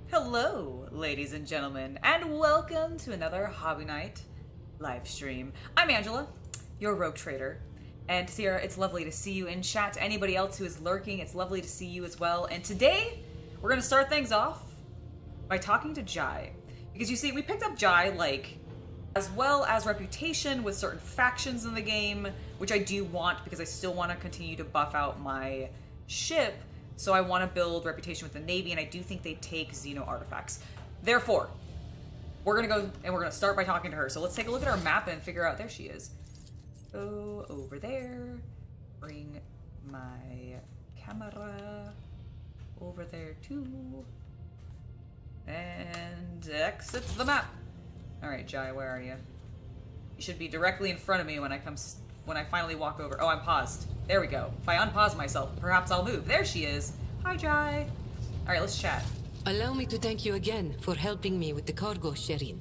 Hello, ladies and gentlemen, and welcome to another Hobby Night live stream. I'm Angela, your rogue trader, and Sierra, it's lovely to see you in chat. To anybody else who is lurking, it's lovely to see you as well. And today, we're going to start things off by talking to Jai. Because you see, we picked up Jai, as well as reputation with certain factions in the game, which I do want because I still want to continue to buff out my ship. So I want to build reputation with the Navy, and I do think they take Xeno artifacts. Therefore, we're going to go and we're going to start by talking to her. So let's take a look at our map and figure out, there she is. Go over there, bring my camera over there too, and exit the map. All right, Jai, where are you? You should be directly in front of me when I finally walk over. Oh, I'm paused. There we go. If I unpause myself, perhaps I'll move. There she is. Hi, Jai. All right, let's chat. Allow me to thank you again for helping me with the cargo, Sherin.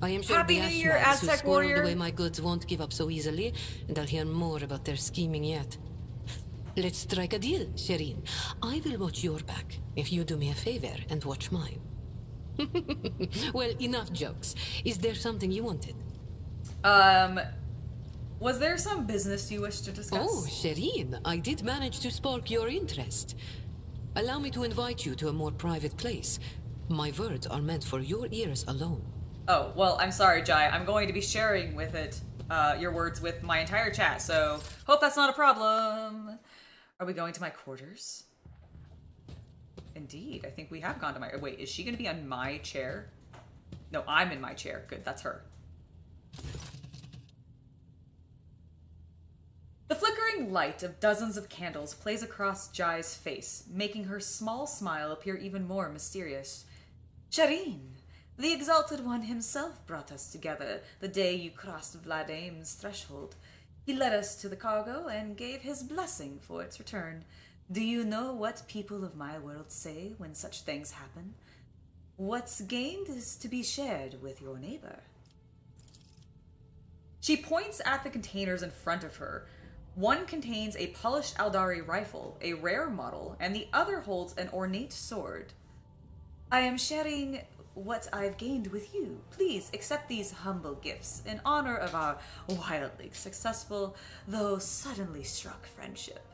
I am sure Happy the New Year, Ashmags who Aztec squirreled warrior. away my goods won't give up so easily, and I'll hear more about their scheming yet. Let's strike a deal, Sherin. I will watch your back if you do me a favor and watch mine. Well, enough jokes. Is there something you wanted? Was there some business you wish to discuss? Oh, Sherin, I did manage to spark your interest. Allow me to invite you to a more private place. My words are meant for your ears alone. Oh, well, I'm sorry, Jai. I'm going to be sharing with it, your words with my entire chat, so hope that's not a problem. Are we going to my quarters? Indeed, I think we have gone to my... Wait, is she going to be on my chair? No, I'm in my chair. Good, that's her. The flickering light of dozens of candles plays across Jai's face, making her small smile appear even more mysterious. Sherin, the Exalted One himself brought us together the day you crossed Vladim's threshold. He led us to the cargo and gave his blessing for its return. Do you know what people of my world say when such things happen? What's gained is to be shared with your neighbor. She points at the containers in front of her. One contains a polished Aldari rifle, a rare model, and the other holds an ornate sword. I am sharing what I've gained with you. Please accept these humble gifts in honor of our wildly successful, though suddenly struck friendship.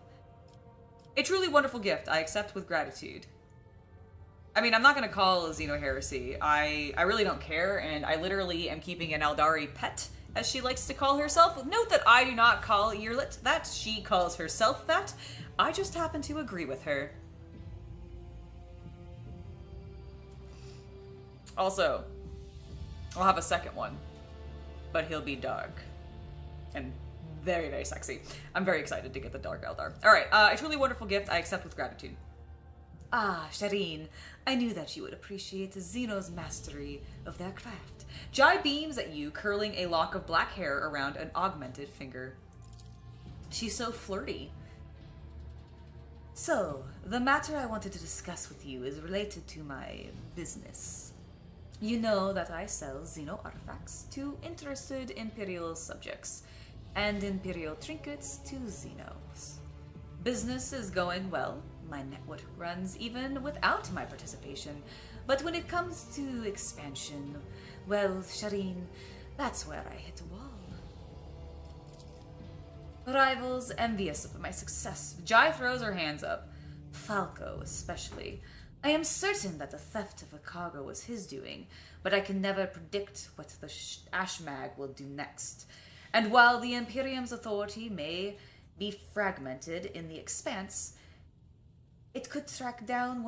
A truly wonderful gift I accept with gratitude. I mean, I'm not going to call Xeno heresy. I really don't care, and I literally am keeping an Aldari pet, as she likes to call herself. Note that I do not call Earlet that. She calls herself that. I just happen to agree with her. Also, I'll have a second one, but he'll be dark and very, very sexy. I'm very excited to get the Dark Eldar. All right, a truly wonderful gift I accept with gratitude. Ah, Sherin, I knew that you would appreciate Xeno's mastery of their craft. Jai beams at you, curling a lock of black hair around an augmented finger. She's so flirty. So, the matter I wanted to discuss with you is related to my business. You know that I sell Xeno artifacts to interested Imperial subjects, and Imperial trinkets to Xenos. Business is going well. My network runs even without my participation. But when it comes to expansion, well, Sherin, that's where I hit a wall. Rivals envious of my success. Jai throws her hands up. Falco especially. I am certain that the theft of a cargo was his doing, but I can never predict what the Ashmag will do next. And while the Imperium's authority may be fragmented in the expanse, it could track down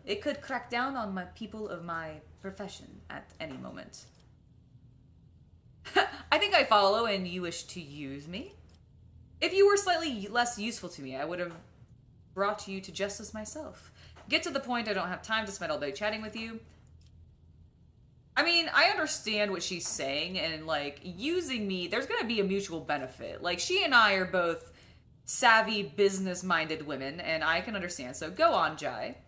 it could crack down on my people of my profession at any moment. I think I follow, and you wish to use me? If you were slightly less useful to me, I would have brought you to justice myself. Get to the point. I don't have time to spend all day chatting with you. I mean, I understand what she's saying, and, using me, there's gonna be a mutual benefit. She and I are both savvy, business-minded women, and I can understand, so go on, Jai.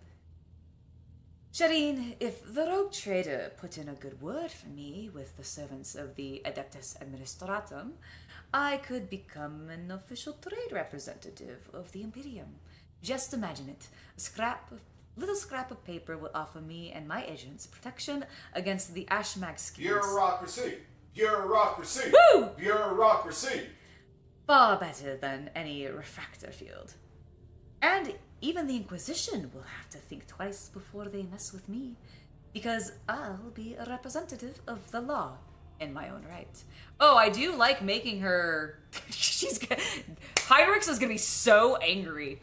Sherin, if the rogue trader put in a good word for me with the servants of the Adeptus Administratum, I could become an official trade representative of the Imperium. Just imagine it. A scrap of little scrap of paper will offer me and my agents protection against the Ashmag schemes. Bureaucracy! Bureaucracy! Woo! Bureaucracy! Far better than any refractor field. And even the Inquisition will have to think twice before they mess with me, because I'll be a representative of the law in my own right. Oh, I do like making her... Heinrichs is gonna be so angry.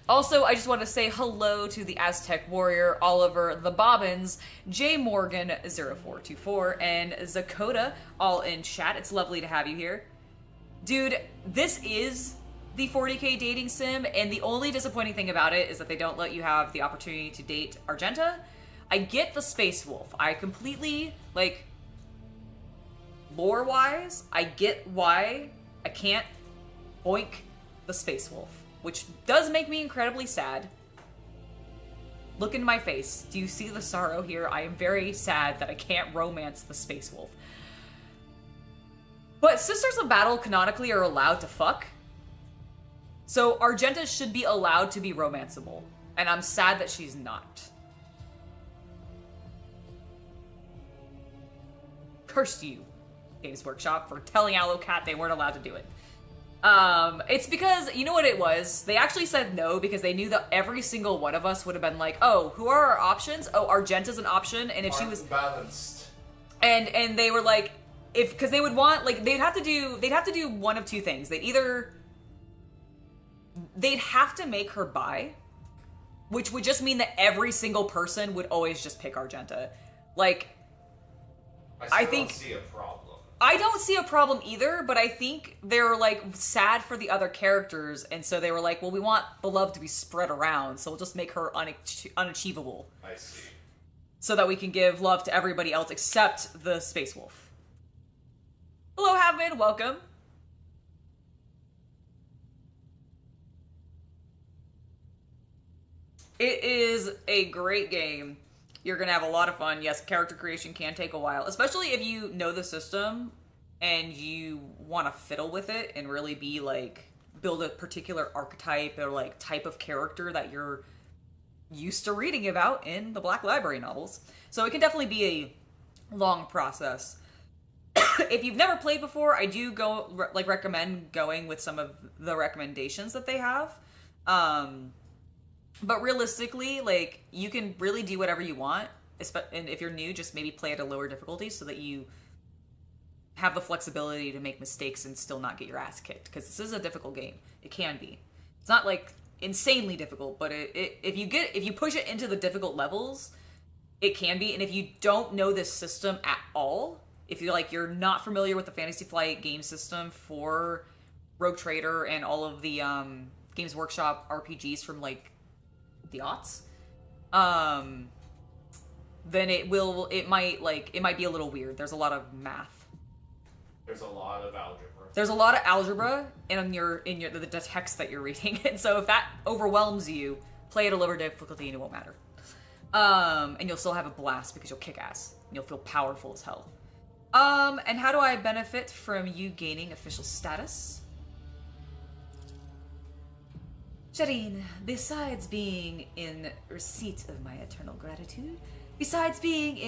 Also, I just want to say hello to the Aztec Warrior, Oliver, the Bobbins, J Morgan 0424, and Zakota, all in chat. It's lovely to have you here. Dude, this is the 40k dating sim, and the only disappointing thing about it is that they don't let you have the opportunity to date Argenta. I get the Space Wolf. I completely, like, lore-wise, I get why I can't boink the Space Wolf, which does make me incredibly sad. Look in my face. Do you see the sorrow here? I am very sad that I can't romance the Space Wolf. But Sisters of Battle canonically are allowed to fuck. So Argenta should be allowed to be romanceable. And I'm sad that she's not. Curse you, Games Workshop, for telling Alocat they weren't allowed to do it. It's because, you know what it was? They actually said no because they knew that every single one of us would have been like, oh, who are our options? Oh, Argenta's an option, and if she was balanced. And they were like, because they would want, like, they'd have to do one of two things. They'd have to make her bi, which would just mean that every single person would always just pick Argenta. Like, I think, don't see a problem. I don't see a problem either, but I think they're, like, sad for the other characters, and so they were like, well, we want the love to be spread around, so we'll just make her unachievable. I see. So that we can give love to everybody else except the Space Wolf. Hello, Havman, welcome. It is a great game. You're going to have a lot of fun. Yes, character creation can take a while, especially if you know the system and you want to fiddle with it and really be like, build a particular archetype or like type of character that you're used to reading about in the Black Library novels. So it can definitely be a long process. If you've never played before, I do recommend going with some of the recommendations that they have. But realistically, like, you can really do whatever you want. And if you're new, just maybe play at a lower difficulty so that you have the flexibility to make mistakes and still not get your ass kicked. Because this is a difficult game. It can be. It's not, like, insanely difficult, but if you push it into the difficult levels, it can be. And if you don't know this system at all, if you're not familiar with the Fantasy Flight game system for Rogue Trader and all of the Games Workshop RPGs from, like, the aughts, then it might be a little weird. There's a lot of math. There's a lot of algebra. There's a lot of algebra in the text that you're reading, and so if that overwhelms you, play at a lower difficulty and it won't matter. And you'll still have a blast because you'll kick ass. And you'll feel powerful as hell. And how do I benefit from you gaining official status? Shireen, besides being in receipt of my eternal gratitude, Shireen?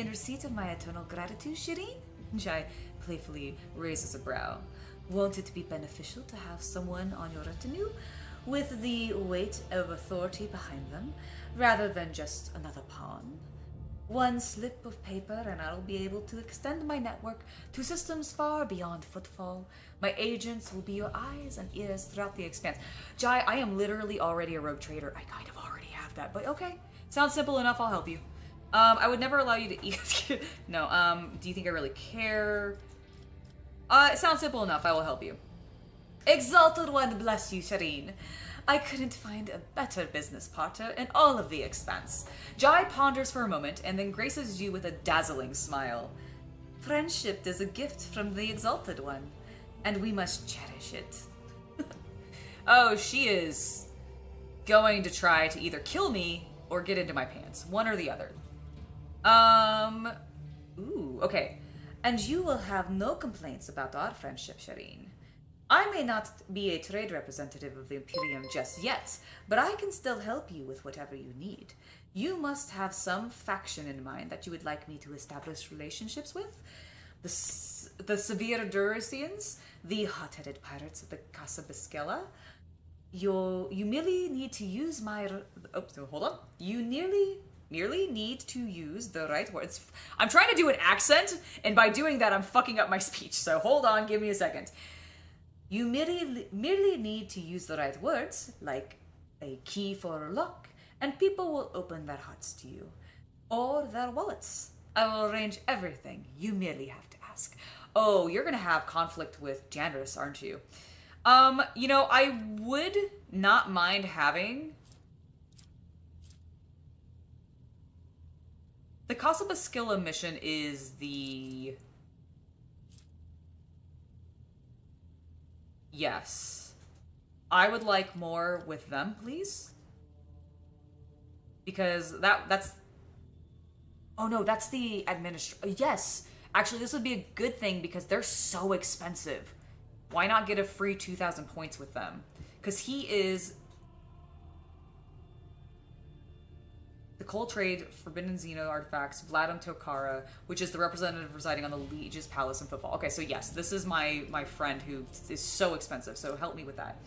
Jai playfully raises a brow. Won't it be beneficial to have someone on your retinue with the weight of authority behind them, rather than just another pawn? One slip of paper and I'll be able to extend my network to systems far beyond Footfall. My agents will be your eyes and ears throughout the expanse. Jai, I am literally already a rogue trader. I kind of already have that, but okay. Sounds simple enough, I'll help you. I would never allow you to eat. No, do you think I really care? It sounds simple enough, I will help you. Exalted One bless you, Shireen. I couldn't find a better business partner in all of the expanse. Jai ponders for a moment and then graces you with a dazzling smile. Friendship is a gift from the Exalted One, and we must cherish it. Oh, she is going to try to either kill me or get into my pants. One or the other. Ooh, okay. And you will have no complaints about our friendship, Shireen. I may not be a trade representative of the Imperium just yet, but I can still help you with whatever you need. You must have some faction in mind that you would like me to establish relationships with. The severe Durasians, the hot-headed pirates of the Casa Biscella. You merely need to use my... Oh, hold on. You merely need to use the right words. I'm trying to do an accent, and by doing that, I'm fucking up my speech. So hold on, give me a second. You merely need to use the right words, like a key for a lock, and people will open their hearts to you. Or their wallets. I will arrange everything. You merely have to ask. Oh, you're gonna have conflict with Janice, aren't you? You know, I would not mind having... The Casa Basquilla mission is the... Yes. I would like more with them, please. Because that's... Oh no, that's the Yes! Actually, this would be a good thing because they're so expensive. Why not get a free 2,000 points with them? Because he is... The Coal Trade, Forbidden Xeno Artifacts, Vadam Tokara, which is the representative residing on the Liege's Palace in Footfall. Okay, so yes, this is my friend who is so expensive, so help me with that.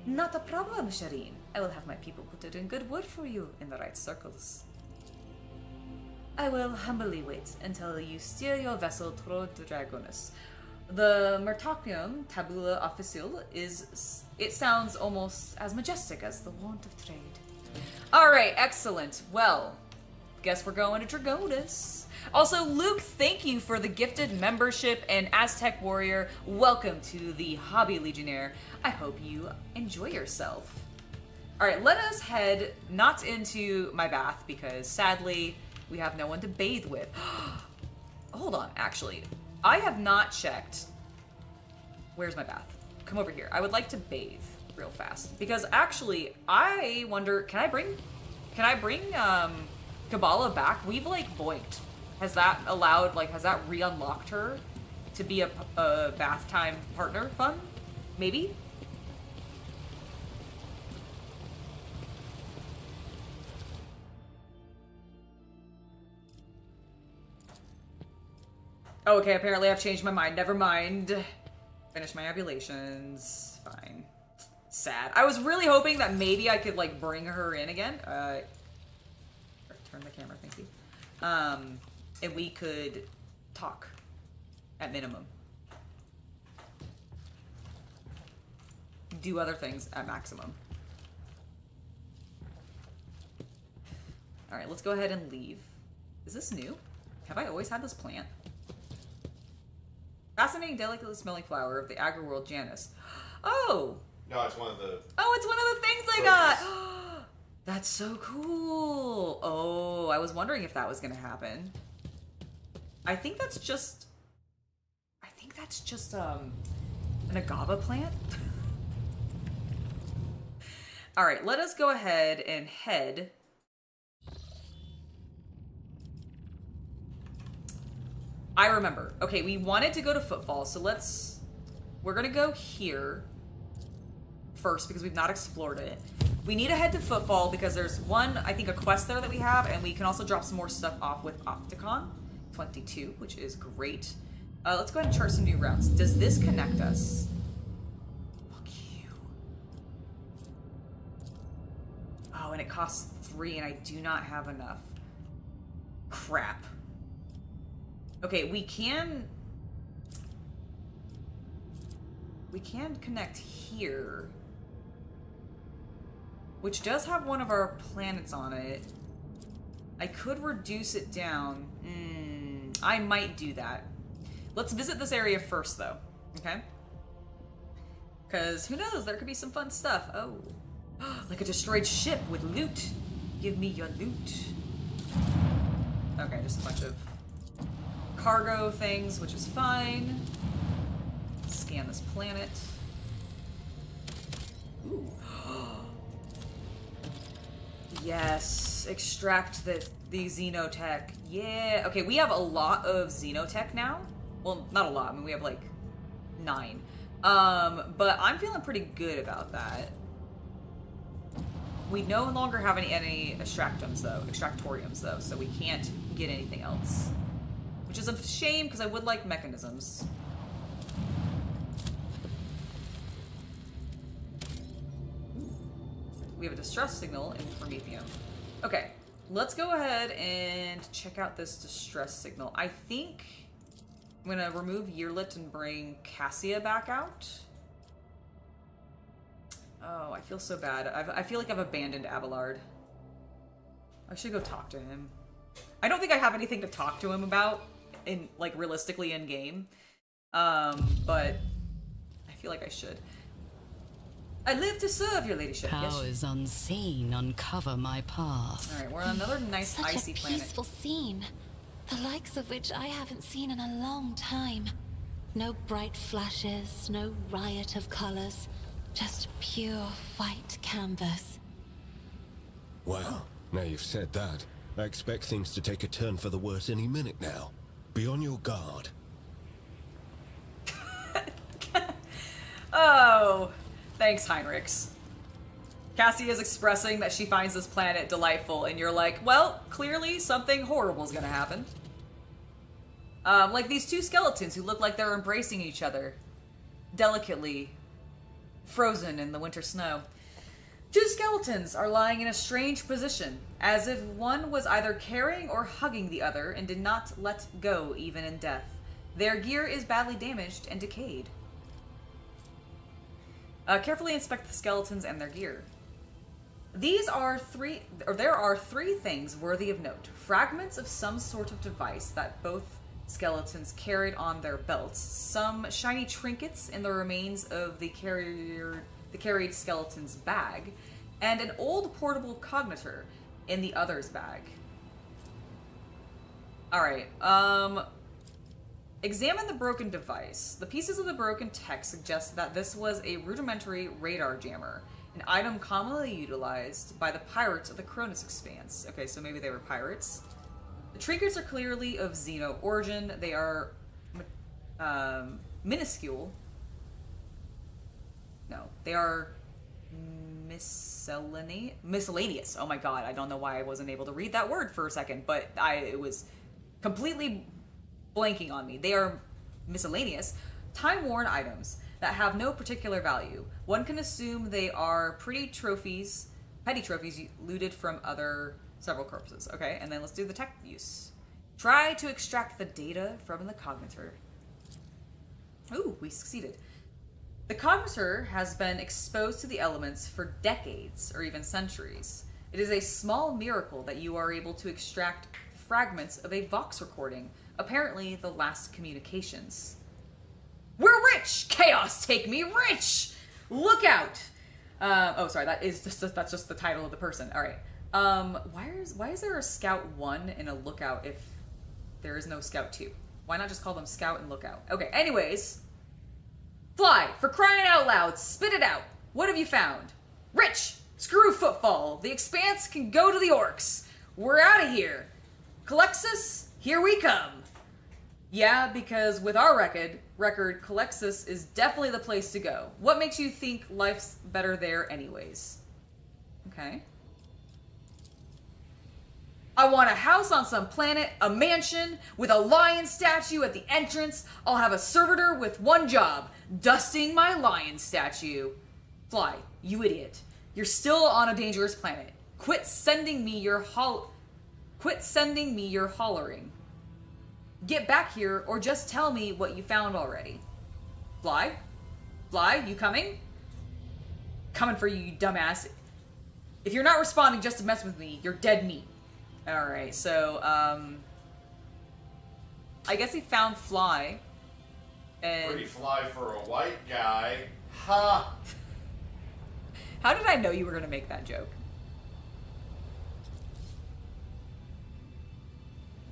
Not a problem, Shireen. I will have my people put it in good word for you in the right circles. I will humbly wait until you steer your vessel toward the Dragonus. The Mertakium Tabula Official is... It sounds almost as majestic as the want of trade. Alright, excellent. Well, guess we're going to Dragonus. Also, Luke, thank you for the gifted membership, and Aztec Warrior, welcome to the Hobby Legionnaire. I hope you enjoy yourself. Alright, let us head not into my bath, because sadly, we have no one to bathe with. Hold on, actually. I have not checked. Where's my bath? Come over here. I would like to bathe real fast. Because actually, I wonder, can I bring Kabbalah back? We've like boinked. Has that allowed, like, has that re-unlocked her to be a bath time partner fun? Maybe? Oh, okay, apparently I've changed my mind. Never mind. Finish my ovulations. Fine. Sad. I was really hoping that maybe I could, like, bring her in again. Turn the camera, thank you. And we could talk, at minimum. Do other things at maximum. Alright, let's go ahead and leave. Is this new? Have I always had this plant? Fascinating, delicately smelling flower of the agri-world Janus. Oh! No, it's one of the... Oh, it's one of the things I got! That's so cool! Oh, I was wondering if that was gonna happen. I think that's just... an agave plant? Alright, let us go ahead and head... I remember. Okay, we wanted to go to Footfall, so we're gonna go here first because we've not explored it. We need to head to Footfall because there's I think a quest there that we have, and we can also drop some more stuff off with Opticon 22, which is great. Let's go ahead and chart some new routes. Does this connect us? Fuck you. Oh, and it costs 3, and I do not have enough. Crap. Okay, we can connect here, which does have one of our planets on it. I could reduce it down. I might do that. Let's visit this area first, though, okay? Because who knows, there could be some fun stuff. Oh, like a destroyed ship with loot. Give me your loot. Okay, just a bunch of cargo things, which is fine. Scan this planet. Ooh. Yes, extract the xenotech. Yeah. Okay, we have a lot of xenotech now. Well, not a lot. I mean, we have like 9. But I'm feeling pretty good about that. We no longer have any extractoriums though, so we can't get anything else. Which is a shame, because I would like mechanisms. We have a distress signal in Prometheum. Okay, let's go ahead and check out this distress signal. I think I'm gonna remove Yearlit and bring Cassia back out. Oh, I feel so bad. I feel like I've abandoned Abelard. I should go talk to him. I don't think I have anything to talk to him about, realistically in game. But I feel like I should. I live to serve, your ladyship. Powers unseen uncover my path. Alright, we're on another nice Such icy a planet. peaceful scene, the likes of which I haven't seen in a long time. No bright flashes, no riot of colors, just pure white canvas. Well, now you've said that, I expect things to take a turn for the worse any minute now. Be on your guard. Oh, thanks, Heinrichs. Cassie is expressing that she finds this planet delightful, and you're like, well, clearly something horrible is gonna happen. Like these two skeletons who look like they're embracing each other, delicately, frozen in the winter snow. Two skeletons are lying in a strange position, as if one was either carrying or hugging the other and did not let go even in death. Their gear is badly damaged and decayed. Carefully inspect the skeletons and their gear. There are three things worthy of note. Fragments of some sort of device that both skeletons carried on their belts, some shiny trinkets in the remains of the carried skeleton's bag, and an old portable cognitor in the other's bag. Alright, examine the broken device. The pieces of the broken tech suggest that this was a rudimentary radar jammer, an item commonly utilized by the pirates of the Cronus Expanse. Okay, so maybe they were pirates. The trinkets are clearly of Xeno origin. They are minuscule. No, they are miscellaneous. Oh my god, I don't know why I wasn't able to read that word for a second, but it was completely blanking on me. They are miscellaneous, time-worn items that have no particular value. One can assume they are petty trophies looted from several corpses. Okay, and then let's do the tech use. Try to extract the data from the cognitor. Ooh, we succeeded. The cognitor has been exposed to the elements for decades or even centuries. It is a small miracle that you are able to extract fragments of a Vox recording, apparently the last communications. We're rich! Chaos take me rich! Look out! Oh, sorry, that's just the title of the person. All right. Why is there a Scout 1 and a Lookout if there is no Scout 2? Why not just call them Scout and Lookout? Okay, anyways. Fly, for crying out loud, spit it out. What have you found? Rich! Screw Footfall. The Expanse can go to the orcs. We're out of here. Calexis, here we come. Yeah, because with our record, Calexis is definitely the place to go. What makes you think life's better there anyways? Okay. I want a house on some planet, a mansion, with a lion statue at the entrance. I'll have a servitor with one job, dusting my lion statue. Fly, you idiot. You're still on a dangerous planet. Quit sending me your hollering. Get back here, or just tell me what you found already. Fly? Fly, you coming? Coming for you, you dumbass. If you're not responding just to mess with me, you're dead meat. Alright, so, I guess he found Fly. And Pretty fly for a white guy. Ha! How did I know you were going to make that joke?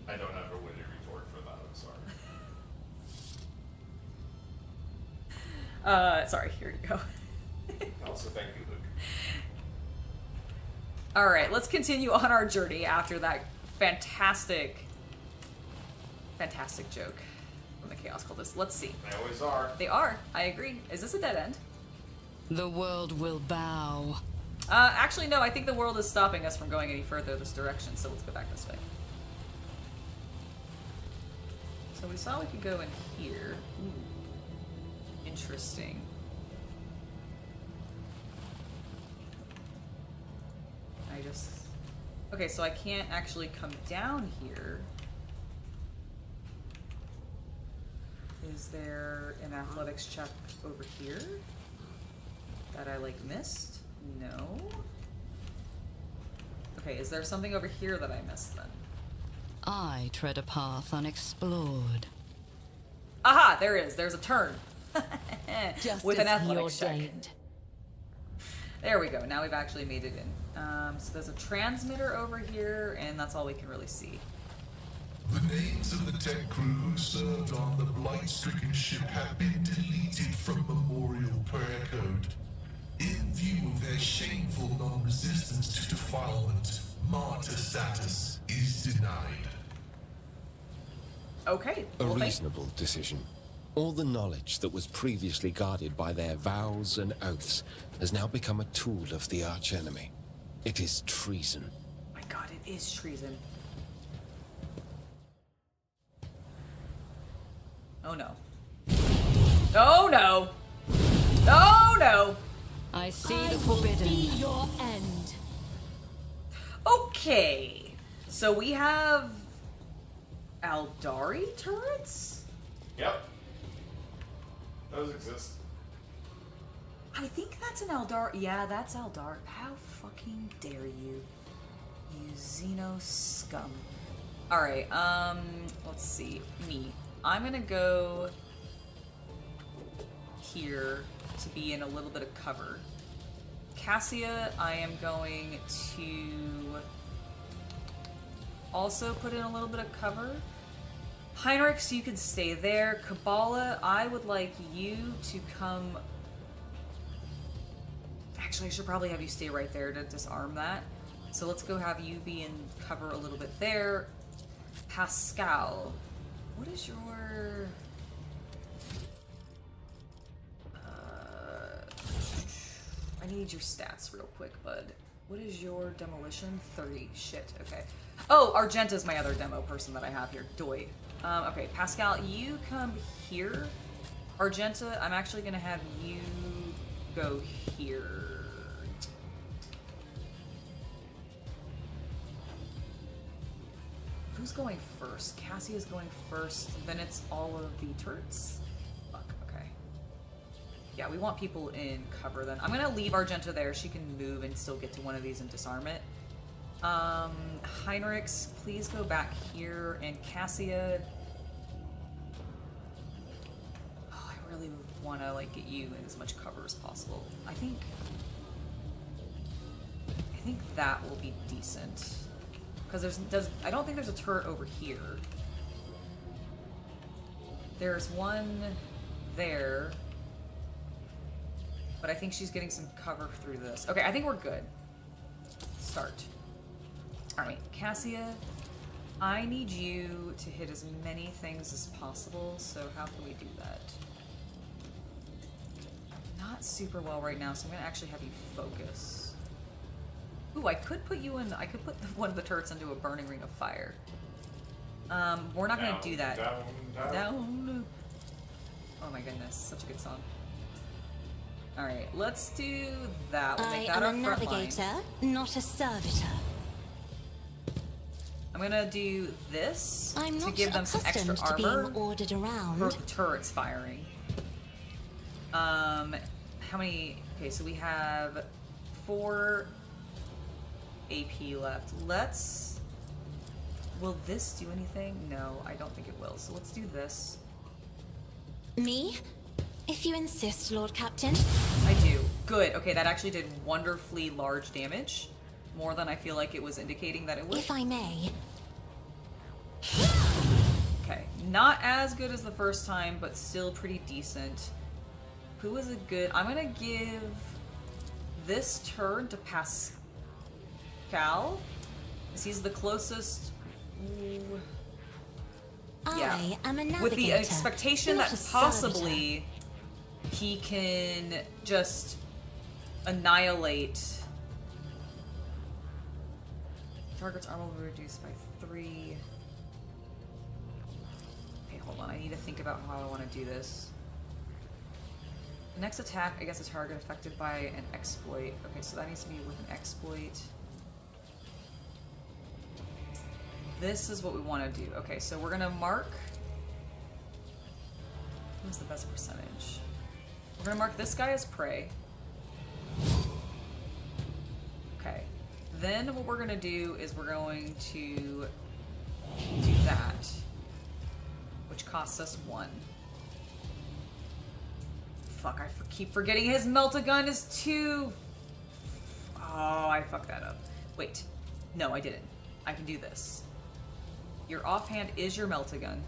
I don't have a witty retort for that, I'm sorry. Sorry, here you go. Also, thank you, Luke. Alright, let's continue on our journey after that fantastic joke. from the Chaos Cultist. Let's see. They always are. They are. I agree. Is this a dead end? The world will bow. Actually, no. I think the world is stopping us from going any further this direction, so let's go back this way. So we saw we could go in here. Ooh. Interesting. Okay, so I can't actually come down here. Is there an athletics check over here that I, like, missed? No. Okay, is there something over here that I missed, then? I tread a path unexplored. Aha! There is. There's a turn. With an as athletics check. ordained. There we go. Now we've actually made it in. So there's a transmitter over here, and that's all we can really see. The names of the 10 crew who served on the blight-stricken ship have been deleted from Memorial Prayer Code. In view of their shameful non-resistance to defilement, martyr status is denied. Okay. A well, reasonable decision. All the knowledge that was previously guarded by their vows and oaths has now become a tool of the archenemy. It is treason. My God, it is treason. Oh no. Oh no. Oh no. I see the forbidden. Your end. Okay. So we have Aldari turrets? Yep. Those exist. I think that's an Eldar. Yeah, that's Eldar. How fucking dare you, you Xeno scum. Alright, let's see. Me. I'm gonna go here to be in a little bit of cover. Cassia, I am going to also put in a little bit of cover. Heinrichs, you can stay there. Kabbalah, I would like you to come... Actually, I should probably have you stay right there to disarm that. So let's go have you be in cover a little bit there. Pascal, what is your... I need your stats real quick, bud. What is your demolition? 30. Shit, okay. Oh, Argenta's my other demo person that I have here. Doi. Okay, Pascal, you come here. Argenta, I'm actually gonna have you go here. Who's going first? Cassia's going first, then it's all of the turrets? Fuck, okay. Yeah, we want people in cover then. I'm gonna leave Argenta there. She can move and still get to one of these and disarm it. Heinrichs, please go back here, and Cassia... Oh, I really want to, like, get you in as much cover as possible. I think that will be decent. Because I don't think there's a turret over here. There's one there. But I think she's getting some cover through this. Okay, I think we're good. Start. Alright, Cassia, I need you to hit as many things as possible, so how can we do that? Not super well right now, so I'm gonna actually have you focus. Ooh, I could put you in, I could put one of the turrets into a burning ring of fire. We're not gonna do that. Down. Oh my goodness, such a good song. Alright, let's do that. We'll make that our I am a front navigator, line. not a servitor. I'm gonna do this I'm to not give them some extra accustomed to armor being ordered around. for the turrets firing. How many? Okay, so we have 4 AP left. Let's... Will this do anything? No, I don't think it will. So let's do this. Me? If you insist, Lord Captain. I do. Good. Okay, that actually did wonderfully large damage. More than I feel like it was indicating that it would. If I may. Okay, not as good as the first time, but still pretty decent. Who is a good... I'm gonna give this turn to Pascal, because he's the closest... Ooh. I am a navigator. With the expectation not that a possibly he can just annihilate. Target's armor will be reduced by 3. Okay, hold on. I need to think about how I want to do this. The next attack against a target affected by an exploit. Okay, so that needs to be with an exploit. This is what we want to do. Okay, so we're gonna mark. What's the best percentage? We're gonna mark this guy as prey. Okay. Then what we're gonna do is we're going to do that, which costs us 1. Fuck, I keep forgetting his melt-a-gun is 2. Oh, I fucked that up. Wait. No, I didn't. I can do this. Your offhand is your melt-a-gun.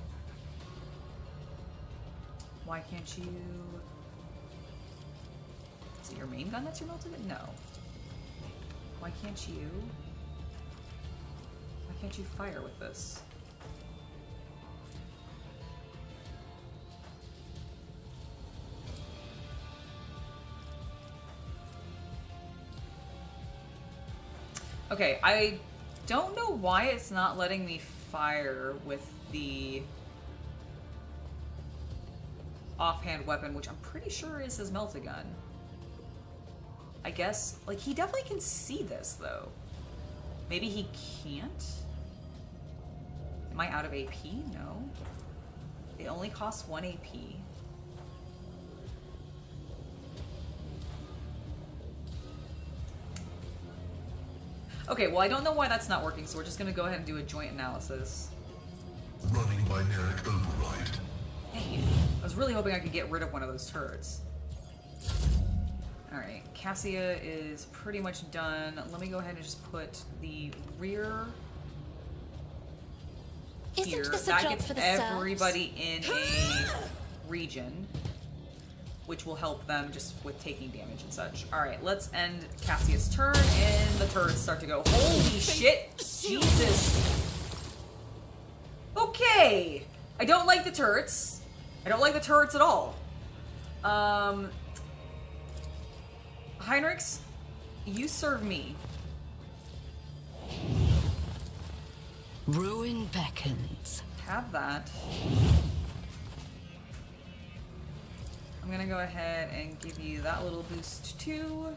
Why can't you... Is it your main gun that's your melt-a-gun? No. Why can't you... Why can't you fire with this? Okay, I don't know why it's not letting me fire with the offhand weapon, which I'm pretty sure is his melt-a-gun. I guess, like, he definitely can see this, though. Maybe he can't? Am I out of AP? No. It only costs 1 AP. Okay, well, I don't know why that's not working, so we're just gonna go ahead and do a joint analysis. Running binary override. Dang it. I was really hoping I could get rid of one of those turrets. Alright, Cassia is pretty much done. Let me go ahead and just put the rear here. Isn't this a That job gets for the everybody in a region, which will help them just with taking damage and such. Alright, let's end Cassia's turn, and the turrets start to go. Holy shit! Jesus! Okay! I don't like the turrets. I don't like the turrets at all. Heinrichs, you serve me. Ruin beckons. Have that. I'm gonna go ahead and give you that little boost too.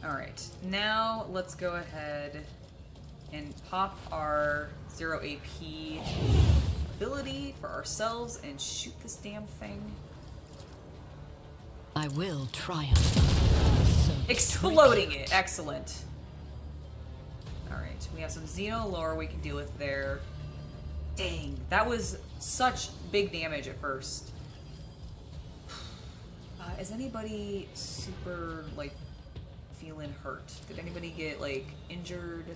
Alright, now let's go ahead and pop our 0 AP ability for ourselves and shoot this damn thing. I will triumph. So Exploding tricky. it. Excellent. Alright, we have some Xeno lore we can deal with there. Dang, that was such big damage at first. Is anybody super, like, feeling hurt? Did anybody get, like, injured?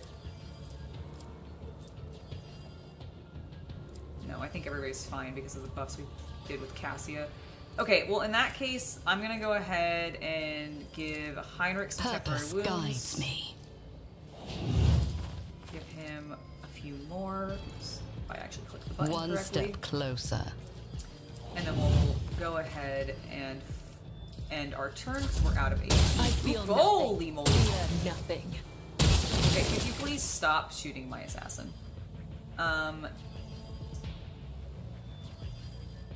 No, I think everybody's fine because of the buffs we did with Cassia. Okay, well, in that case, I'm gonna go ahead and give Heinrich some temporary Purpose wounds. guides me. Give him a few more. Oops, if I actually click the button One correctly. step closer. And then we'll go ahead and end our turn because we're out of HP. I feel Holy moly. Nothing. Okay, could you please stop shooting my assassin?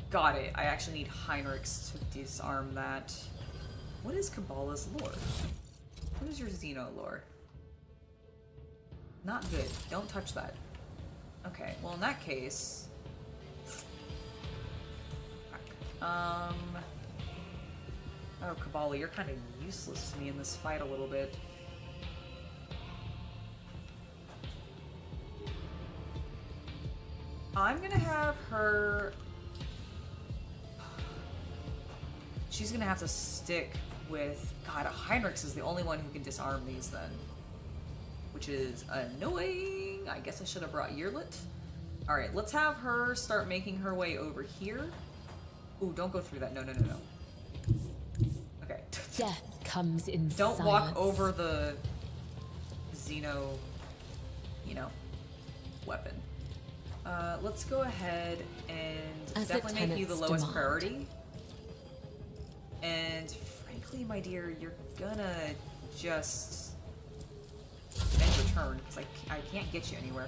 Got it. I actually need Heinrichs to disarm that. What is Kabbalah's lore? What is your Xeno lore? Not good. Don't touch that. Okay, well in that case... Oh, Kabbalah, you're kind of useless to me in this fight a little bit. I'm gonna have her... She's gonna have to stick with... God, Heinrichs is the only one who can disarm these then. Which is annoying. I guess I should have brought Yearlit. Alright, let's have her start making her way over here. Ooh, don't go through that. No, no, no, no. Okay. Death comes in Don't silence. walk over Xeno, you know, weapon. Let's go ahead and As the definitely make you the tenants lowest demand. priority. And frankly, my dear, you're gonna just end your turn, because I can't get you anywhere.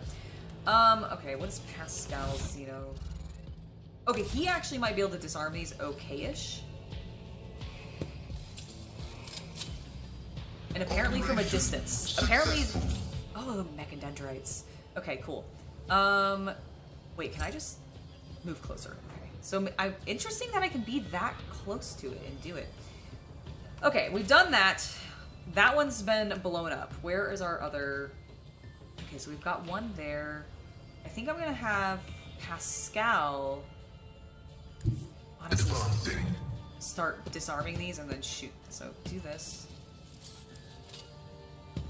Okay, what is Pascal's Xeno? Okay, he actually might be able to disarm these okay-ish. And apparently from a distance. Apparently... Oh, mechadendrites. Okay, cool. Wait, can I just move closer? Okay. So, interesting that I can be that close to it and do it. Okay, we've done that. That one's been blown up. Where is our other... Okay, so we've got one there. I think I'm gonna have Pascal... honestly, start disarming these and then shoot. So, do this.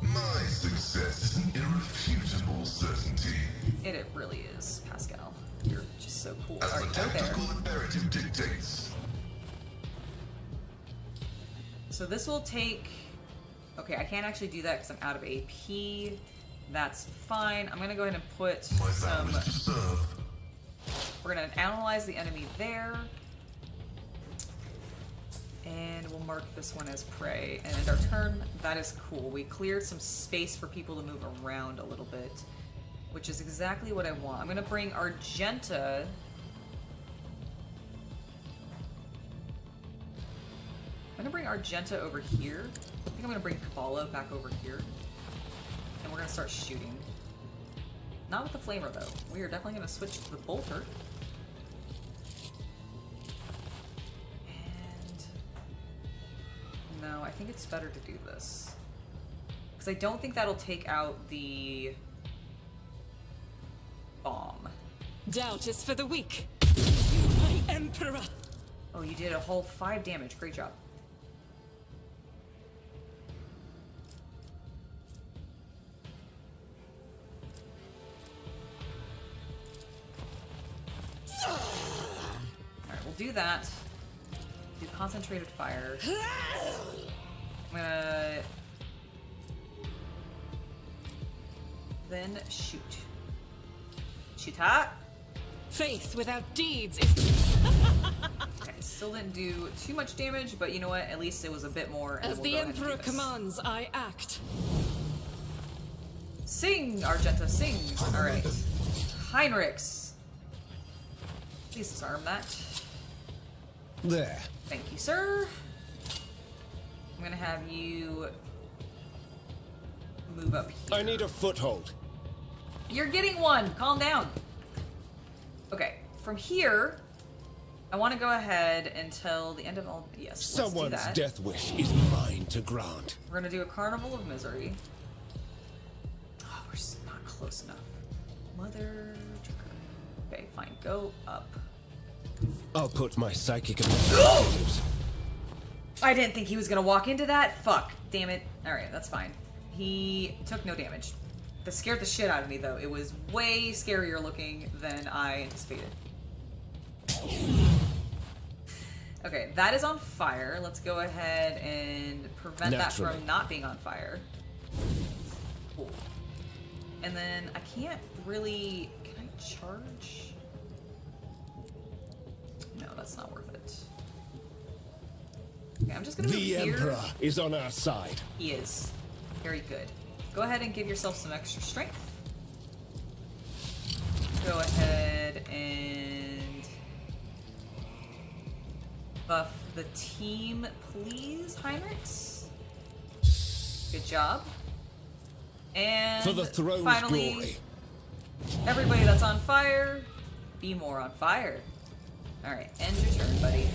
My success is an irrefutable certainty. It really is, Pascal. You're just so cool. As Alright, the go there. tactical imperative dictates. So this will take... Okay, I can't actually do that because I'm out of AP. That's fine. I'm gonna go ahead and put My some... vow is to serve. We're gonna analyze the enemy there. And we'll mark this one as prey. And end our turn. That is cool. We cleared some space for people to move around a little bit, which is exactly what I want. I'm gonna bring Argenta. I'm gonna bring Argenta over here. I think I'm gonna bring Caballo back over here. And we're gonna start shooting. Not with the flamer though. We are definitely gonna switch to the bolter. No, I think it's better to do this. Because I don't think that'll take out the bomb. Doubt is for the weak. You, my emperor. Oh, you did a whole 5 damage. Great job. Alright, we'll do that. Do concentrated fire. I'm gonna... Then shoot. Shoot hot. Faith without deeds is... Okay, still didn't do too much damage, but you know what? At least it was a bit more. And As we'll the go ahead and do emperor this. commands, I act. Sing, Argenta, sing. All right, Heinrichs. Please disarm that. There. Thank you, sir. I'm gonna have you move up here. I need a foothold. You're getting one. Calm down. Okay, from here, I want to go ahead until the end of all. Yes, let's do Someone's that. death wish is mine to grant. We're gonna do a Carnival of Misery. Oh, we're just not close enough. Mother. Okay, fine. Go up. I'll put my psychic abilities. I didn't think he was gonna walk into that. Fuck. Damn it. Alright, that's fine. He took no damage. That scared the shit out of me, though. It was way scarier looking than I anticipated. Okay, that is on fire. Let's go ahead and prevent that Naturally. from not being on fire. Cool. And then I can't really... Can I charge? No, that's not worth it. Okay, I'm just gonna move The here. Emperor is on our side. He is. Very good. Go ahead and give yourself some extra strength. Go ahead and buff the team, please, Heinrichs. Good job. And For the throne's finally, glory. everybody that's on fire, be more on fire. Alright, end your turn, buddy.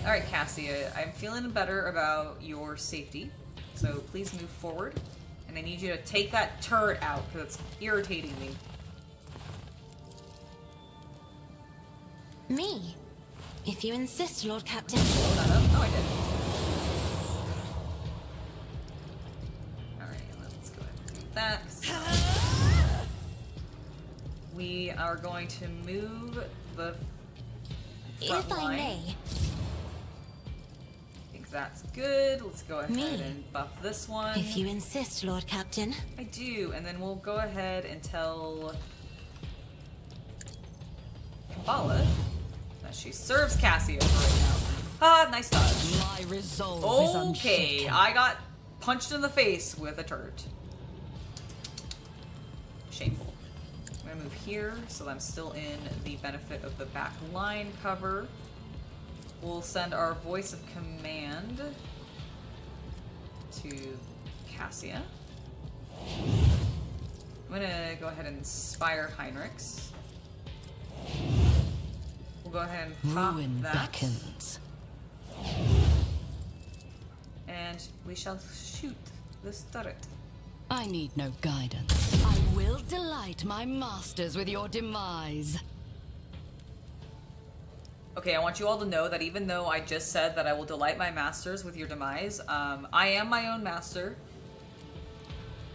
Alright, Cassia, I'm feeling better about your safety, so please move forward. And I need you to take that turret out, because it's irritating me. Me? If you insist, Lord Captain. Blow that up. Oh, I did. Alright, let's go ahead and do that. We are going to move the front If I line. may. I think think that's good. Let's go ahead Me? and buff this one. If you insist, Lord Captain. I do, and then we'll go ahead and tell Kabbalah that she serves Cassia for right now. Ah, nice dodge. My resolve is Okay, unshaken. I got punched in the face with a turret. Shameful. I'm gonna move here so that I'm still in the benefit of the back line cover. We'll send our voice of command to Cassia. I'm gonna go ahead and inspire Heinrichs. We'll go ahead and pop Ruin that. beckons. And we shall shoot this turret. I need no guidance. I will delight my masters with your demise. Okay, I want you all to know that even though I just said that I will delight my masters with your demise, I am my own master.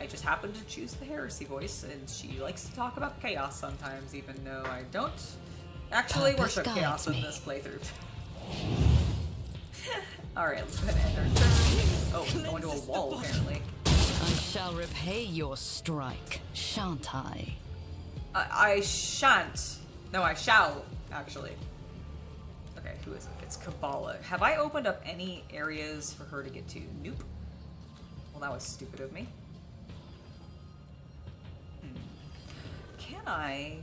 I just happen to choose the heresy voice, and she likes to talk about chaos sometimes, even though I don't actually Purpose worship chaos guides in me. this playthrough. Alright, let's go ahead and end our turn. Oh, we're going to a wall, apparently. I shall repay your strike, shan't I? I shan't. No, I shall, actually. Okay, who is it? It's Kabbalah. Have I opened up any areas for her to get to? Nope. Well, that was stupid of me. Can I...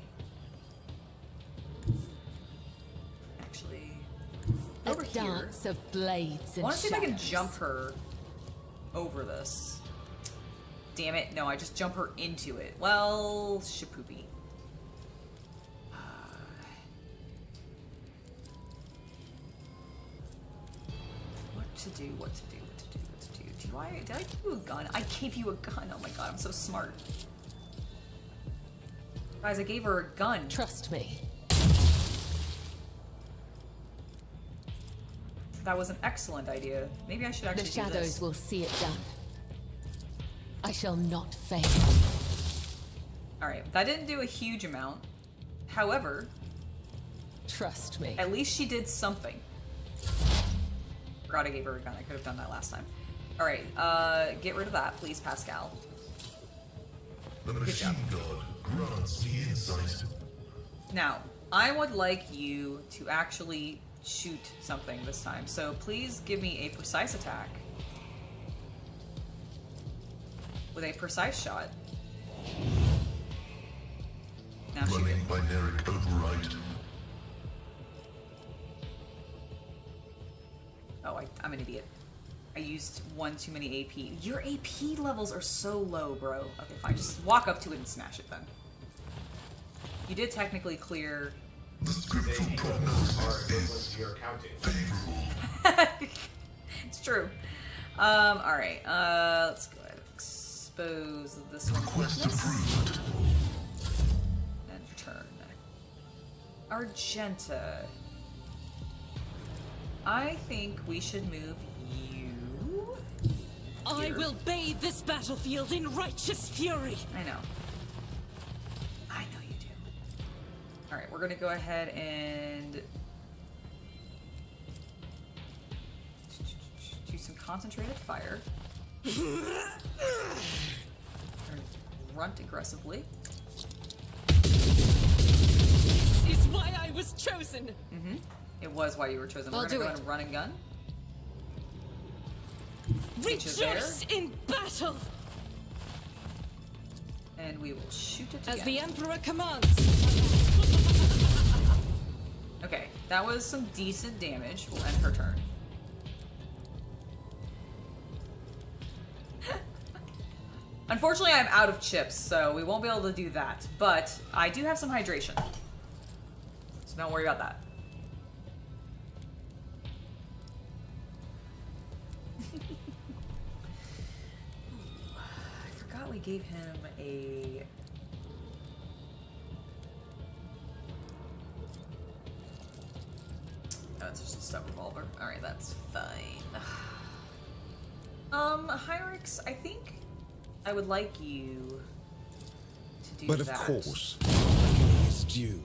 Actually... Over here. Dance of blades I and want to see if I can shadows. jump her over this. Damn it. No, I just jump her into it. Well, shapoopy. What to do, what to do, what to do, what to do. Did I give you a gun? I gave you a gun. Oh my god, I'm so smart. Guys, I gave her a gun. Trust me. That was an excellent idea. Maybe I should The actually do shadows this. will see it done. I shall not fail. Alright, that didn't do a huge amount. However, Trust me. at least she did something. Forgot I gave her a gun. I could have done that last time. Alright, get rid of that, please, Pascal. The machine god grants me insight. Now, I would like you to actually shoot something this time. So please give me a precise attack. With a precise shot. Now shoot it. Running binaric override. Oh, I'm an idiot. I used one too many AP. Your AP levels are so low, bro. Okay, fine. Just walk up to it and smash it then. You did technically clear... The scriptural Are prognosis equivalent is to your counting. favorable. It's true. Alright. Let's go ahead and expose this one. Request Yes. approved. And return. Argenta. I think we should move you. I here. will bathe this battlefield in righteous fury. I know. I know you do. Alright, we're gonna go ahead and do some concentrated fire. Grunt aggressively. This is why I was chosen. It was why you were chosen. I'll We're gonna do go it. ahead and run and gun. Which is Rejoice in battle And we will shoot it as again. the Emperor commands. Okay, that was some decent damage. We'll end her turn. Unfortunately, I'm out of chips, so we won't be able to do that. But I do have some hydration. So don't worry about that. I forgot we gave him a... Oh, it's just a stub revolver. Alright, that's fine. Heinrichs, I think I would like you to do But that. of course, reckoning is due.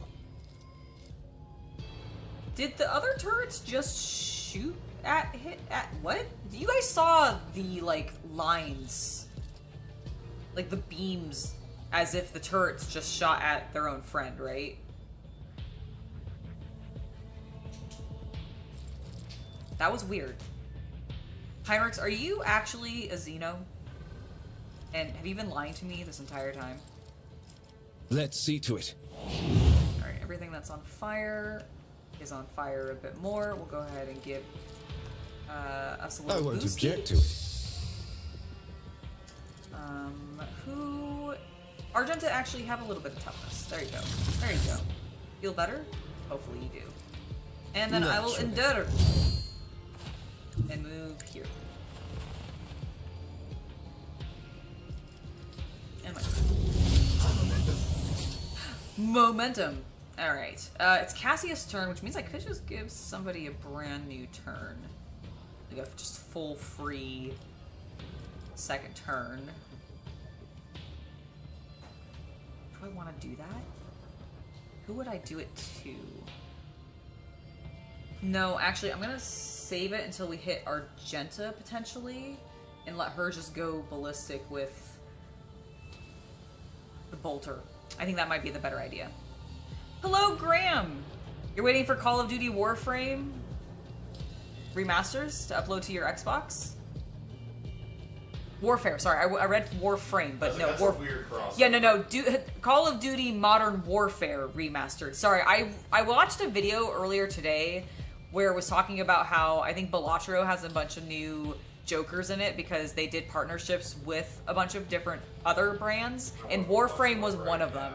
Did the other turrets just shoot what? You guys saw the, like, lines. Like, the beams, as if the turrets just shot at their own friend, right? That was weird. Heinrichs, are you actually a Xeno? And have you been lying to me this entire time? Let's see to it. Alright, everything that's on fire is on fire a bit more. We'll go ahead and give us a little I won't boosty. object to it. Argenta actually have a little bit of toughness. There you go. There you go. Feel better? Hopefully you do. And then I will Naturally. endure. And move here. And momentum. Alright. It's Cassius' turn, which means I could just give somebody a brand new turn. Like a just full free second turn. Do I want to do that? Who would I do it to? No, actually, I'm gonna save it until we hit Argenta, potentially, and let her just go ballistic with the bolter. I think that might be the better idea. Hello, Graham! You're waiting for Call of Duty Warframe remasters to upload to your Xbox? Warfare, sorry, I read Warframe, but no, That's a weird crossover. Yeah, no, Call of Duty Modern Warfare remastered. Sorry, I watched a video earlier today where it was talking about how I think Balatro has a bunch of new Jokers in it because they did partnerships with a bunch of different other brands, and Warframe was one of them.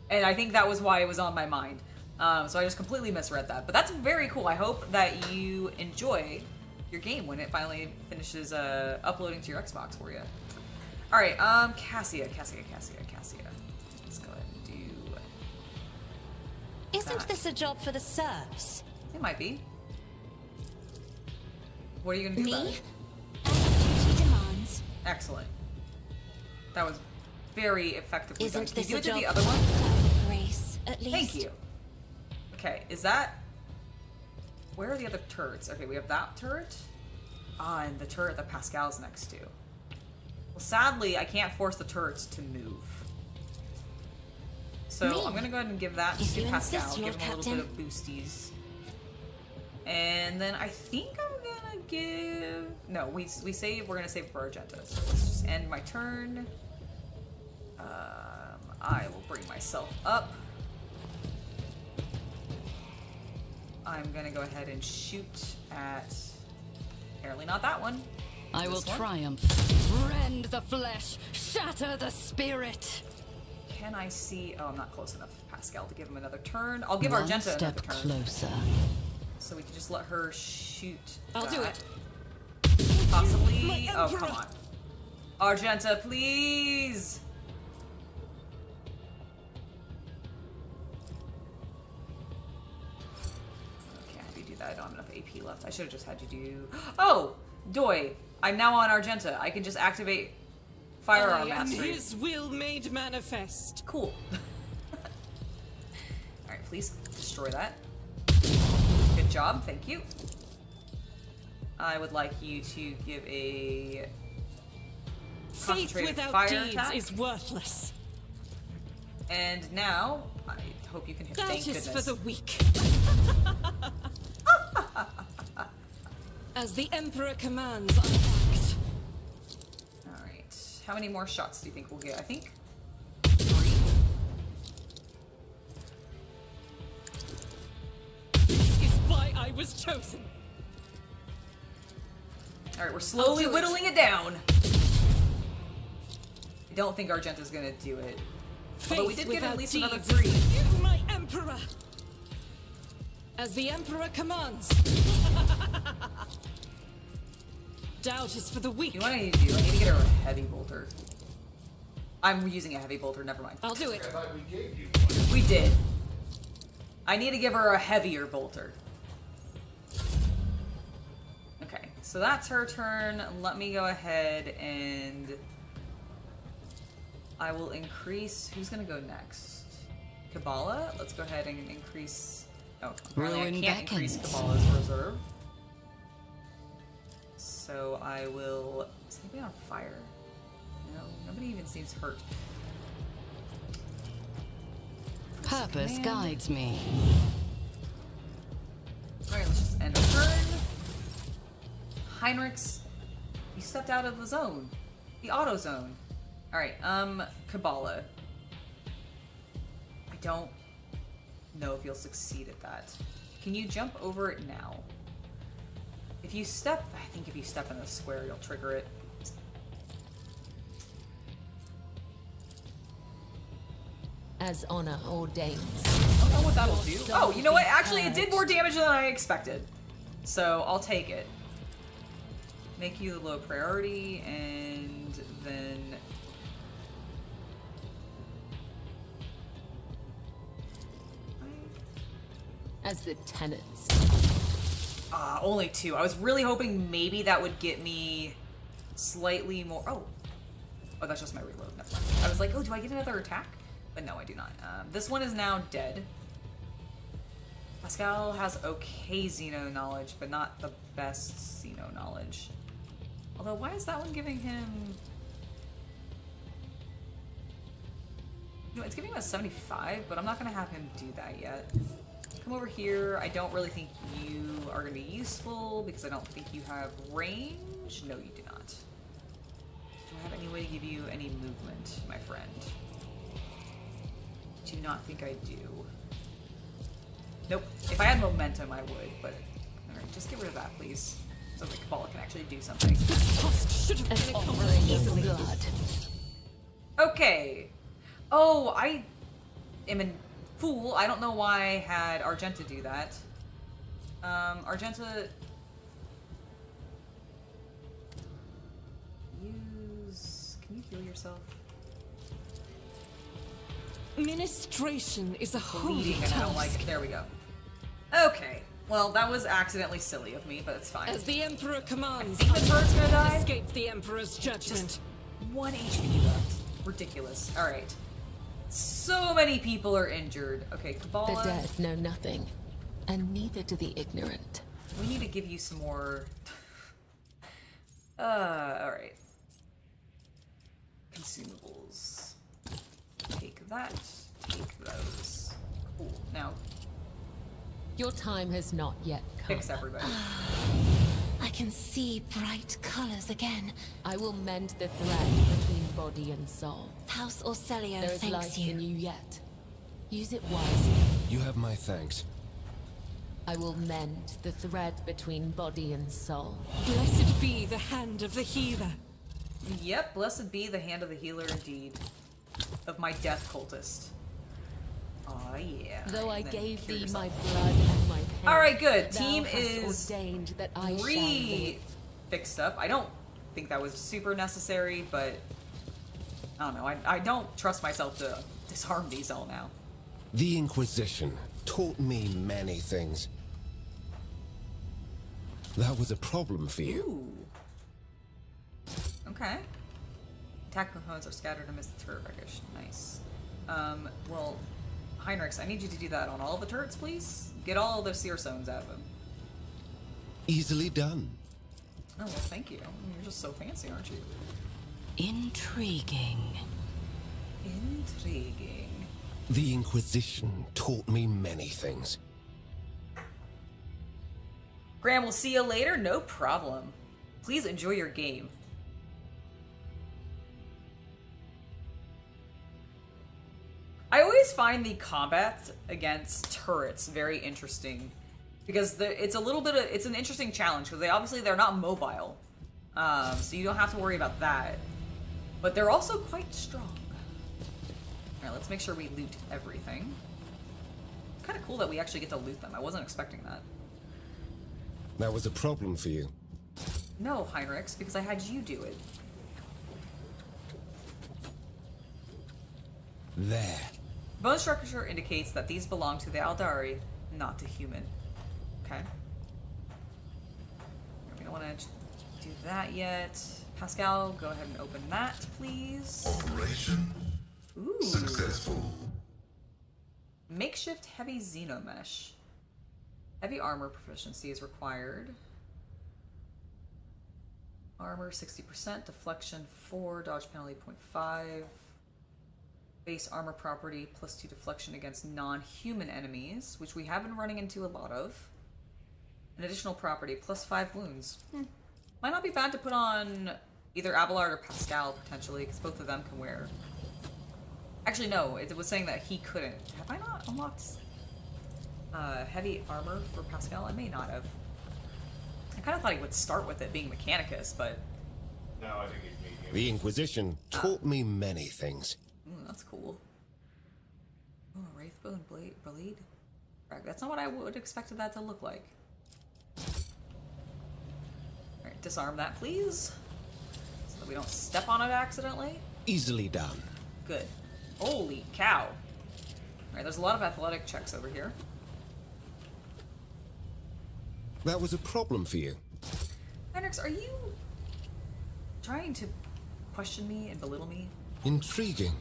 And I think that was why it was on my mind. So I just completely misread that. But that's very cool. I hope that you enjoy your game when it finally finishes uploading to your Xbox for you. Alright, Cassia. Let's go ahead and do Isn't that. this a job for the serfs? It might be. What are you gonna do about Me? it? As duty demands. Excellent. That was very effectively done. Isn't Can you this do a it to job the other one? for grace, at least? Thank you. Okay, is that... Where are the other turrets? Okay, we have that turret. Ah, and the turret that Pascal's next to. Well, sadly, I can't force the turrets to move. So Me? I'm gonna go ahead and give that If to you Pascal. insist, Give Lord him a little bit Captain. of boosties. And then I think I'm gonna give... No, we save. We're gonna save for Argenta. So let's just end my turn. I will bring myself up. I'm gonna go ahead and shoot at... Apparently not that one. I will This one? triumph. Rend the flesh, shatter the spirit. Can I see... Oh, I'm not close enough to Pascal to give him another turn. I'll give One Argenta step another turn. closer. So we can just let her shoot I'll do that. it. Possibly... My Oh, Emperor. come on. Argenta, please! Can't have you do that. I don't have enough AP left. I should have just had you do... Oh! Doi! I'm now on Argenta. I can just activate Firearm I am Mastery. his will made manifest. Cool. Alright, please destroy that. Good job, thank you. I would like you to give a Faith concentrated without fire deeds attack. is worthless. And now, I hope you can hit. That Thank is goodness. for the weak. As the Emperor commands, I act. Alright. How many more shots do you think we'll get? I think 3. This is why I was chosen. Alright, we're slowly do it. whittling it down. I don't think Argenta's gonna do it. Although we Faith did get at without least another deeds 3. is you, my Emperor. As the Emperor commands. Doubt is for the weak. You know what I need to do? I need to get her a heavy bolter. I'm using a heavy bolter, never mind. I'll do I it. thought we gave you one. We did. I need to give her a heavier bolter. Okay, so that's her turn. Let me go ahead and... I will increase... Who's gonna go next? Kabbalah? Let's go ahead and increase... Oh, apparently I Ruin can't increase beckons. Kabbalah's reserve. so I will... Is anybody on fire? No, nobody even seems hurt. Purpose guides me. Alright, let's just end our turn. Heinrichs, you stepped out of the zone. The auto zone. Alright, Kabbalah. I don't know if you'll succeed at that. Can you jump over it now? If you step, I think if you step in the square, you'll trigger it. As honor ordains. I don't know what that'll do. Oh, you know what? Actually, it did more damage than I expected. So, I'll take it. Make you the low priority, and then... As the tenants. Only 2. I was really hoping maybe that would get me slightly more... Oh, that's just my reload. Never mind. I was like, oh, do I get another attack? But no, I do not. This one is now dead. Pascal has okay Xeno knowledge, but not the best Xeno knowledge. Although, why is that one giving him... You know, it's giving him a 75, but I'm not going to have him do that yet. Come over here. I don't really think you are going to be useful, because I don't think you have range. No, you do not. Do I have any way to give you any movement, my friend? Do not think I do. Nope. If I had momentum, I would, but... Alright, just get rid of that, please. So the Kabbalah can actually do something. An offering of blood. Okay. Oh, I am a fool. I don't know why I had Argenta do that. Argenta... Use... Can you heal yourself? Ministration is a holy Bleeding, and I don't like it. There we go. Okay. Well, that was accidentally silly of me, but it's fine. As the Emperor commands, The turret's gonna die? escape the Emperor's judgment. Just 1 HP left. Ridiculous. Alright. So many people are injured. Okay, Kabbalah. The dead know nothing, and neither do the ignorant. We need to give you some more... alright. Consumables. Take that. Take those. Cool. Now, Your time has not yet come. fix everybody. I can see bright colors again. I will mend the thread between body and soul. House Orcelio There is thanks life you. in you yet. Use it wisely. You have my thanks. I will mend the thread between body and soul. Blessed be the hand of the healer. Yep, blessed be the hand of the healer indeed. Of my death cultist. Aw, yeah. Though I And then gave cure thee yourself. my blood and my pain. Alright, good. thou Team hast is ordained that I shall live. fixed up. I don't think that was super necessary, but I don't know. I don't trust myself to disarm these all now. The Inquisition taught me many things. That was a problem for you. Ooh. Okay. Attack components are scattered amidst the turret wreckage. Nice. Well, Heinrichs, I need you to do that on all the turrets, please. Get all the seer zones out of them. Easily done. Oh, well, thank you. You're just so fancy, aren't you? Intriguing. Intriguing. The Inquisition taught me many things. Graham, we'll see you later. No problem. Please enjoy your game. I always find the combat against turrets very interesting because it's a little bit of, it's an interesting challenge because they're not mobile, so you don't have to worry about that. But they're also quite strong. All right, let's make sure we loot everything. It's kind of cool that we actually get to loot them. I wasn't expecting that. That was a problem for you. No, Heinrichs, because I had you do it. There. Bone structure indicates that these belong to the Aldari, not to human. Okay. We don't want to do that yet. Pascal, go ahead and open that, please. Operation Ooh. successful. Makeshift heavy xenomesh. Heavy armor proficiency is required. Armor 60%, deflection 4, dodge penalty 0.5. Base armor property +2 deflection against non-human enemies, which we have been running into a lot of. An additional property +5 wounds. Might not be bad to put on either Abelard or Pascal potentially, because both of them can wear. Actually, no, it was saying that he couldn't. Have I not unlocked heavy armor for Pascal? I may not have. I kind of thought he would start with it being Mechanicus, but... No, I think he's medium. The Inquisition taught me many things. That's cool. Oh, Wraithbone blade. That's not what I would have expected that to look like. Alright, disarm that, please. So that we don't step on it accidentally. Easily done. Good. Holy cow. Alright, there's a lot of athletic checks over here. That was a problem for you. Hendrix, are you trying to question me and belittle me? Intriguing.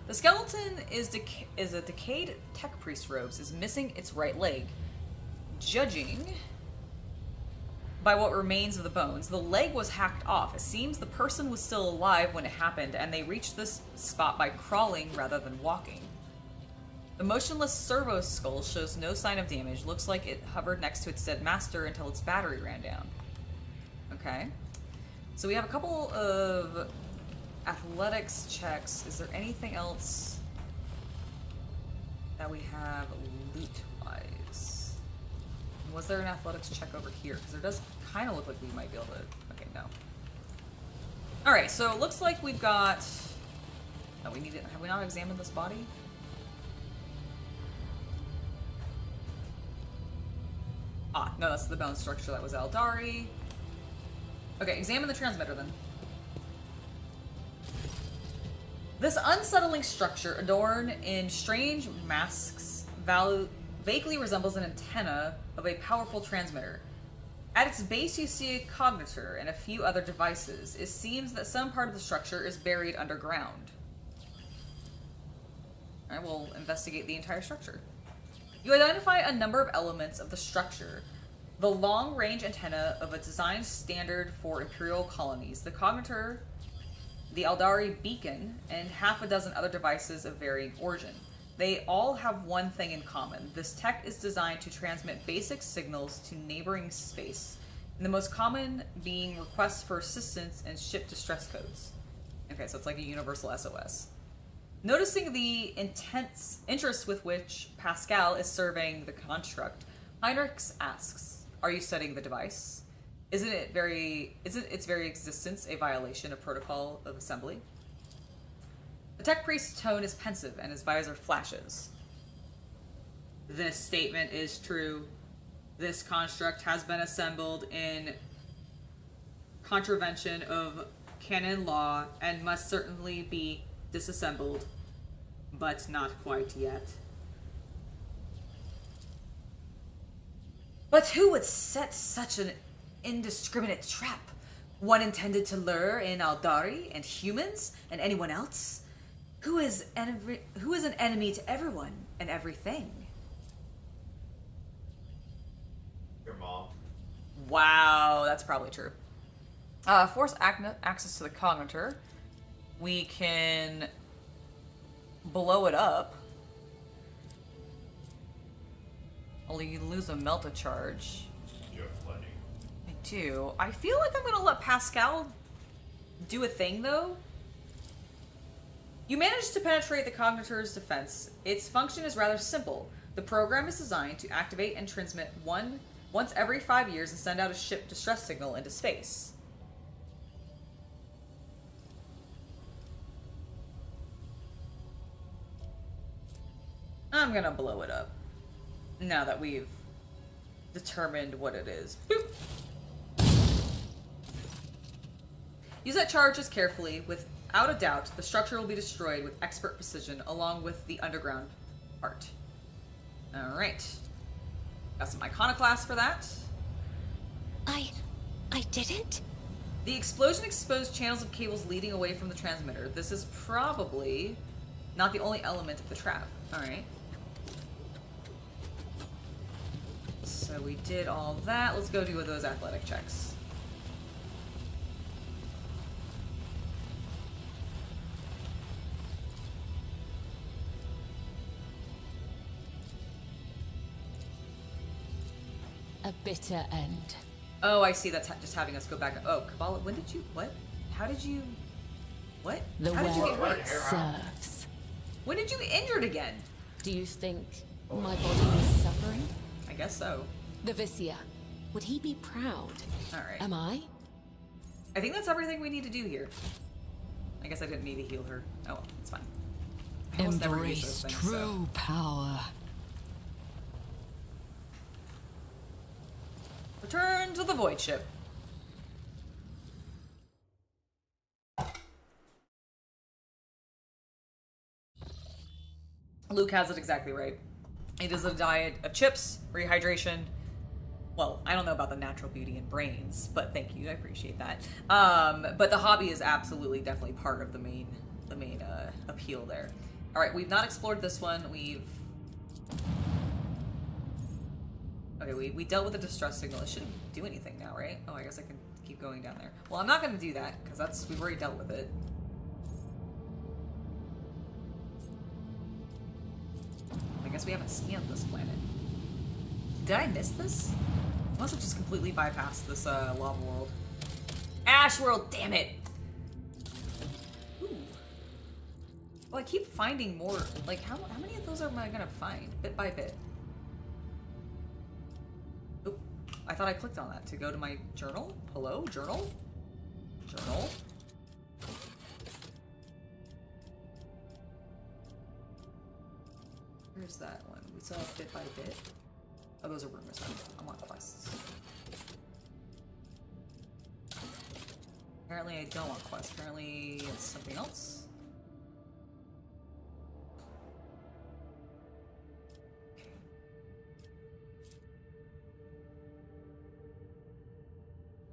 The skeleton is a decayed tech priest robes, is missing its right leg. Judging by what remains of the bones, the leg was hacked off. It seems the person was still alive when it happened, and they reached this spot by crawling rather than walking. The motionless servo skull shows no sign of damage. Looks like it hovered next to its dead master until its battery ran down. Okay. So we have a couple of athletics checks. Is there anything else that we have loot-wise? Was there an athletics check over here? Because there does kind of look like we might be able to... Okay, no. Alright, so it looks like we've got... Oh, we need to... Have we not examined this body? Ah, no, that's the bone structure. That was Eldari. Okay, examine the transmitter then. This unsettling structure, adorned in strange masks, vaguely resembles an antenna of a powerful transmitter. At its base, you see a cognitor and a few other devices. It seems that some part of the structure is buried underground. Alright, we'll investigate the entire structure. You identify a number of elements of the structure. The long-range antenna of a design standard for Imperial colonies, the cognitor, the Eldari beacon, and half a dozen other devices of varying origin. They all have one thing in common. This tech is designed to transmit basic signals to neighboring space, and the most common being requests for assistance and ship distress codes. Okay, so it's like a universal SOS. Noticing the intense interest with which Pascal is surveying the construct, Heinrichs asks, "Are you studying the device? Isn't its very existence a violation of protocol of assembly?" The tech priest's tone is pensive and his visor flashes. "This statement is true. This construct has been assembled in contravention of canon law and must certainly be disassembled, but not quite yet." But who would set such an indiscriminate trap? One intended to lure in Eldari and humans and anyone else? Who is an enemy to everyone and everything? Your mom. Wow, that's probably true. Force access to the cognitor. We can blow it up. Only you lose a melta charge. You have plenty. I do. I feel like I'm gonna let Pascal do a thing though. You managed to penetrate the cognitor's defense. Its function is rather simple. The program is designed to activate and transmit once every 5 years and send out a ship distress signal into space. I'm gonna blow it up. Now that we've determined what it is. Boop! Use that charges carefully. Without a doubt, the structure will be destroyed with expert precision, along with the underground part. Alright. Got some iconoclasts for that. I did it? The explosion exposed channels of cables leading away from the transmitter. This is probably not the only element of the trap. Alright. so we did all that. Let's go do those athletic checks. A bitter end. Oh, I see. That's just having us go back. Oh, Kabbalah, when did you... What? How did you... What? The How did you get well hurt? serves. When did you get injured again? Do you think my body is suffering? I guess so. The Vizier. Would he be proud? Alright. Am I? I think that's everything we need to do here. I guess I didn't need to heal her. Oh, well, it's fine. I almost never use those Embrace things, true power. Return to the Void Ship. Luke has it exactly right. It is a diet of chips, rehydration. Well, I don't know about the natural beauty and brains, but thank you, I appreciate that. But the hobby is absolutely, definitely part of the main appeal there. All right, we've not explored this one. Okay, we dealt with the distress signal. It shouldn't do anything now, right? Oh, I guess I can keep going down there. Well, I'm not going to do that because we've already dealt with it. I guess we haven't scanned this planet. Did I miss this? I must have just completely bypassed this lava world. Ash world, damn it! Ooh. Well, I keep finding more. Like, how many of those am I gonna find? Bit by bit. Oop. I thought I clicked on that to go to my journal. Hello? Journal? Journal? Where's that one? We saw bit by bit. Oh, those are rumors. I want quests. Apparently I don't want quests. Apparently it's something else. Okay.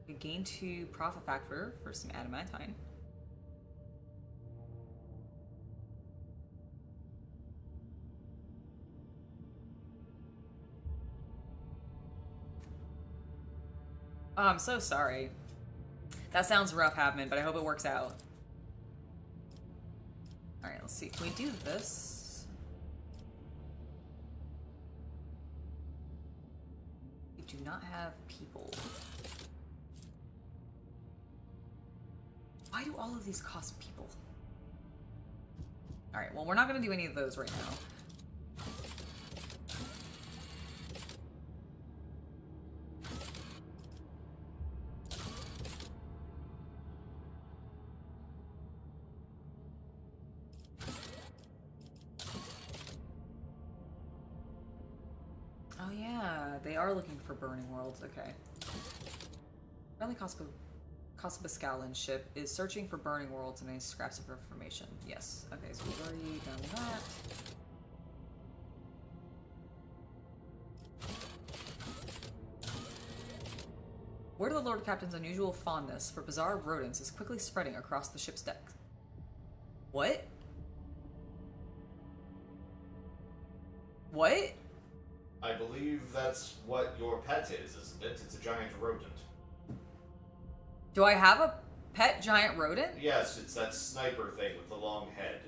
We gain 2 profit factor for some adamantine. Oh, I'm so sorry. That sounds rough, Havman, but I hope it works out. Alright, let's see. Can we do this? We do not have people. Why do all of these cost people? Alright, well, we're not going to do any of those right now. Oh yeah, they are looking for burning worlds, okay. Friendly Kosobaskalan ship is searching for burning worlds and any scraps of information. Yes, okay, so we've already done that. Word of the Lord Captain's unusual fondness for bizarre rodents is quickly spreading across the ship's deck. What? What? I believe that's what your pet is, isn't it? It's a giant rodent. Do I have a pet giant rodent? Yes, it's that sniper thing with the long head.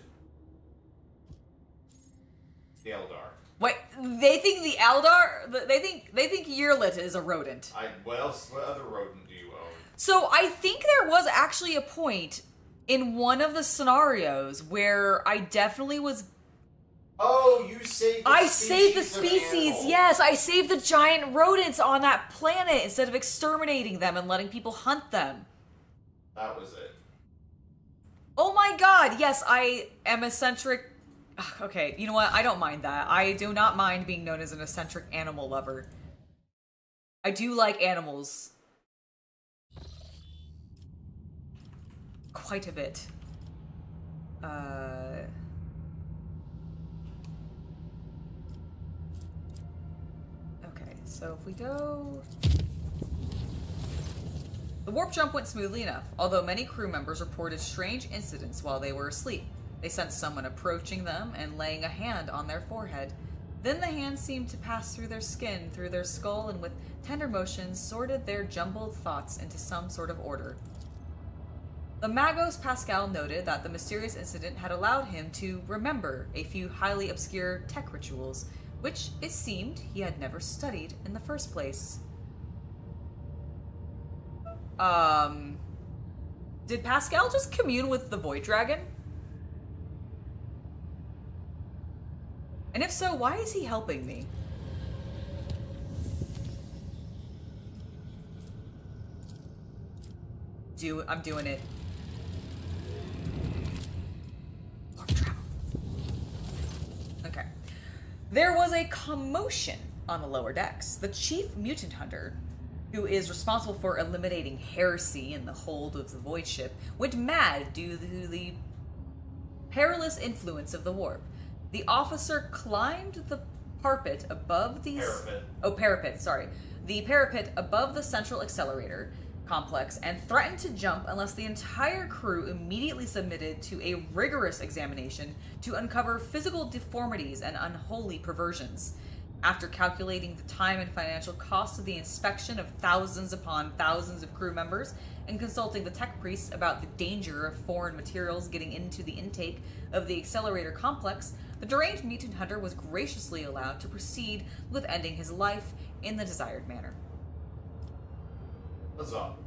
The Eldar. Wait, they think the Eldar? They think Yearlit is a rodent. What other rodent do you own? So I think there was actually a point in one of the scenarios where I definitely was. Oh, you saved the I saved the species, yes! I saved the giant rodents on that planet instead of exterminating them and letting people hunt them. That was it. Oh my god, yes, I am eccentric. Okay, you know what? I don't mind that. I do not mind being known as an eccentric animal lover. I do like animals. Quite a bit. Okay, so if we go... The warp jump went smoothly enough, although many crew members reported strange incidents while they were asleep. They sensed someone approaching them and laying a hand on their forehead. Then the hand seemed to pass through their skin, through their skull, and with tender motions sorted their jumbled thoughts into some sort of order. The Magos Pascal noted that the mysterious incident had allowed him to remember a few highly obscure tech rituals, which it seemed he had never studied in the first place. Did Pascal just commune with the Void Dragon? And if so, why is he helping me? I'm doing it. Okay. There was a commotion on the lower decks. The chief mutant hunter, who is responsible for eliminating heresy in the hold of the void ship, went mad due to the perilous influence of the warp. The officer climbed the parapet above the parapet above the central accelerator complex and threatened to jump unless the entire crew immediately submitted to a rigorous examination to uncover physical deformities and unholy perversions. After calculating the time and financial cost of the inspection of thousands upon thousands of crew members and consulting the tech priests about the danger of foreign materials getting into the intake of the accelerator complex, the deranged mutant hunter was graciously allowed to proceed with ending his life in the desired manner. What's up?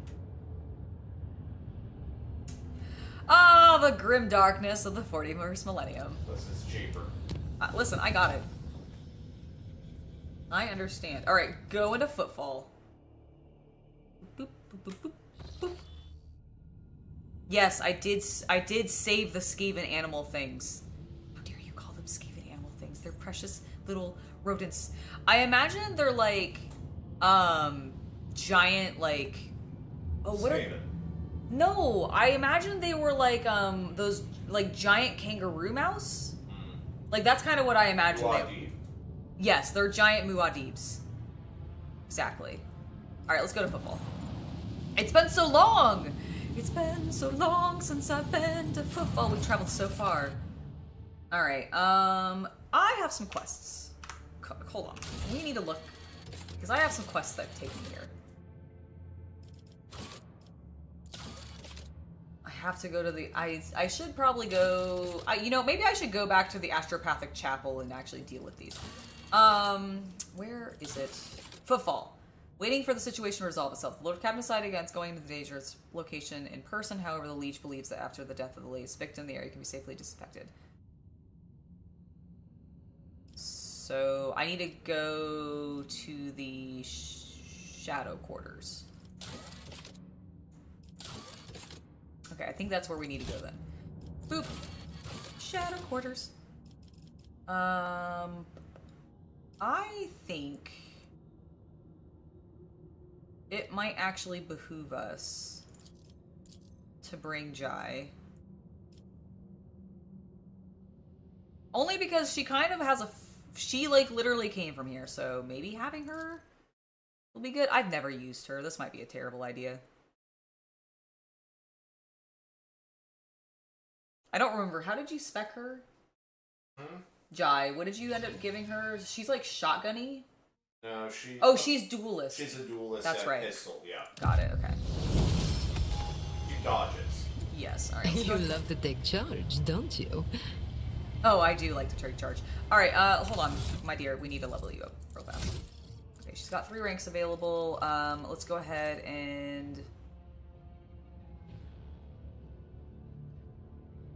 Ah, the grim darkness of the 41st millennium. This is cheaper. Listen, I got it. I understand. All right, go into Footfall. Boop, boop, boop, boop, boop. Yes, I did save the Skaven animal things. How dare you call them Skaven animal things? They're precious little rodents. I imagine they're like, giant, like, oh, what Skaven. No, I imagine they were like, those, like, giant kangaroo mouse. Like, that's kind of what I imagine. Yes, they're giant muad'Dibs. Exactly. Alright, let's go to Footfall. It's been so long! It's been so long since I've been to Footfall. We've traveled so far. Alright, I have some quests. Hold on. We need to look, because I have some quests that take me here. I have to go to the... I should probably go... you know, maybe I should go back to the Astropathic Chapel and actually deal with these. Where is it? Footfall. Waiting for the situation to resolve itself. The Lord Captain decided against going to the dangerous location in person. However, the Leech believes that after the death of the latest victim, the area can be safely disinfected. So, I need to go to the Shadow Quarters. Okay, I think that's where we need to go then. Boop. Shadow Quarters. I think it might actually behoove us to bring Jai. Only because she kind of has she like literally came from here, so maybe having her will be good. I've never used her. This might be a terrible idea. I don't remember. How did you spec her? Jai, what did you end up giving her? She's like shotgunny? No, she... Oh, she's duelist. She's a duelist. That's right. Pistol, yeah. Got it, okay. She dodges. Yes, alright. You love to take charge, don't you? Oh, I do like to take charge. Alright, hold on, my dear. We need to level you up real fast. Okay, she's got 3 ranks available. Let's go ahead and...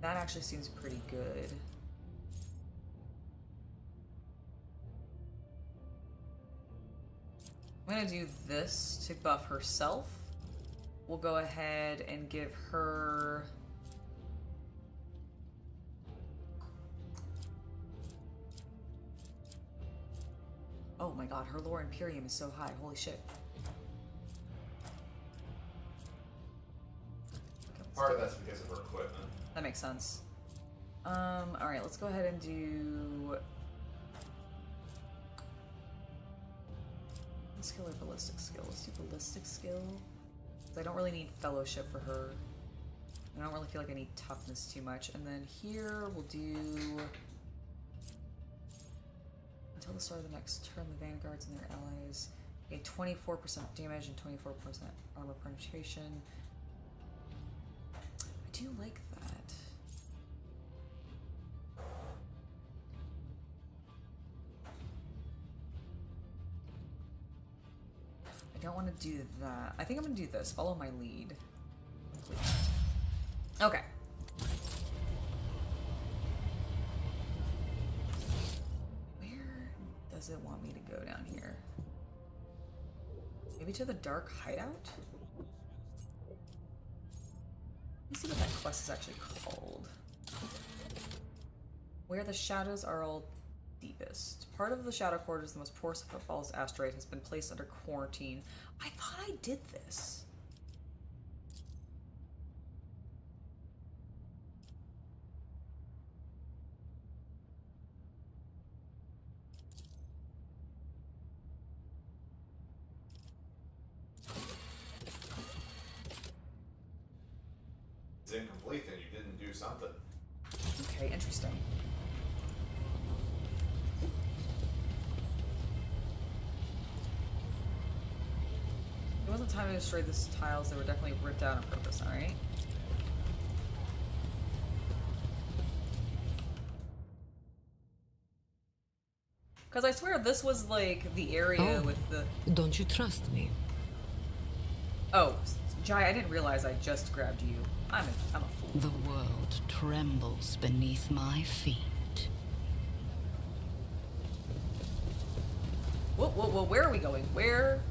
That actually seems pretty good. I'm gonna do this to buff herself. We'll go ahead and give her... Oh my god, her lore Imperium is so high. Holy shit. Part of that's because of her equipment. That makes sense. Alright, let's go ahead and do... Skill or ballistic skill? Let's do ballistic skill. I don't really need fellowship for her. I don't really feel like I need toughness too much. And then here we'll do Until the start of the next turn, the vanguards and their allies gain 24% damage and 24% armor penetration. I do like that. I don't want to do that. I think I'm going to do this. Follow my lead. Okay. Where does it want me to go down here? Maybe to the dark hideout? Let me see what that quest is actually called. Where the shadows are all deepest. Part of the Shadow Quarters, the most porous of Footfall's asteroid, has been placed under quarantine. I thought I did this. It's incomplete, then you didn't do something. Okay, interesting. It wasn't time to destroy these tiles, they were definitely ripped out on purpose, alright? Because I swear this was like the area with the... Don't you trust me? Oh, Jai, I didn't realize I just grabbed you. I'm a fool. The world trembles beneath my feet. Whoa, whoa, whoa, where are we going? Where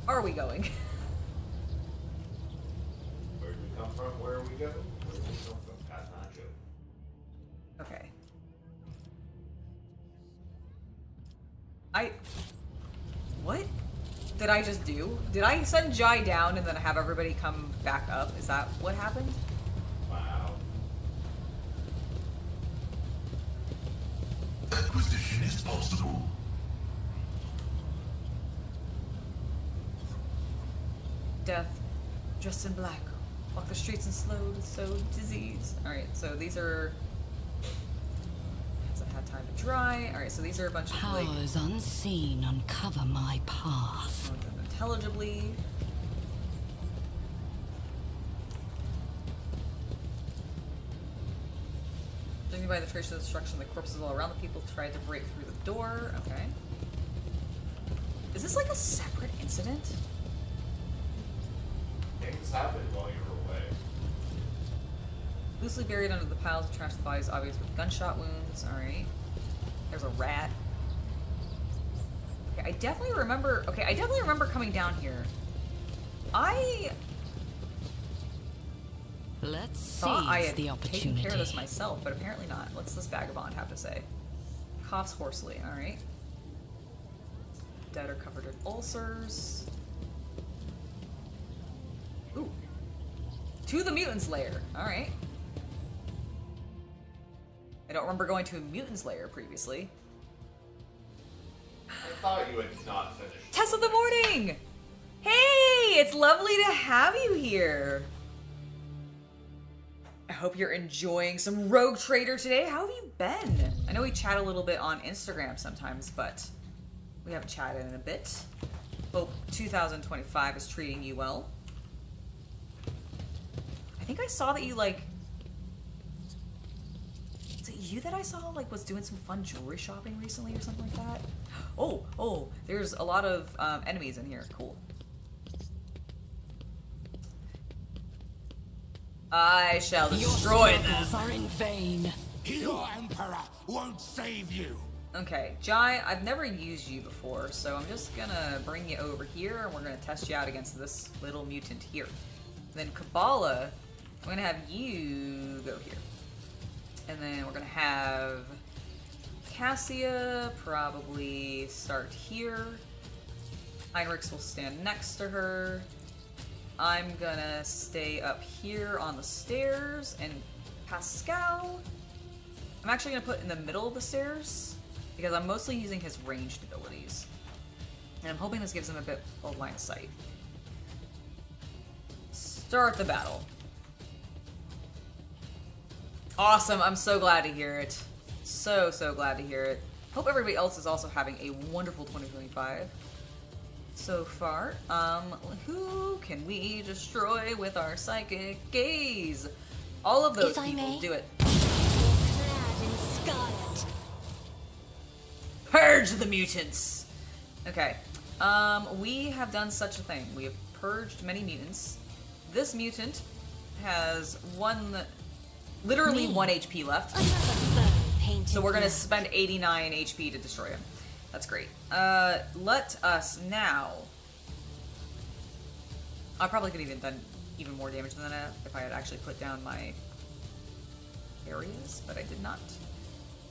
are we going? Where did we come from? Where are we going? Where did we come from? God, not joke. Okay. What did I just do? Did I send Jai down and then have everybody come back up? Is that what happened? Wow. Acquisition is possible. Death, dressed in black, walk the streets in slow disease. Alright, so these are... Hasn't had time to dry. Alright, so these are a bunch of like... Powers unseen uncover my path. Intelligibly. Judging by the traces of destruction, the corpses all around the people tried to break through the door. Okay. Is this like a separate incident? Things happened while you were away. Loosely buried under the piles of trashed bodies, obvious with gunshot wounds. Alright. There's a rat. Okay, I definitely remember coming down here. Let's Thought I seize had the taken opportunity. care of this myself, but apparently not. What's this vagabond have to say? Coughs hoarsely, alright. Dead or covered in ulcers. Ooh. To the Mutant's lair. Alright. I don't remember going to a Mutant's lair previously. I thought you had not finished. Test of the morning! Hey! It's lovely to have you here! I hope you're enjoying some Rogue Trader today. How have you been? I know we chat a little bit on Instagram sometimes, but we haven't chatted in a bit. Hope 2025 is treating you well. I think I saw that you, like... Is it you that I saw, like, was doing some fun jewelry shopping recently or something like that? Oh, there's a lot of enemies in here. Cool. I shall destroy them. Your struggles are in vain. Your Emperor won't save you. Okay, Jai, I've never used you before, so I'm just gonna bring you over here and we're gonna test you out against this little mutant here. Then Kabbalah, I'm gonna have you go here. And then we're gonna have Cassia probably start here. Heinrichs will stand next to her. I'm gonna stay up here on the stairs, and Pascal, I'm actually gonna put in the middle of the stairs because I'm mostly using his ranged abilities. And I'm hoping this gives him a bit of line of sight. Start the battle. Awesome, I'm so glad to hear it. So glad to hear it. Hope everybody else is also having a wonderful 2025 so far. Who can we destroy with our psychic gaze? All of those If I people. may. Do it. Clad in scarlet. Purge the mutants. Okay. We have done such a thing. We have purged many mutants. This mutant has literally Me. 1 HP left. Another fur painted. So we're gonna black. spend 89 HP to destroy him. That's great. Let us now. I probably could have even done even more damage than that if I had actually put down my areas, but I did not.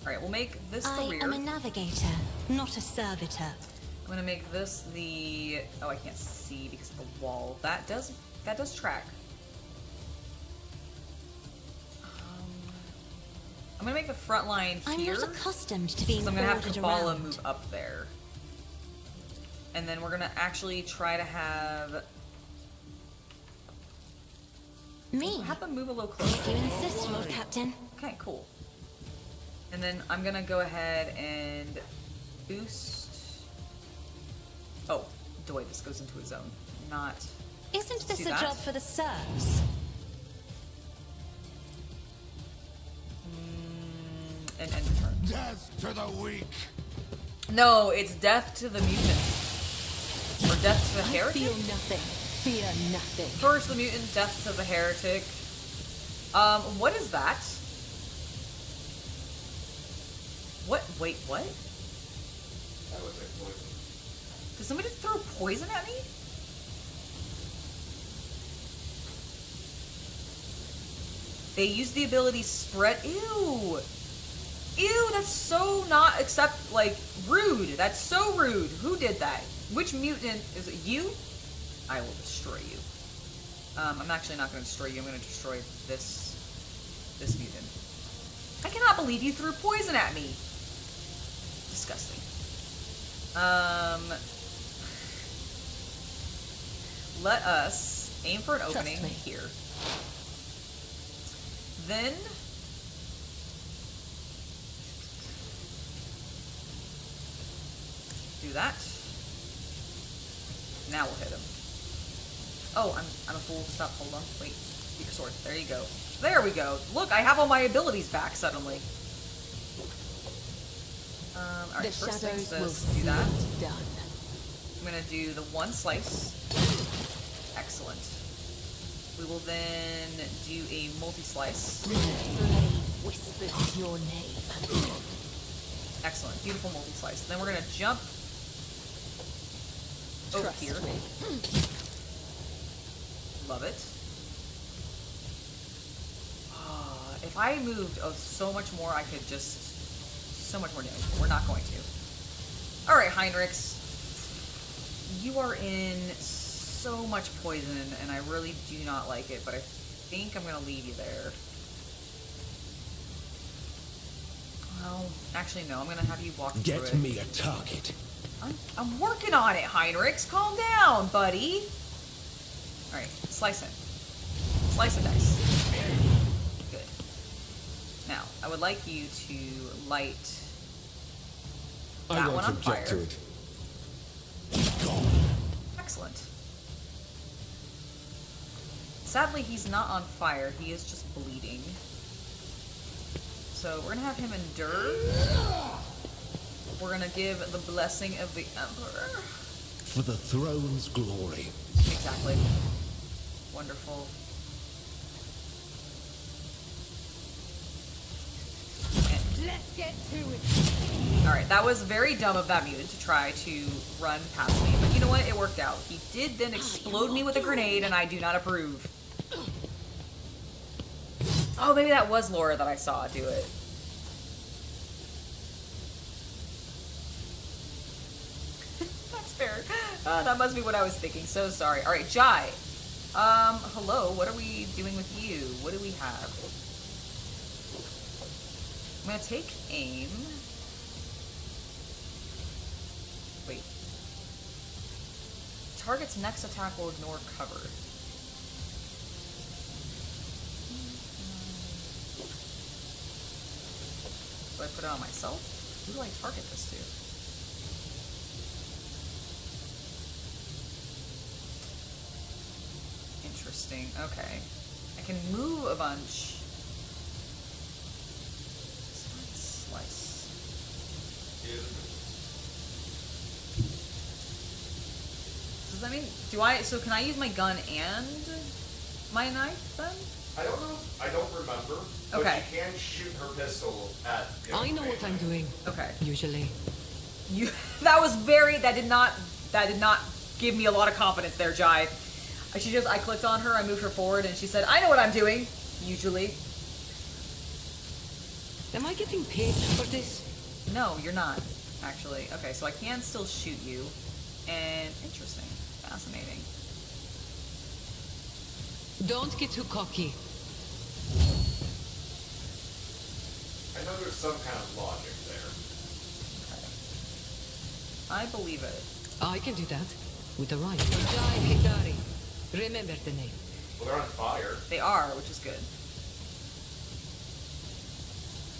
All right, we'll make this the I rear. am a navigator, not a servitor. I'm gonna make this the. Oh, I can't see because of the wall. That does track. I'm gonna make the front line I'm here. not accustomed to being So I'm gonna have ordered Kabbalah around. move up there. And then we're gonna actually try to have Me. them move a little If you closer. insist, Lord Captain. Okay, cool. And then I'm gonna go ahead and boost. Oh, Doy, this goes into his zone. Not. Isn't this See a that? job for the serfs? An end turn. Death to the weak! No, it's death to the mutant. Or death to the heretic? Feel nothing. Fear nothing. Purge the mutant, death to the heretic. What is that? What? Wait, what? That was like poison. Did somebody throw poison at me? They used the ability spread. Ew! Ew, that's so not rude. That's so rude. Who did that? Which mutant? Is it you? I will destroy you. I'm actually not going to destroy you. I'm going to destroy this mutant. I cannot believe you threw poison at me. Disgusting. Let us aim for an opening me. here. Then do that. Now we'll hit him. Oh, I'm a fool. Stop. Hold on. Wait. Get your sword. There you go. There we go. Look, I have all my abilities back suddenly. Alright, The first shadows things will first, do see that. it done. I'm gonna do the one slice. Excellent. We will then do a multi-slice. Blade whispers your name. Excellent. Beautiful multi-slice. Then we're gonna jump over Trust here. me. Love it. If I moved so much more, I could just... So much more damage. But we're not going to. Alright, Heinrichs. You are in so much poison, and I really do not like it, but I think I'm going to leave you there. Well, actually, no. I'm going to have you walk through it. Get me a target. I'm working on it, Heinrichs. Calm down, buddy. Alright, slice it. Slice and dice. Good. Now, I would like you to light I that won't one on object fire. to it. Excellent. Sadly, he's not on fire. He is just bleeding. So we're gonna have him endure. We're gonna give the blessing of the Emperor. For the throne's glory. Exactly. Wonderful. Let's get to it. Alright, that was very dumb of that mutant to try to run past me. But you know what? It worked out. He did then explode me with a grenade, and I do not approve. Oh, maybe that was Laura that I saw do it. That's fair. That must be what I was thinking. So sorry. Alright, Jai. Hello. What are we doing with you? What do we have? I'm gonna take aim. Wait. Target's next attack will ignore cover. So I put it on myself. Who do I target this to? Interesting. Okay. I can move a bunch. Slice. Does that mean, so can I use my gun and my knife then? I don't know. I don't remember. But Okay. you can shoot her pistol at. I know what I'm doing. Okay. Usually. That did not give me a lot of confidence there, Jai. I clicked on her, I moved her forward, and she said, I know what I'm doing. Usually. Am I getting paid for this? No, you're not, actually. Okay, so I can still shoot you. And interesting. Fascinating. Don't get too cocky. I know there's some kind of logic there. Okay. I believe it. I can do that. With a rhyme. Jai Hidari. Remember the name. Well, they're on fire. They are, which is good.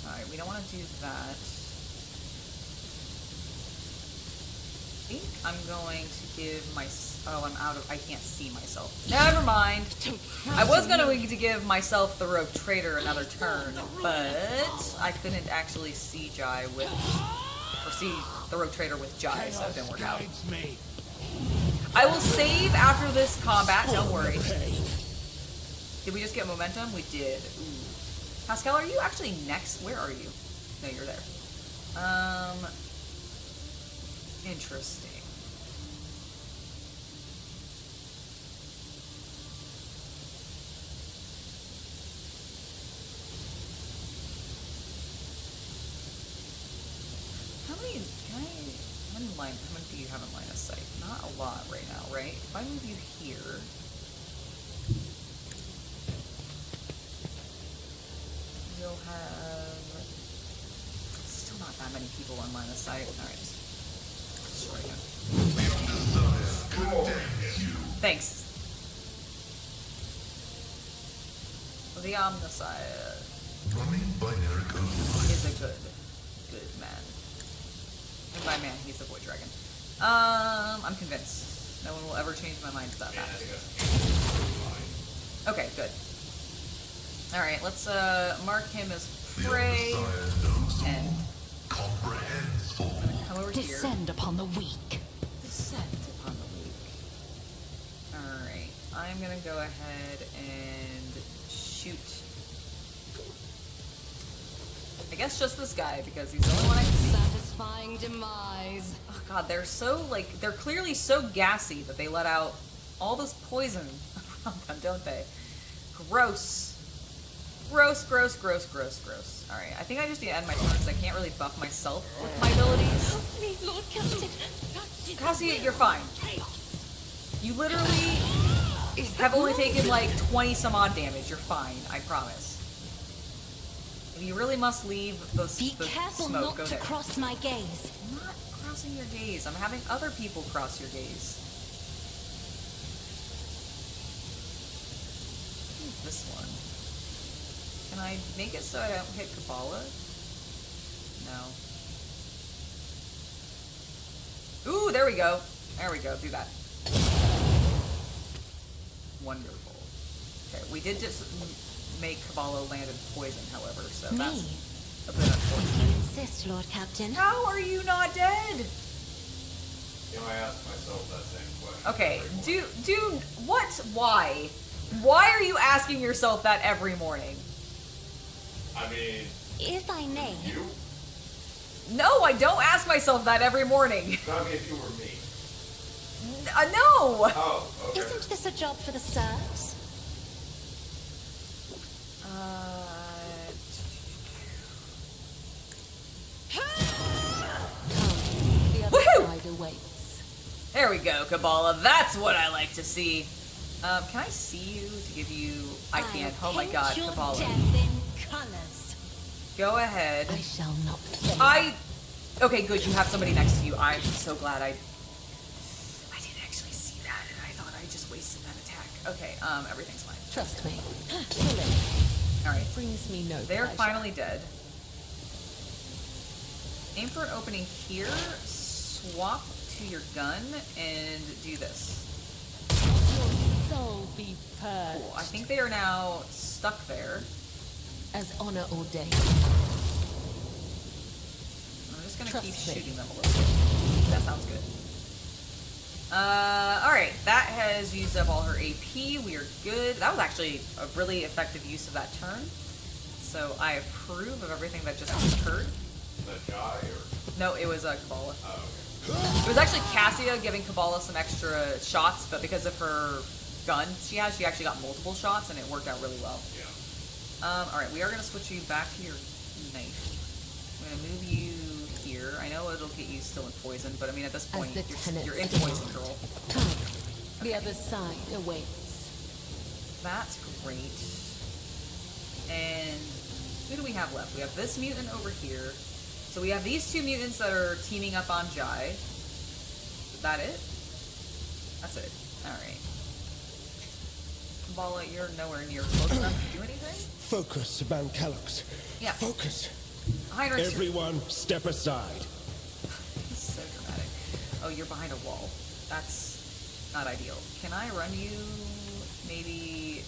Alright, we don't want to do that. I think I'm going to give I can't see myself. Never mind. I was going to give myself the Rogue Trader another turn, but I couldn't actually see Jai see the Rogue Trader with Jai, so it didn't work out. I will save after this combat, don't worry. Did we just get momentum? We did. Ooh. Pascal, are you actually next? Where are you? No, you're there. Interesting. How many do you have in line of sight? Not a lot right now, right? If I move you here, you'll have still not that many people in line of sight. Alright, destroy him. Thanks. The Omnicide Running binary code is a good man. And by man, he's a void dragon. I'm convinced. No one will ever change my mind about that. Okay, good. Alright, let's mark him as prey. And come over here. Descend upon the weak. Descend upon the weak. Alright, I'm gonna go ahead and shoot. I guess just this guy, because he's the only one I can see. Satisfying demise. Oh god, they're clearly so gassy that they let out all this poison around them, don't they? Gross. Gross. Alright, I think I just need to end my turn because I can't really buff myself with my abilities. Help me, Lord Captain. Cassie, you're fine. You literally have only taken like 20 some odd damage. You're fine, I promise. If you really must leave the careful smoke, not go to there. cross my gaze. I'm not crossing your gaze. I'm having other people cross your gaze. This one. Can I make it so I don't hit Kabbalah? No. Ooh, there we go. There we go. Do that. Wonderful. Okay, we did just make Kabbalah land in poison, however, so that's a bit unfortunate. You insist, Lord Captain. How are you not dead? You know, I asked myself that same question. Okay, what? Why? Why are you asking yourself that every morning? I mean, If I may. you? No, I don't ask myself that every morning. No, I mean, if you were me. No! Oh, okay. Isn't this a job for the serfs? The other Woohoo! side awaits. There we go, Kabbalah. That's what I like to see. Can I see you to give you... I can't. Oh my god, Paint your Kabbalah. death in colors. Go ahead. I shall not. Okay, good. You have somebody next to you. I'm so glad I didn't actually see that, and I thought I just wasted that attack. Okay, everything's fine. Trust me. Alright. Brings me no They're pleasure. finally dead. Aim for an opening here, swap to your gun, and do this. Soul be purged. Cool. I think they are now stuck there. As honor ordained. I'm just gonna Trust keep me. shooting them a little bit. That sounds good. Alright, that has used up all her AP. We are good. That was actually a really effective use of that turn. So I approve of everything that just occurred. That guy or? No, it was Kabbalah. Oh, okay. It was actually Cassia giving Kabbalah some extra shots, but because of her gun she actually got multiple shots, and it worked out really well. Yeah. Alright, we are going to switch you back to your knife. I'm going to move you here. I know it'll get you still in poison, but I mean, at this point, the tenets you're in demand. poison, girl. Come. The other side awaits. That's great. And who do we have left? We have this mutant over here. So we have these two mutants that are teaming up on Jai. Is that it? That's it. Alright. Kabbalah, you're nowhere near close enough to do anything? Focus, Van Callux. Yeah. Focus. Heinrich, Everyone, step aside. so dramatic. Oh, you're behind a wall. That's not ideal. Can I run you maybe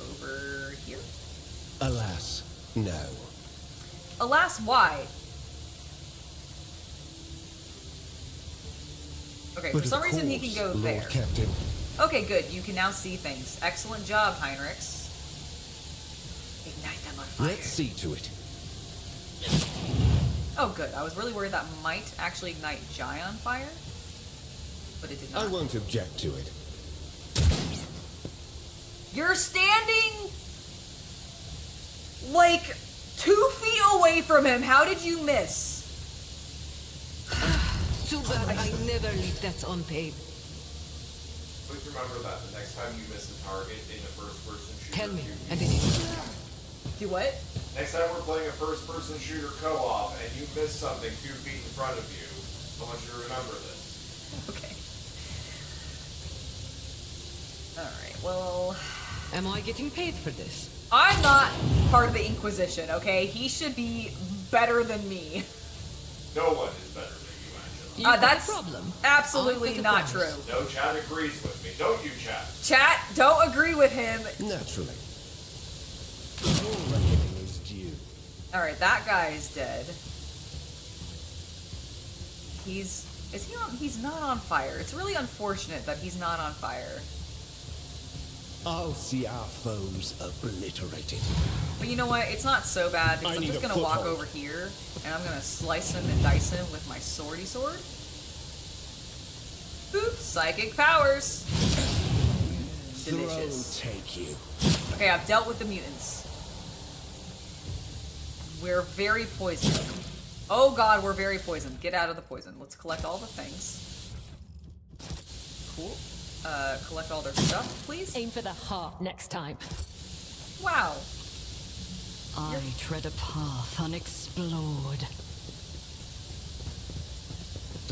over here? Alas, no. Alas, why? Okay, But for some of reason he can course, go Lord there. Captain. Okay, good. You can now see things. Excellent job, Heinrichs. Ignite them on fire. Let's see to it. Oh, good. I was really worried that might actually ignite Jai on fire, but it did not. I won't object to it. You're standing like 2 feet away from him. How did you miss? Too bad I never leave that unpaid. Please remember that the next time you miss a target in a first-person shooter, Tell me, you- and it is. Do what? Next time we're playing a first-person shooter co-op and you miss something 2 feet in front of you, I want you to remember this. Okay. Alright, well... Am I getting paid for this? I'm not part of the Inquisition, okay? He should be better than me. No one is better than you, Angela. You got That's a problem. absolutely I've got a not promise. true. No, Chad agrees with me. Don't you, Chad? Chat, don't agree with him. Naturally. Your reckoning is due. Alright, that guy is dead. Is he on? He's not on fire. It's really unfortunate that he's not on fire. I'll see our foes obliterated. But you know what? It's not so bad because I I'm need just a gonna walk foothold. over here and I'm gonna slice him and dice him with my swordy sword. Boop! Psychic powers. Delicious. Throne take you. Okay, I've dealt with the mutants. We're very poisoned. Oh god, we're very poisoned. Get out of the poison. Let's collect all the things. Cool. Collect all their stuff, please. Aim for the heart next time. Wow. I tread a path unexplored.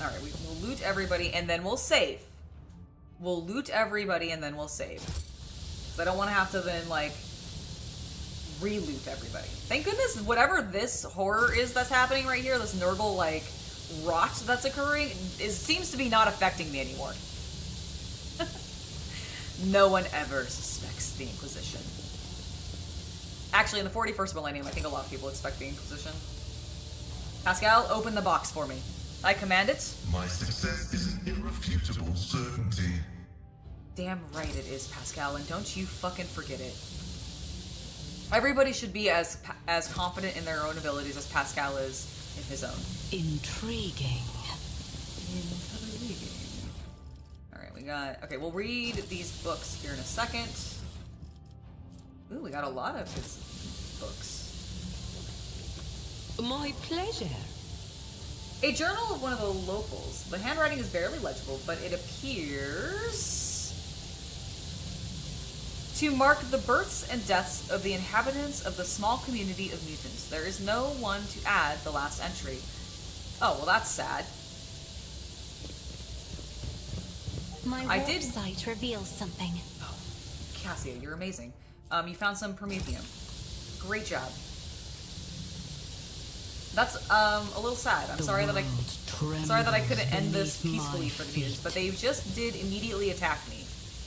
Alright, we'll loot everybody and then we'll save. We'll loot everybody and then we'll save. 'Cause I don't want to have to then, like, re-loot everybody. Thank goodness whatever this horror is that's happening right here, this Nurgle, like, rot that's occurring, seems to be not affecting me anymore. No one ever suspects the Inquisition. Actually, in the 41st millennium, I think a lot of people expect the Inquisition. Pascal, open the box for me. I command it. My success is an irrefutable certainty. Damn right it is, Pascal, and don't you fucking forget it. Everybody should be as confident in their own abilities as Pascal is in his own. Intriguing. Alright, we got... Okay, we'll read these books here in a second. Ooh, we got a lot of his books. My pleasure. A journal of one of the locals. The handwriting is barely legible, but it appears to mark the births and deaths of the inhabitants of the small community of mutants. There is no one to add the last entry. Oh, well, that's sad. My I did- website reveals something. Oh, Cassia, you're amazing. You found some promethium. Great job. That's a little sad. I'm sorry that I couldn't end this peacefully for the viewers, but they just did immediately attack me.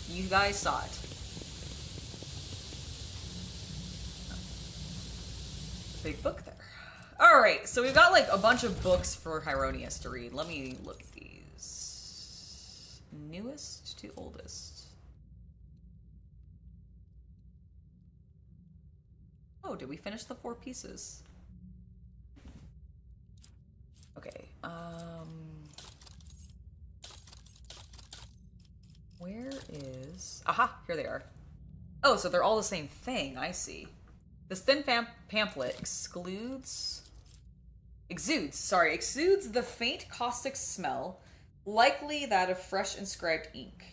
You guys saw it. Big book there. Alright, so we've got like a bunch of books for Hieronius to read. Let me look at these. Newest to oldest. Oh, did we finish the 4 pieces? Okay, where is... Aha, here they are. Oh, so they're all the same thing, I see. This thin pamphlet exudes the faint caustic smell, likely that of fresh inscribed ink.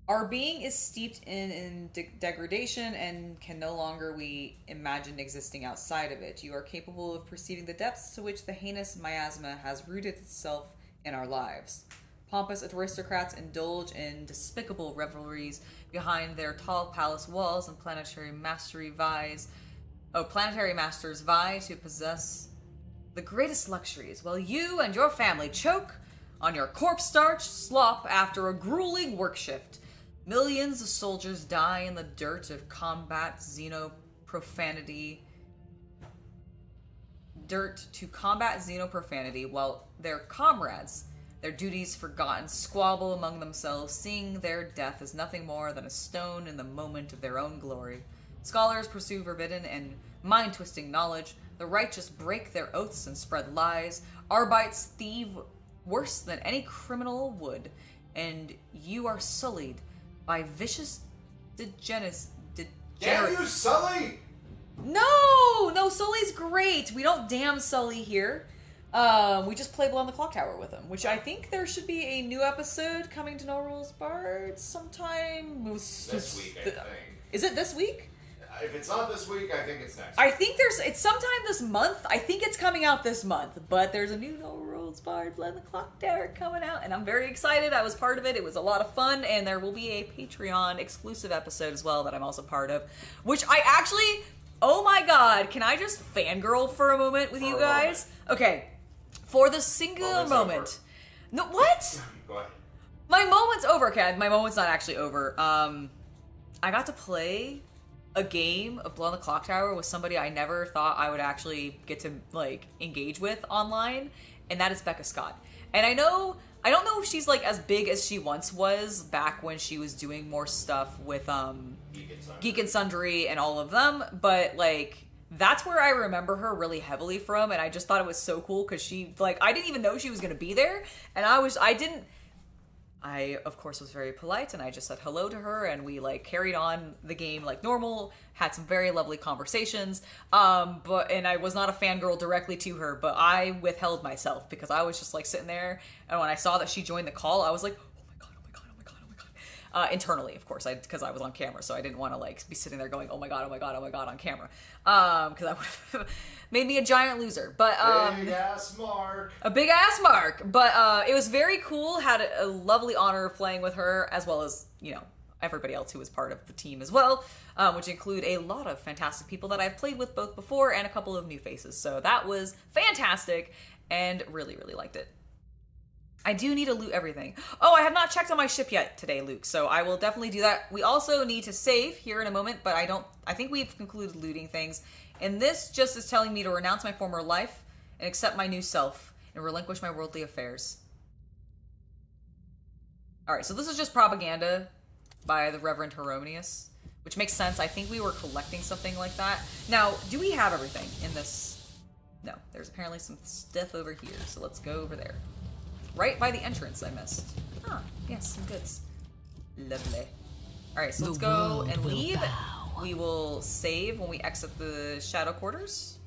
Our being is steeped in degradation and can no longer we imagine existing outside of it. You are capable of perceiving the depths to which the heinous miasma has rooted itself in our lives. Pompous aristocrats indulge in despicable revelries behind their tall palace walls, and planetary masters vie to possess the greatest luxuries, while you and your family choke on your corpse-starched slop after a grueling work shift. Millions of soldiers die in the dirt of combat xenoprofanity, while their comrades, their duties forgotten, squabble among themselves, seeing their death as nothing more than a stone in the moment of their own glory. Scholars pursue forbidden and mind-twisting knowledge. The righteous break their oaths and spread lies. Arbites thieve worse than any criminal would, and you are sullied by vicious Damn you, Sully! No, Sully's great. We don't damn Sully here. We just play Beyond the Clock Tower with him, which I think there should be a new episode coming to No Rules Barred sometime. This week, I think. Is it this week? If it's not this week, I think it's next week. I think it's sometime this month. I think it's coming out this month, but there's a new No Rules Barred Beyond the Clock Tower coming out, and I'm very excited. I was part of it. It was a lot of fun, and there will be a Patreon exclusive episode as well that I'm also part of, which I actually, oh my god, can I just fangirl for a moment with you guys? Okay, for the singular moment. Over. No, what? Go ahead. My moment's over, okay? My moment's not actually over. I got to play a game of Blow on the Clock Tower with somebody I never thought I would actually get to, like, engage with online, and that is Becca Scott. And I don't know if she's, like, as big as she once was back when she was doing more stuff with, Geek and Sundry and all of them, but, like, that's where I remember her really heavily from, and I just thought it was so cool, because she, like, I didn't even know she was gonna be there, and I, of course, was very polite, and I just said hello to her, and we, like, carried on the game like normal, had some very lovely conversations, and I was not a fangirl directly to her, but I withheld myself, because I was just, like, sitting there, and when I saw that she joined the call, I was like, internally, of course, because I was on camera, so I didn't want to, like, be sitting there going, oh my god, on camera, because that would have made me a giant loser, but, big ass mark. A big ass mark, but, it was very cool, had a lovely honor of playing with her, as well as, you know, everybody else who was part of the team as well, which include a lot of fantastic people that I've played with both before, and a couple of new faces, so that was fantastic, and really, really liked it. I do need to loot everything. Oh, I have not checked on my ship yet today, Luke, so I will definitely do that. We also need to save here in a moment, but I think we've concluded looting things. And this just is telling me to renounce my former life and accept my new self and relinquish my worldly affairs. Alright, so this is just propaganda by the Reverend Hieronius, which makes sense. I think we were collecting something like that. Now, do we have everything in this? No, there's apparently some stuff over here, so let's go over there. Right by the entrance I missed. Ah, yes, some goods. Lovely. Alright, so let's go and leave. We will save when we exit the Shadow Quarters.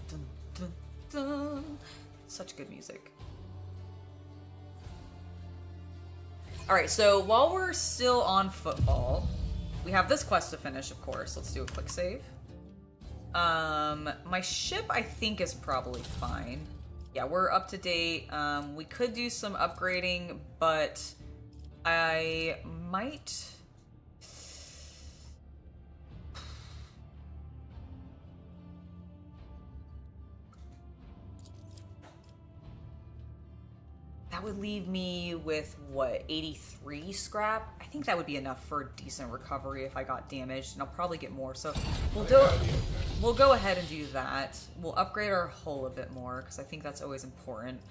Dun, dun, dun. Such good music. Alright, so while we're still on Footfall, we have this quest to finish, of course. Let's do a quick save. My ship, I think, is probably fine. Yeah, we're up to date. We could do some upgrading, but I might... That would leave me with, what, 83 scrap? I think that would be enough for a decent recovery if I got damaged, and I'll probably get more. So we'll go ahead and do that. We'll upgrade our hull a bit more, because I think that's always important.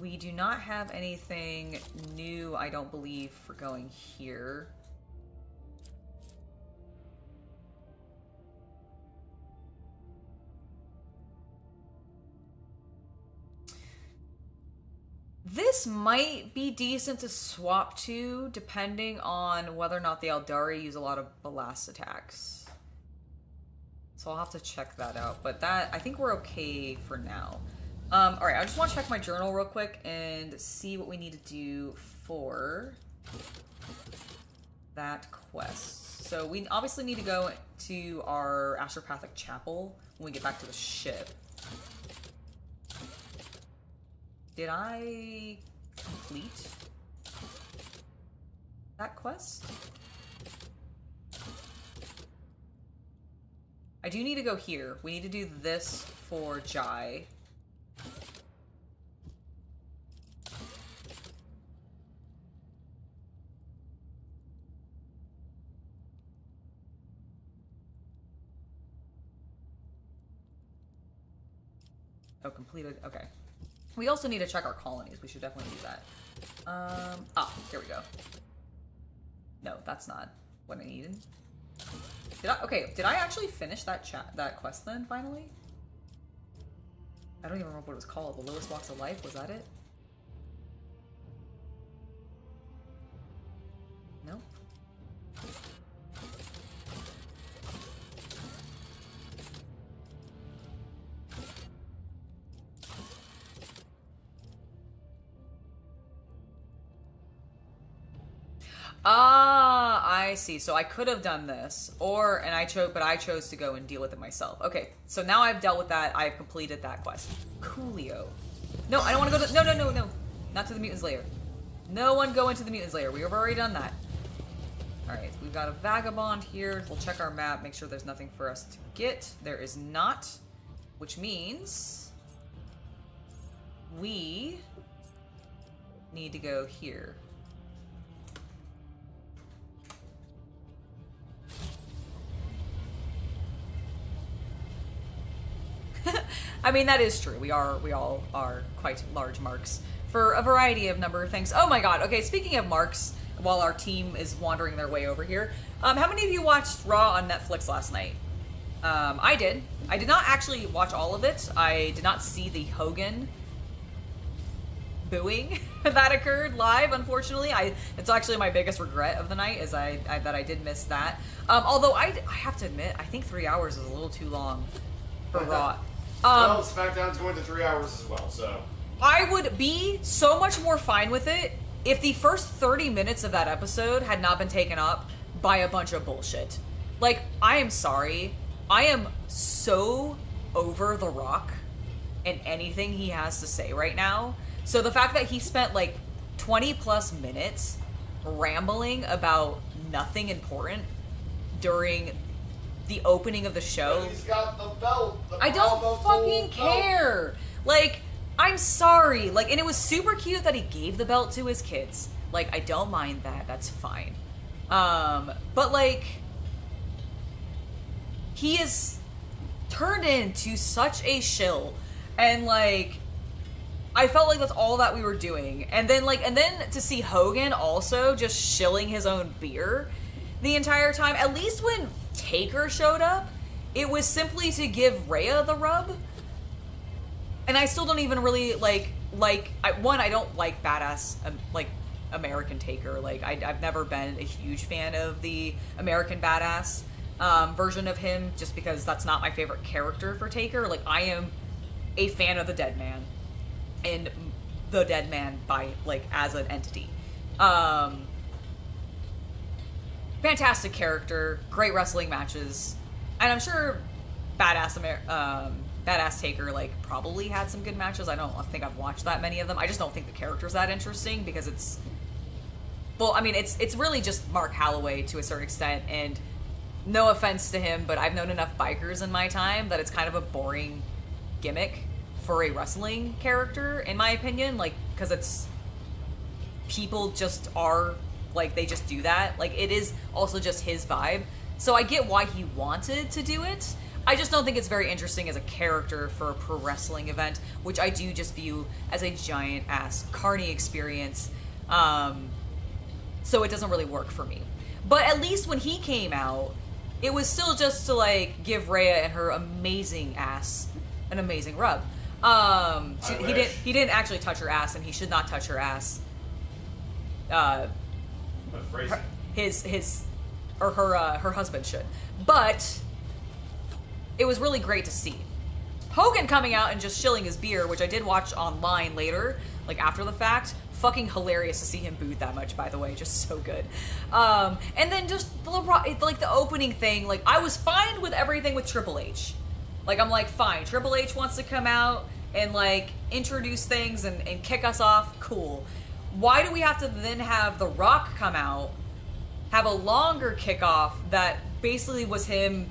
We do not have anything new, I don't believe, for going here. This might be decent to swap to, depending on whether or not the Eldari use a lot of blast attacks. So I'll have to check that out, but that, I think we're okay for now. Alright, I just want to check my journal real quick and see what we need to do for that quest. So we obviously need to go to our Astropathic Chapel when we get back to the ship. Did I complete that quest? I do need to go here. We need to do this for Jai. Oh, completed. Okay. We also need to check our colonies. We should definitely do that. Here we go. No, that's not what I needed. Did I actually finish that quest then, finally? I don't even remember what it was called. The Lowest Walks of Life, was that it? No? Ah, I see. So I could have done this, but I chose to go and deal with it myself. Okay, so now I've dealt with that. I've completed that quest. Coolio. No, I don't want to go to... No. Not to the Mutant's Lair. No one go into the Mutant's Lair. We have already done that. Alright, we've got a Vagabond here. We'll check our map, make sure there's nothing for us to get. There is not, which means we need to go here. I mean, that is true. We all are quite large marks for a variety of number of things. Oh my god. Okay, speaking of marks, while our team is wandering their way over here, how many of you watched Raw on Netflix last night? I did. I did not actually watch all of it. I did not see the Hogan booing that occurred live, unfortunately. It's actually my biggest regret of the night, is that I did miss that. Although I have to admit, I think 3 hours is a little too long for Raw. Well, SmackDown's going to 3 hours as well, so... I would be so much more fine with it if the first 30 minutes of that episode had not been taken up by a bunch of bullshit. Like, I am sorry. I am so over The Rock and anything he has to say right now. So the fact that he spent like 20 plus minutes rambling about nothing important during the opening of the show. But he's got the belt. I don't fucking care. Like, I'm sorry. Like, and it was super cute that he gave the belt to his kids. Like, I don't mind that. That's fine. But like, he is turned into such a shill, and like, I felt like that's all that we were doing. And then to see Hogan also just shilling his own beer the entire time. At least when Taker showed up, it was simply to give Rhea the rub. And I still don't even really I don't like badass American Taker. Like, I've never been a huge fan of the American badass version of him, just because that's not my favorite character for Taker. Like, I am a fan of the Dead Man and the Dead Man as an entity. Fantastic character, great wrestling matches, and I'm sure badass Taker probably had some good matches. I don't think I've watched that many of them. I just don't think the character's that interesting, because it's really just Mark Halloway to a certain extent, and no offense to him, but I've known enough bikers in my time that it's kind of a boring gimmick for a wrestling character, in my opinion, like, because it's people just are like, they just do that. Like, it is also just his vibe. So I get why he wanted to do it. I just don't think it's very interesting as a character for a pro wrestling event, which I do just view as a giant ass carny experience. So it doesn't really work for me. But at least when he came out, it was still just to like give Rhea and her amazing ass an amazing rub. He didn't actually touch her ass, and he should not touch her ass. Her husband should. But it was really great to see. Hogan coming out and just shilling his beer, which I did watch online later, like after the fact. Fucking hilarious to see him booed that much, by the way. Just so good. And then just like the opening thing, like I was fine with everything with Triple H. Like I'm like, fine, Triple H wants to come out and like introduce things and kick us off. Cool. Why do we have to then have The Rock come out, have a longer kickoff that basically was him?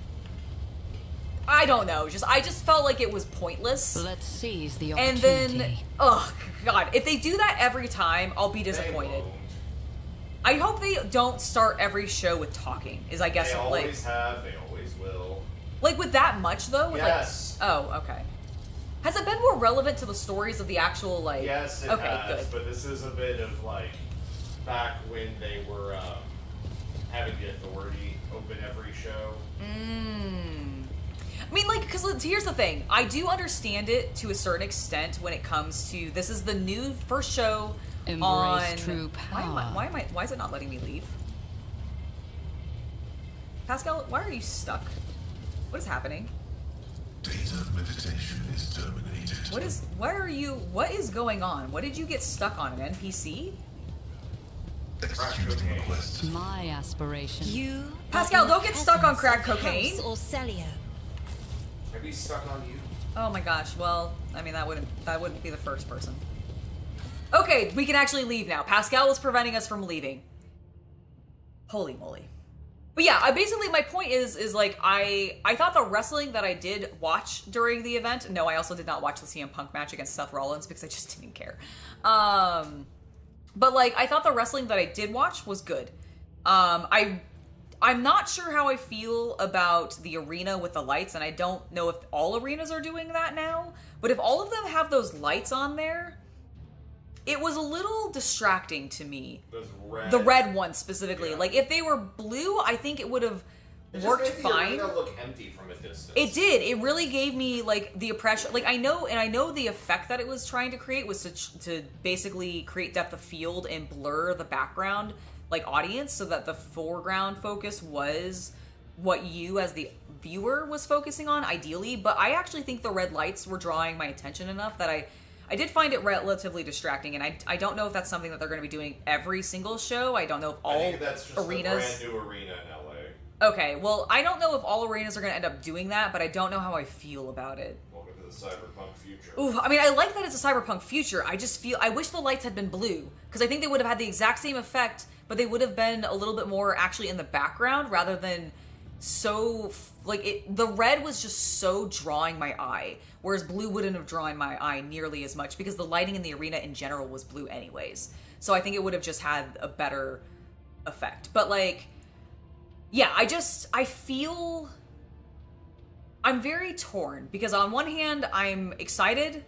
I don't know. I just felt like it was pointless. Let's seize the And opportunity. then, oh god, if they do that every time, I'll be disappointed. I hope they don't start every show with talking. Is I guess They like always have. They always will. like with that much though. With Yes. Like, oh, okay. Has it been more relevant to the stories of the actual like? Yes, it okay, has. good. But this is a bit of like back when they were having the authority open every show. I mean, like, because here's the thing. I do understand it to a certain extent when it comes to, this is the new first show Embrace on... true power. Why is it not letting me leave? Pascal, why are you stuck? What is happening? Data meditation is terminated. What is going on? What did you get stuck on, an NPC? Executing request. My aspiration. You Pascal, are in don't get stuck on presence crack of cocaine. House Orcelio. Maybe stuck on you. Oh my gosh, well, I mean, that wouldn't be the first person. Okay, we can actually leave now. Pascal was preventing us from leaving. Holy moly. But yeah, basically my point is like, I thought the wrestling that I did watch during the event, no, I also did not watch the CM Punk match against Seth Rollins because I just didn't care. But like, I thought the wrestling that I did watch was good. I'm not sure how I feel about the arena with the lights, and I don't know if all arenas are doing that now, but if all of them have those lights on there, it was a little distracting to me. Those red. The red one specifically. Yeah. Like, if they were blue, I think it would have worked It just made fine. the arena look empty from a distance. It did. It really gave me like the impression. Like I know the effect that it was trying to create was to basically create depth of field and blur the background like audience, so that the foreground focus was what you as the viewer was focusing on ideally. But I actually think the red lights were drawing my attention enough that I did find it relatively distracting, and I don't know if that's something that they're going to be doing every single show. I don't know if all I think that's just arenas. a brand new arena in LA. Okay, well, I don't know if all arenas are going to end up doing that, but I don't know how I feel about it. Welcome to the cyberpunk future. Ooh, I mean, I like that it's a cyberpunk future. I wish the lights had been blue, because I think they would have had the exact same effect, but they would have been a little bit more actually in the background rather than so, the red was just so drawing my eye, whereas blue wouldn't have drawn my eye nearly as much because the lighting in the arena in general was blue anyways. So I think it would have just had a better effect. But like, yeah, I feel I'm very torn because on one hand, I'm excited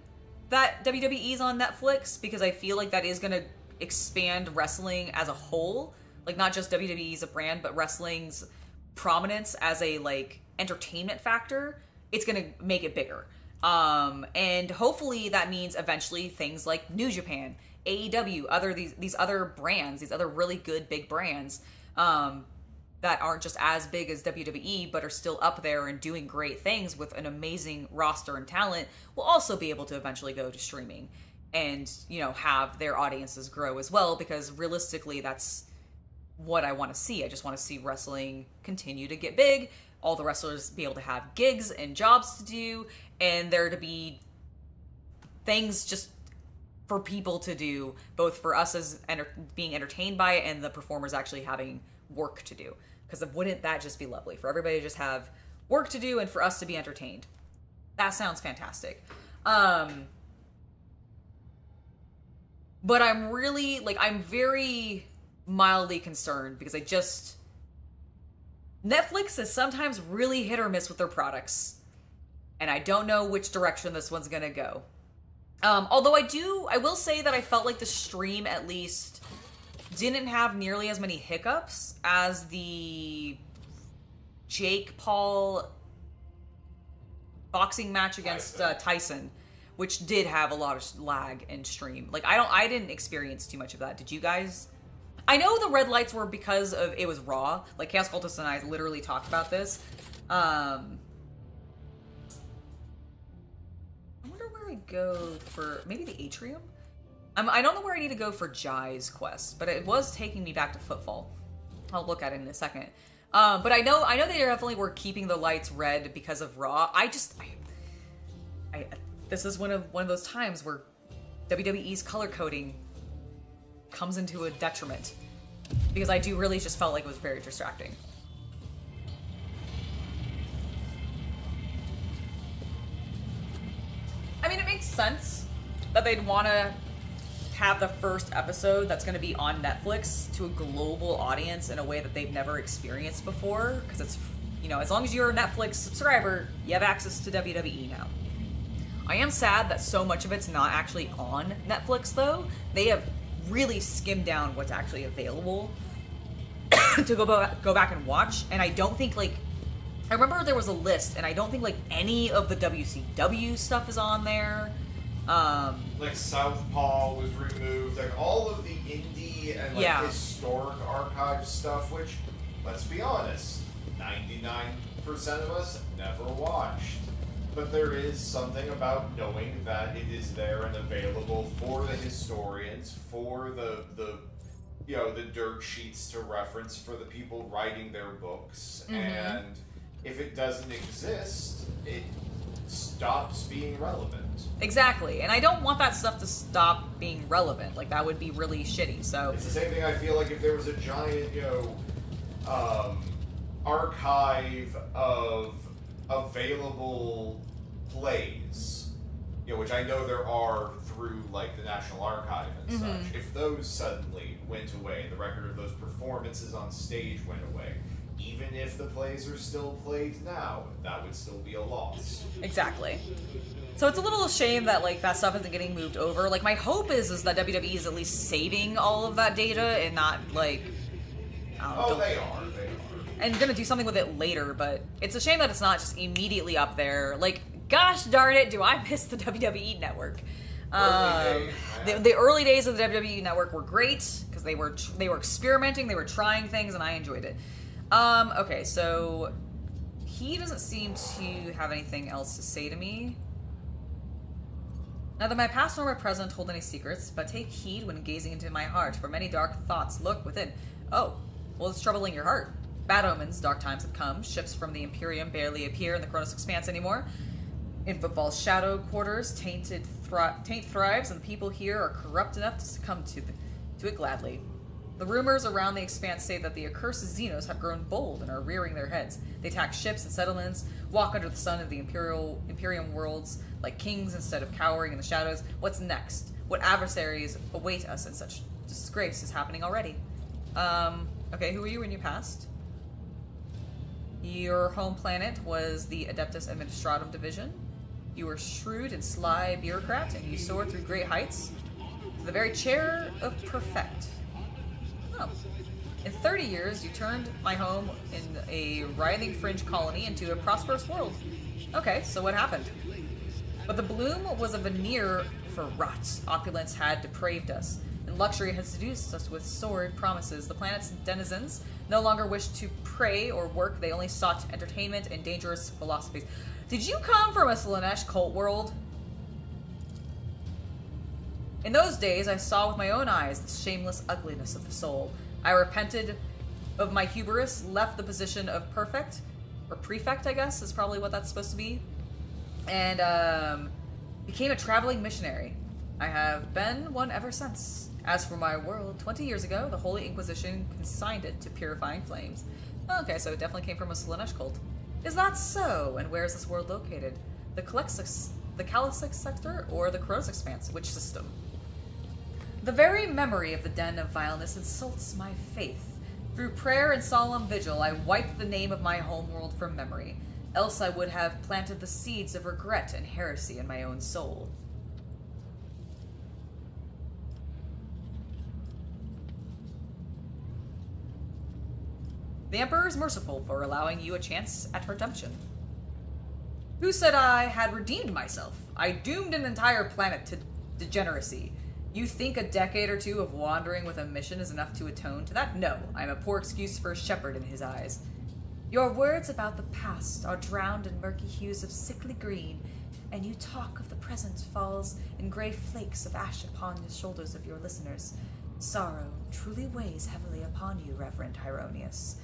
that WWE's on Netflix because I feel like that is going to expand wrestling as a whole, like not just WWE as a brand, but wrestling's prominence as a like entertainment factor. It's going to make it bigger. And hopefully that means eventually things like New Japan, AEW, these other brands, these other really good big brands, that aren't just as big as WWE, but are still up there and doing great things with an amazing roster and talent, will also be able to eventually go to streaming and, you know, have their audiences grow as well, because realistically, that's what I want to see. I just want to see wrestling continue to get big, all the wrestlers be able to have gigs and jobs to do, and there to be things just for people to do, both for us as being entertained by it and the performers actually having work to do. Because wouldn't that just be lovely for everybody to just have work to do and for us to be entertained? That sounds fantastic. But I'm really, like, I'm very mildly concerned because Netflix is sometimes really hit or miss with their products. And I don't know which direction this one's gonna go. Although I will say that I felt like the stream at least didn't have nearly as many hiccups as the Jake Paul boxing match against Tyson, which did have a lot of lag in stream. Like, I didn't experience too much of that. Did you guys? I know the red lights were because of it was raw. Like, Chaos Cultist and I literally talked about this. I wonder where I go for maybe the atrium. I don't know where I need to go for Jai's quest, but it was taking me back to Footfall. I'll look at it in a second. But I know they definitely were keeping the lights red because of raw. This is one of those times where WWE's color coding comes into a detriment, because I do really just felt like it was very distracting. I mean, it makes sense that they'd want to have the first episode that's going to be on Netflix to a global audience in a way that they've never experienced before, because it's, you know, as long as you're a Netflix subscriber, you have access to WWE now. I am sad that so much of it's not actually on Netflix, though. They have really skimmed down what's actually available to go back and watch, and I don't think, like, I remember there was a list, and I don't think, like, any of the WCW stuff is on there. Like Southpaw was removed, like all of the indie and like historic archive stuff, which, let's be honest, 99% of us never watched. But there is something about knowing that it is there and available for the historians, for the dirt sheets to reference, for the people writing their books. Mm-hmm. And if it doesn't exist, it stops being relevant. Exactly, and I don't want that stuff to stop being relevant. Like, that would be really shitty. So it's the same thing. I feel like if there was a giant, archive of available plays, which I know there are through like the National Archive and such. If those suddenly went away, and the record of those performances on stage went away, even if the plays are still played now, that would still be a loss. Exactly. So it's a little shame that, like, that stuff isn't getting moved over. Like, my hope is that WWE is at least saving all of that data and not, like, I don't know. They are. And gonna do something with it later, but it's a shame that it's not just immediately up there. Like, gosh darn it, do I miss the WWE network. The early days of the WWE network were great, because they were experimenting, they were trying things, and I enjoyed it. Okay, so he doesn't seem to have anything else to say to me. Neither my past nor my present hold any secrets, but take heed when gazing into my heart, for many dark thoughts lurk within. Oh, well, it's troubling your heart. Bad omens, dark times have come. Ships from the Imperium barely appear in the Chronos Expanse anymore. In Footfall's shadow quarters, taint thrives, and the people here are corrupt enough to succumb to it gladly. The rumors around the Expanse say that the accursed Xenos have grown bold and are rearing their heads. They attack ships and settlements, walk under the sun of the Imperium worlds like kings instead of cowering in the shadows. What's next? What adversaries await us, and such disgrace is happening already? Okay, who were you when you passed? Your home planet was the Adeptus Administratum Division. You were shrewd and sly bureaucrat, and you soared through great heights to the very chair of Perfect. Oh. In 30 years, you turned my home in a writhing fringe colony into a prosperous world. Okay, so what happened? But the bloom was a veneer for rot. Opulence had depraved us, and luxury had seduced us with sordid promises. The planet's denizens no longer wished to pray or work. They only sought entertainment and dangerous philosophies. Did you come from a Slaanesh cult world? In those days, I saw with my own eyes the shameless ugliness of the soul. I repented of my hubris, left the position of prefect, I guess, is probably what that's supposed to be, and became a traveling missionary. I have been one ever since. As for my world, 20 years ago, the Holy Inquisition consigned it to purifying flames. Okay, so it definitely came from a Slaanesh cult. Is that so? And where is this world located? The Calisix sector or the Kronos Expanse? Which system? The very memory of the den of vileness insults my faith. Through prayer and solemn vigil, I wiped the name of my homeworld from memory. Else I would have planted the seeds of regret and heresy in my own soul. The Emperor is merciful for allowing you a chance at redemption. Who said I had redeemed myself? I doomed an entire planet to degeneracy. You think a decade or two of wandering with a mission is enough to atone to that? No, I'm a poor excuse for a shepherd in his eyes. Your words about the past are drowned in murky hues of sickly green, and you talk of the present falls in gray flakes of ash upon the shoulders of your listeners. Sorrow truly weighs heavily upon you, Reverend Hieronius.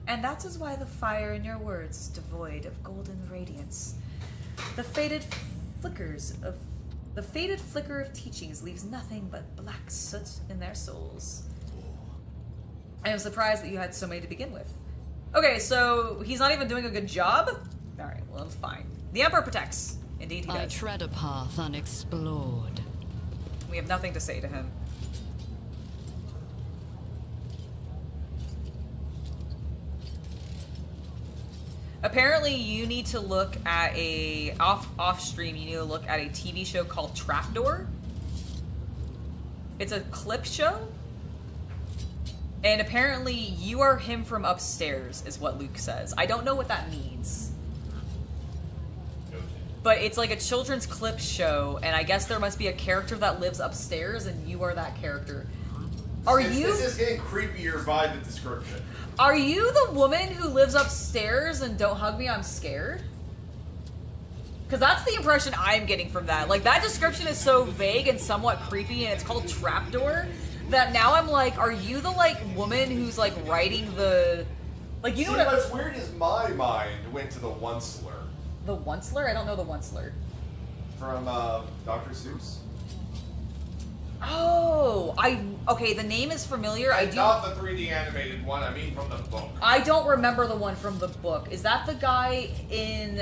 And that is why the fire in your words is devoid of golden radiance. The faded flicker of teachings leaves nothing but black soot in their souls. I am surprised that you had so many to begin with. Okay, so he's not even doing a good job? Alright, well, it's fine. The Emperor protects. Indeed he does. I tread a path unexplored. We have nothing to say to him. Apparently, you need to look at a off stream. You need to look at a TV show called Trapdoor. It's a clip show, and apparently, you are him from upstairs, is what Luke says. I don't know what that means, but it's like a children's clip show, and I guess there must be a character that lives upstairs, and you are that character. This is getting creepier by the description. Are you the woman who lives upstairs and don't hug me, I'm scared? Because that's the impression I'm getting from that. Like, that description is so vague and somewhat creepy, and it's called Trapdoor, that now I'm like, are you the, like, woman who's, like, writing the... Like, you know what... what's weird is my mind went to the Onceler. The Onceler? I don't know the Onceler. From, Dr. Seuss. Oh, okay, the name is familiar. I do not the 3D animated one, I mean from the book. I don't remember the one from the book. Is that the guy in,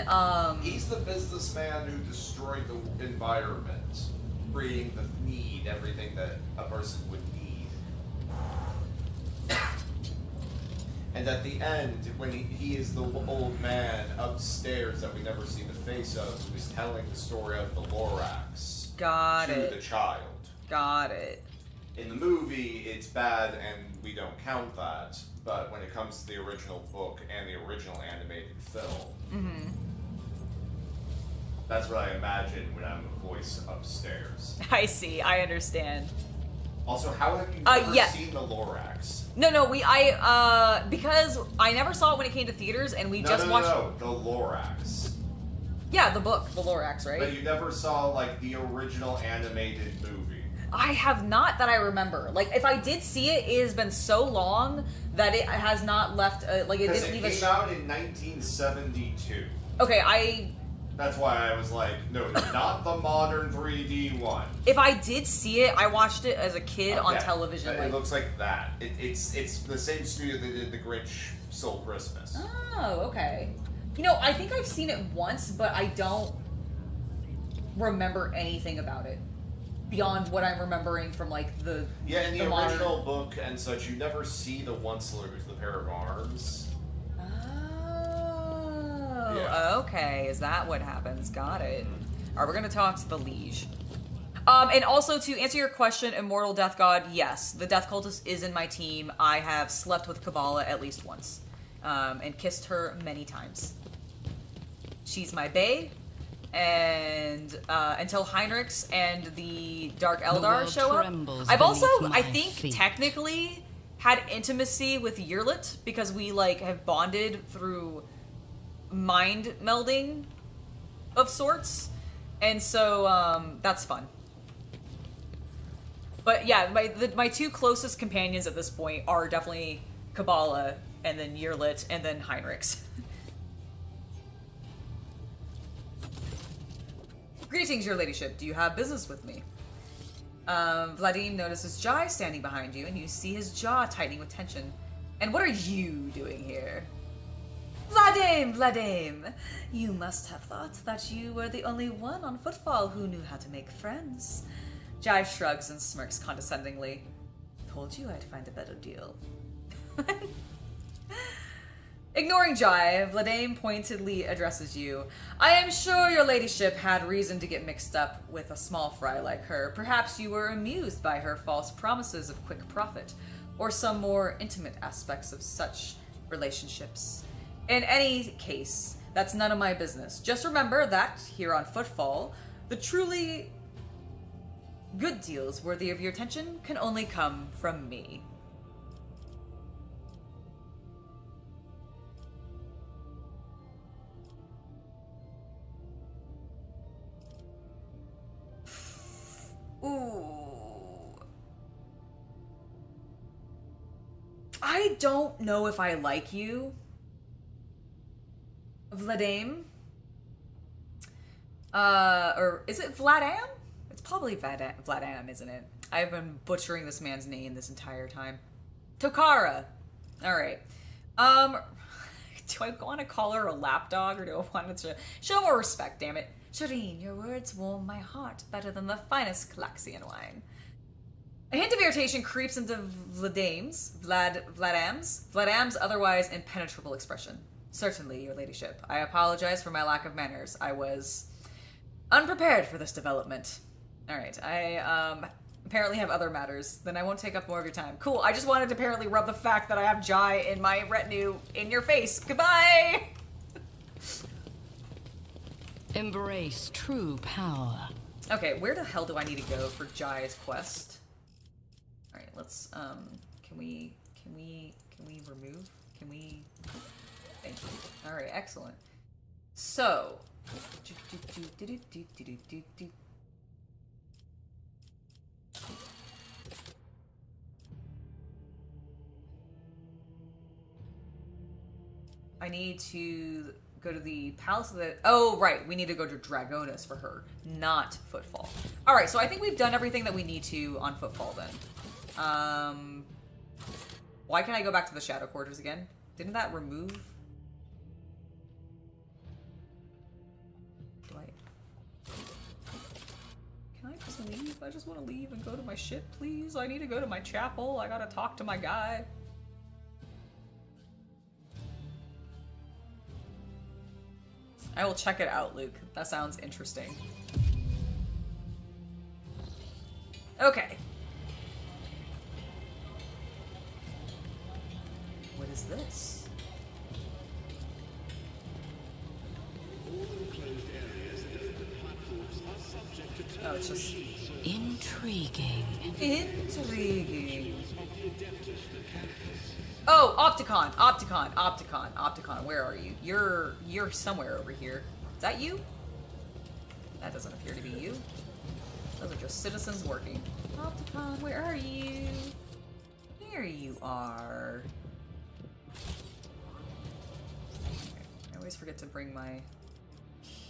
He's the businessman who destroyed the environment, creating the need, everything that a person would need. And at the end, when he is the old man upstairs that we never see the face of, who is telling the story of the Lorax to the child. Got it. In the movie, it's bad and we don't count that, but when it comes to the original book and the original animated film, that's what I imagine when I'm a voice upstairs. I see, I understand. Also, how have you never seen the Lorax? No, because I never saw it when it came to theaters, and we just watched... No, the Lorax. Yeah, the book, the Lorax, right? But you never saw, like, the original animated movie. I have not that I remember. Like, if I did see it, it has been so long that it has not left, like, it didn't leave a... Because it came out in 1972. Okay, That's why I was like, no, not the modern 3D one. If I did see it, I watched it as a kid on television. It looks like that. It's the same studio that did The Grinch Stole Christmas. Oh, okay. You know, I think I've seen it once, but I don't remember anything about it. Beyond what I'm remembering from, like, the... Yeah, in the original book and such, you never see the Onceler, who's the pair of arms. Oh, yeah. Okay. Is that what happens? Got it. Alright, we're gonna talk to the Liege. And also, to answer your question, Immortal Death God, yes, the Death Cultist is in my team. I have slept with Kabbalah at least once. And kissed her many times. She's my bae. And until Heinrichs and the Dark Eldar show up, I've also, I think, technically had intimacy with Yearlit because we like have bonded through mind melding of sorts, and so that's fun. But yeah, my two closest companions at this point are definitely Kabbalah and then Yearlit and then Heinrichs. Greetings, your ladyship. Do you have business with me? Vladim notices Jai standing behind you, and you see his jaw tightening with tension. And what are you doing here? Vladame! You must have thought that you were the only one on Footfall who knew how to make friends. Jai shrugs and smirks condescendingly. Told you I'd find a better deal. Ignoring Jai, Vladame pointedly addresses you. I am sure your ladyship had reason to get mixed up with a small fry like her. Perhaps you were amused by her false promises of quick profit, or some more intimate aspects of such relationships. In any case, that's none of my business. Just remember that, here on Footfall, the truly good deals worthy of your attention can only come from me. Ooh. I don't know if I like you, Vladame. Or is it Vladam? It's probably Vladam, isn't it? I've been butchering this man's name this entire time. Tokara. Alright. Do I want to call her a lapdog, or do I want to show more respect, damn it? Shireen, your words warm my heart better than the finest Calaxian wine. A hint of irritation creeps into Vladam's otherwise impenetrable expression. Certainly, your ladyship. I apologize for my lack of manners. I was unprepared for this development. Alright, I apparently have other matters. Then I won't take up more of your time. Cool, I just wanted to apparently rub the fact that I have Jai in my retinue in your face. Goodbye! Embrace true power. Okay, where the hell do I need to go for Jai's quest? Alright, let's, can we remove? Thank you. Alright, excellent. So, I need to go to the Palace of the... Oh, right. We need to go to Dragonis for her, not Footfall. All right, so I think we've done everything that we need to on Footfall then. Why can't I go back to the Shadow Quarters again? Didn't that remove... Can I just leave? I just want to leave and go to my ship, please. I need to go to my chapel. I gotta talk to my guy. I will check it out, Luke. That sounds interesting. Okay. What is this? Oh, it's just... Intriguing. Intriguing. Oh, Opticon. Where are you? You're somewhere over here. Is that you? That doesn't appear to be you. Those are just citizens working. Opticon, where are you? There you are. Okay. I always forget to bring my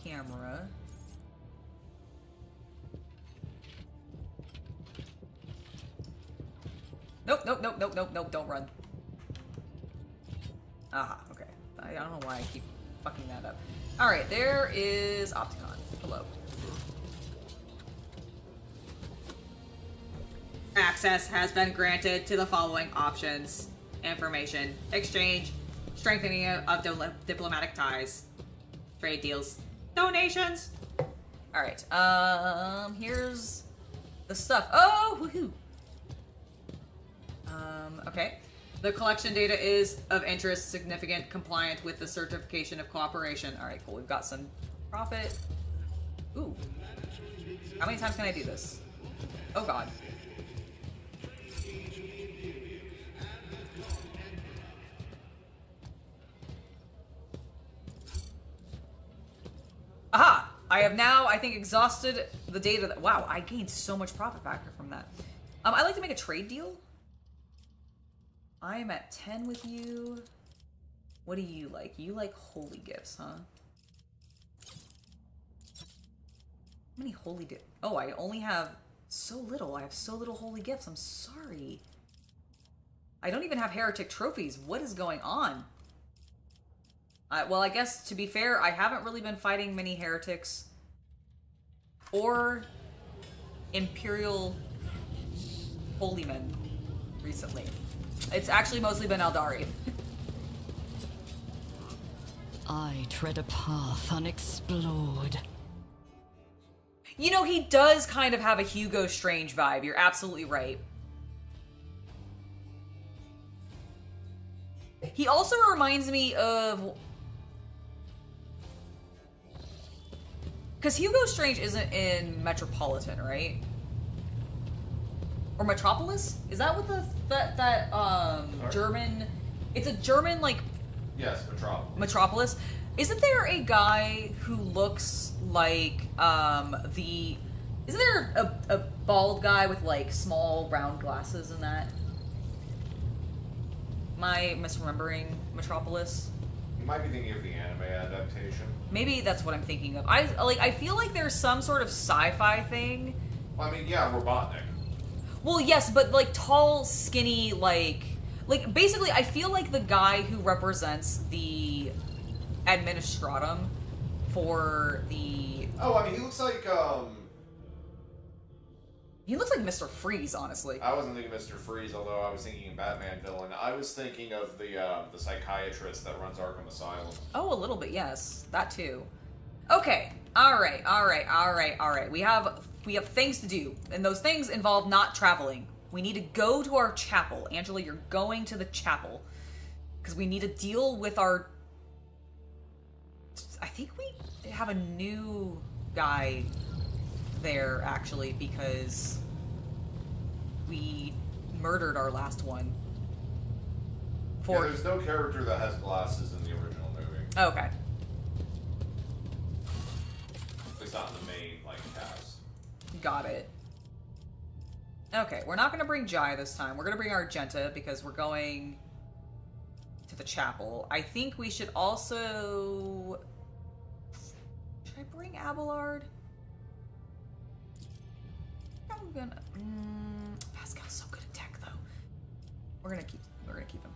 camera. Nope, don't run. Aha, okay. I don't know why I keep fucking that up. Alright, there is Opticon. Hello. Access has been granted to the following options. Information. Exchange. Strengthening of diplomatic ties. Trade deals. Donations! Alright, here's the stuff. Oh, woohoo! Okay. The collection data is of interest, significant, compliant with the certification of cooperation. Alright, cool. We've got some profit. Ooh. How many times can I do this? Oh god. Aha! I have now, I think, exhausted the data that... Wow, I gained so much profit back from that. I'd like to make a trade deal. I am at 10 with you. What do you like? You like holy gifts, huh? How many holy gifts? Oh, I only have so little. I have so little holy gifts. I'm sorry. I don't even have heretic trophies. What is going on? Well, I guess, to be fair, I haven't really been fighting many heretics or Imperial holy men recently. It's actually mostly been Eldari. I tread a path unexplored. You know, he does kind of have a Hugo Strange vibe. You're absolutely right. He also reminds me of... Because Hugo Strange isn't in Metropolitan, right? Or Metropolis? Is that what that German... It's a German, like... Yes, Metropolis. Metropolis. Isn't there a guy who looks like, Isn't there a bald guy with, like, small round glasses in that? Am I misremembering Metropolis? You might be thinking of the anime adaptation. Maybe that's what I'm thinking of. I feel like there's some sort of sci-fi thing. Well, I mean, yeah, Robotnik. Well, yes, but like tall, skinny, like basically, I feel like the guy who represents the administratum for the. Oh, I mean, he looks like He looks like Mr. Freeze, honestly. I wasn't thinking Mr. Freeze, although I was thinking Batman villain. I was thinking of the psychiatrist that runs Arkham Asylum. Oh, a little bit, yes. That too. Okay. Alright. We have things to do, and those things involve not traveling. We need to go to our chapel. Angela, you're going to the chapel. Because we need to deal with our... I think we have a new guy there, actually, because we murdered our last one. Yeah, there's no character that has glasses in the original movie. Okay. At least not in the main, like, cast. Got it. Okay, we're not going to bring Jai this time. We're going to bring Argenta because we're going to the chapel. I think we should also... Should I bring Abelard? I'm gonna... Pascal's so good at tech, though. We're gonna keep him.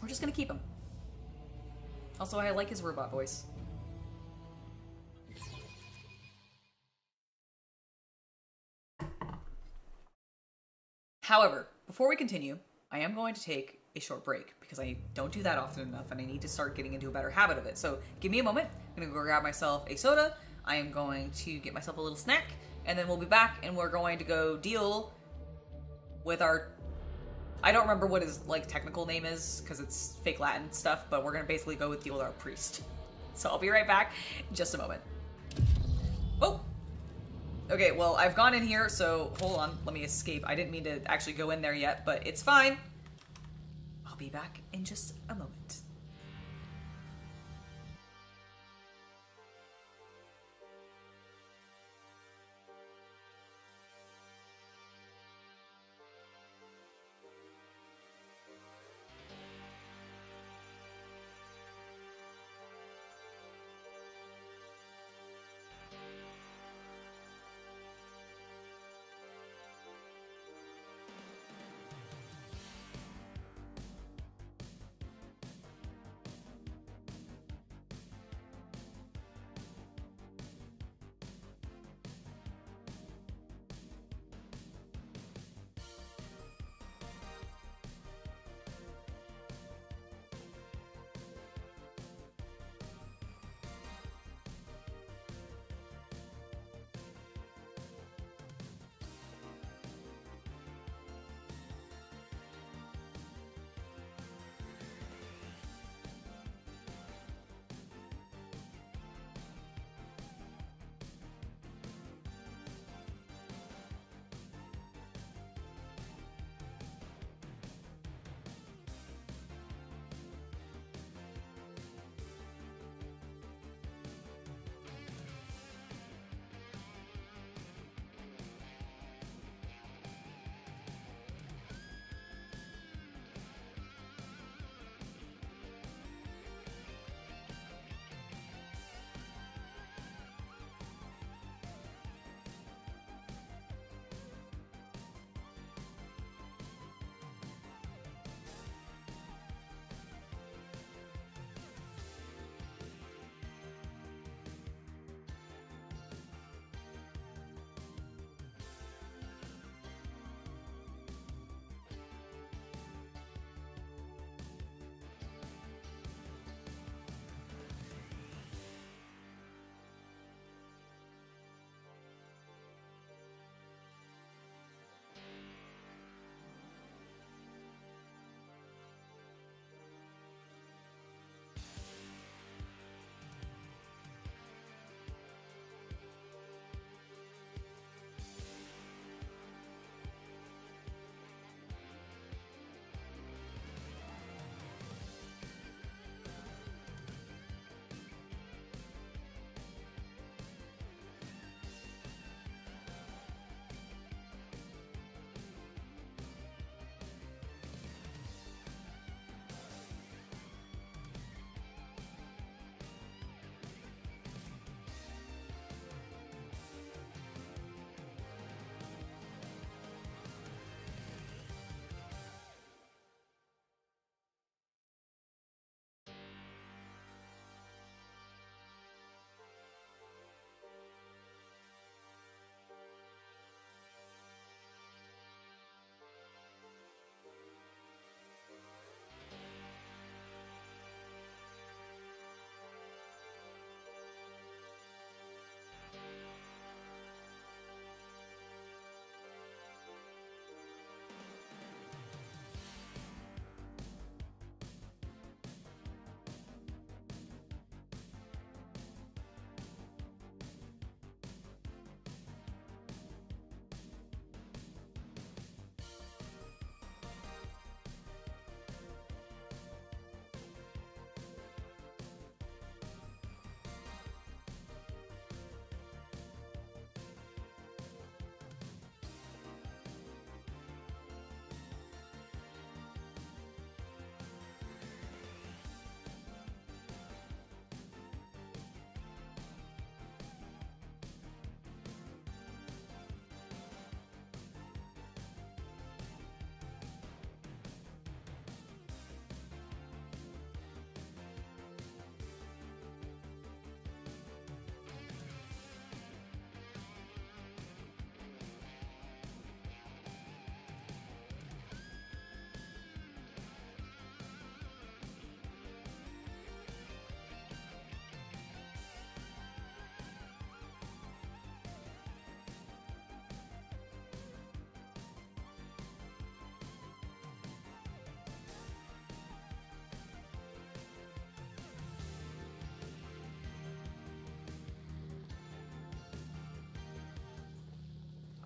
We're just gonna keep him. Also, I like his robot voice. However, before we continue, I am going to take a short break because I don't do that often enough and I need to start getting into a better habit of it. So give me a moment. I'm gonna go grab myself a soda. I am going to get myself a little snack and then we'll be back and we're going to go deal with our... I don't remember what his like technical name is because it's fake Latin stuff, but we're gonna basically go deal with our priest. So I'll be right back in just a moment. Oh! Okay, well, I've gone in here, so hold on, let me escape. I didn't mean to actually go in there yet, but it's fine. I'll be back in just a moment.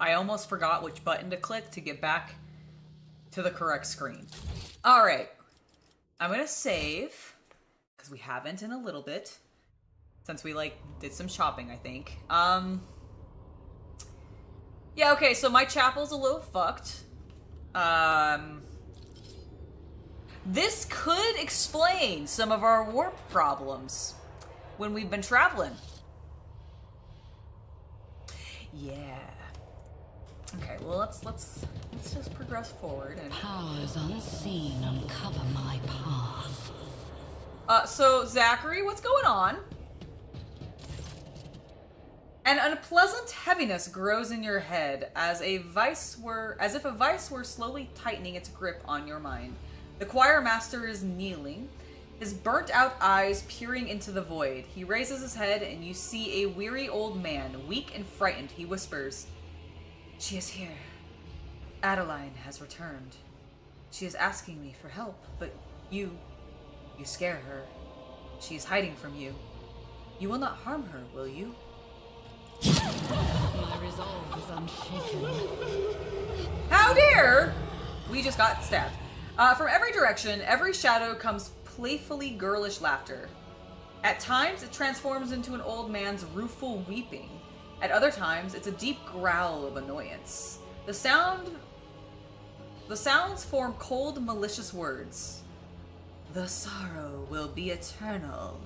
I almost forgot which button to click to get back to the correct screen. All right. I'm going to save, because we haven't in a little bit, since we, like, did some shopping, I think. Yeah, okay, so my chapel's a little fucked. This could explain some of our warp problems when we've been traveling. Yeah. Okay, well, let's just progress forward and... Powers unseen uncover my path. So, Zachary, what's going on? An unpleasant heaviness grows in your head as if a vice were slowly tightening its grip on your mind. The choir master is kneeling, his burnt-out eyes peering into the void. He raises his head, and you see a weary old man, weak and frightened. He whispers, "She is here. Adeline has returned. She is asking me for help, but you scare her. She is hiding from you. You will not harm her, will you?" My resolve is unshaken. How dare! We just got stabbed. From every direction, every shadow comes playfully girlish laughter. At times, it transforms into an old man's rueful weeping. At other times, it's a deep growl of annoyance. The sounds form cold, malicious words. The sorrow will be eternal.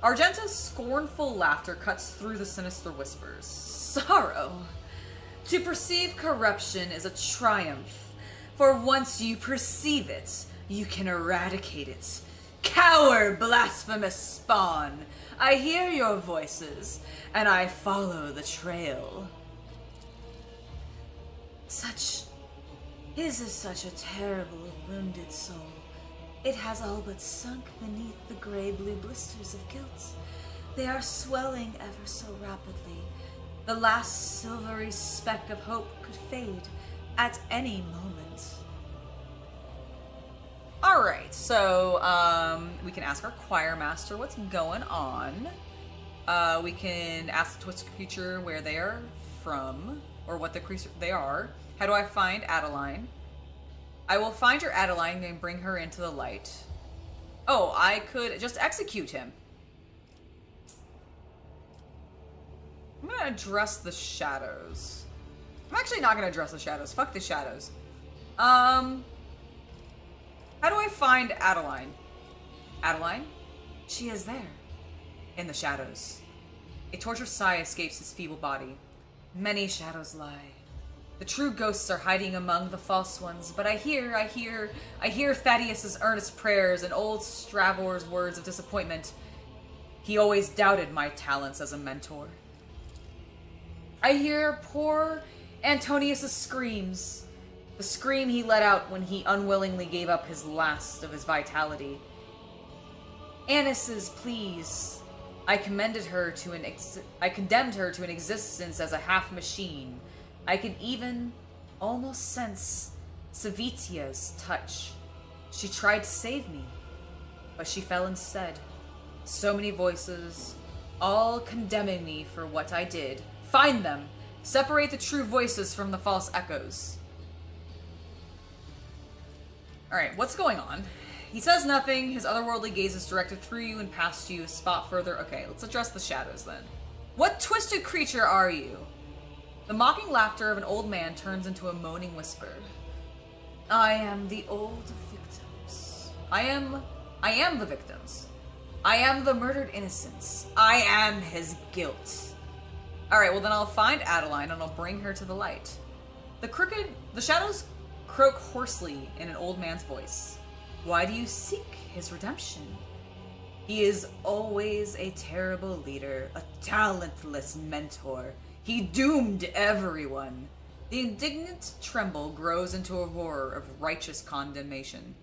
Argenta's scornful laughter cuts through the sinister whispers. Sorrow. To perceive corruption is a triumph. For once you perceive it, you can eradicate it. Coward, blasphemous spawn! I hear your voices, and I follow the trail. His is such a terrible, wounded soul. It has all but sunk beneath the gray-blue blisters of guilt. They are swelling ever so rapidly. The last silvery speck of hope could fade at any moment. Alright, so, we can ask our choir master what's going on. We can ask the Twisted Creature where they are from, or what the creature they are. How do I find Adeline? I will find your Adeline and bring her into the light. Oh, I could just execute him. I'm gonna address the shadows. I'm actually not gonna address the shadows. Fuck the shadows. How do I find Adeline? Adeline? She is there. In the shadows. A tortured sigh escapes his feeble body. Many shadows lie. The true ghosts are hiding among the false ones, but I hear Thaddeus's earnest prayers and old Stravor's words of disappointment. He always doubted my talents as a mentor. I hear poor Antonius's screams. The scream he let out when he unwillingly gave up his last of his vitality. Annis's pleas. I condemned her to an existence as a half-machine. I could even almost sense Savitia's touch. She tried to save me, but she fell instead. So many voices, all condemning me for what I did. Find them. Separate the true voices from the false echoes. Alright, what's going on? He says nothing. His otherworldly gaze is directed through you and past you, a spot further. Okay, let's address the shadows then. What twisted creature are you? The mocking laughter of an old man turns into a moaning whisper. I am the old victims. I am the victims. I am the murdered innocents. I am his guilt. Alright, well then I'll find Adeline and I'll bring her to the light. The shadows croak hoarsely in an old man's voice. Why do you seek his redemption? He is always a terrible leader, a talentless mentor. He doomed everyone. The indignant tremble grows into a roar of righteous condemnation.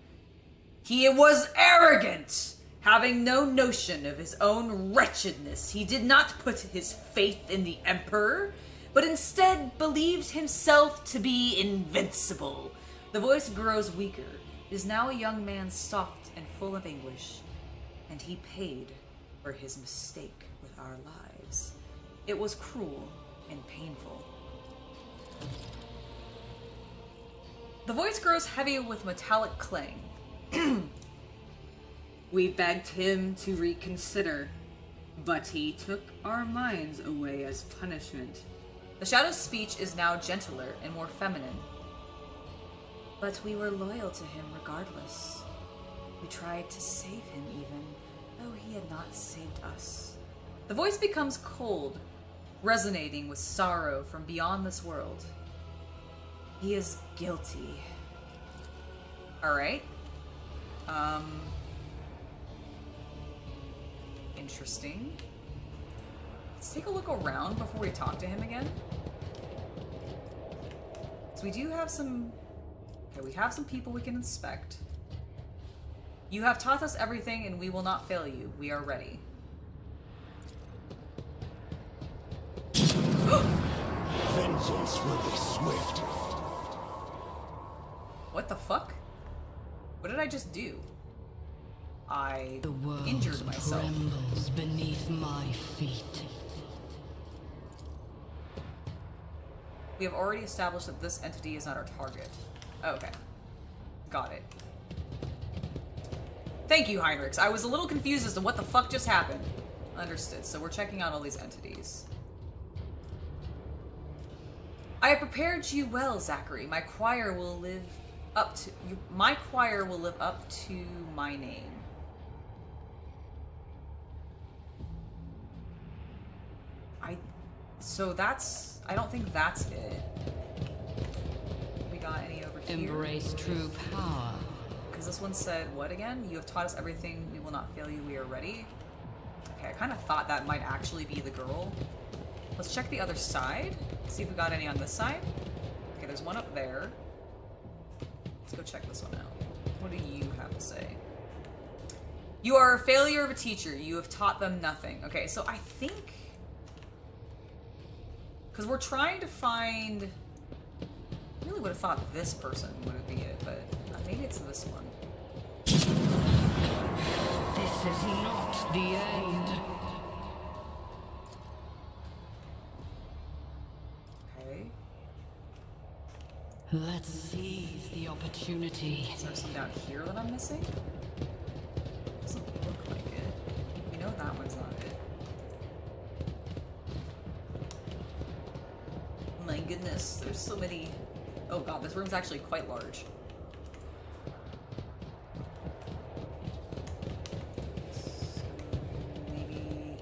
He was arrogant! Having no notion of his own wretchedness, he did not put his faith in the Emperor, but instead believed himself to be invincible. The voice grows weaker. It is now a young man soft and full of anguish, and he paid for his mistake with our lives. It was cruel, and painful. The voice grows heavy with metallic clang. We begged him to reconsider, but he took our minds away as punishment. The shadow's speech is now gentler and more feminine. But we were loyal to him regardless. We tried to save him even, though he had not saved us. The voice becomes cold, resonating with sorrow from beyond this world. He is guilty. Alright. Interesting. Let's take a look around before we talk to him again. So we do have some... Okay, we have some people we can inspect. You have taught us everything and we will not fail you. We are ready. Vengeance will be swift. What the fuck? What did I just do? I The world injured myself. trembles beneath my feet. We have already established that this entity is not our target. Okay. Got it. Thank you, Heinrichs. I was a little confused as to what the fuck just happened. Understood. So we're checking out all these entities. I have prepared you well, Zachary. My choir will live up to my name. I don't think that's it. We got any over here? Embrace true power. Because this one said, what again? You have taught us everything. We will not fail you. We are ready. Okay, I kind of thought that might actually be the girl. Let's check the other side. See if we got any on this side. Okay, there's one up there. Let's go check this one out. What do you have to say? You are a failure of a teacher. You have taught them nothing. Okay, so I think... Because we're trying to find... I really would have thought this person would be it, but maybe it's this one. This is not the end. Okay. Let's seize the opportunity. Is there some down here that I'm missing? Doesn't look like it. We know that one's not it. My goodness, there's so many... Oh god, this room's actually quite large. Maybe...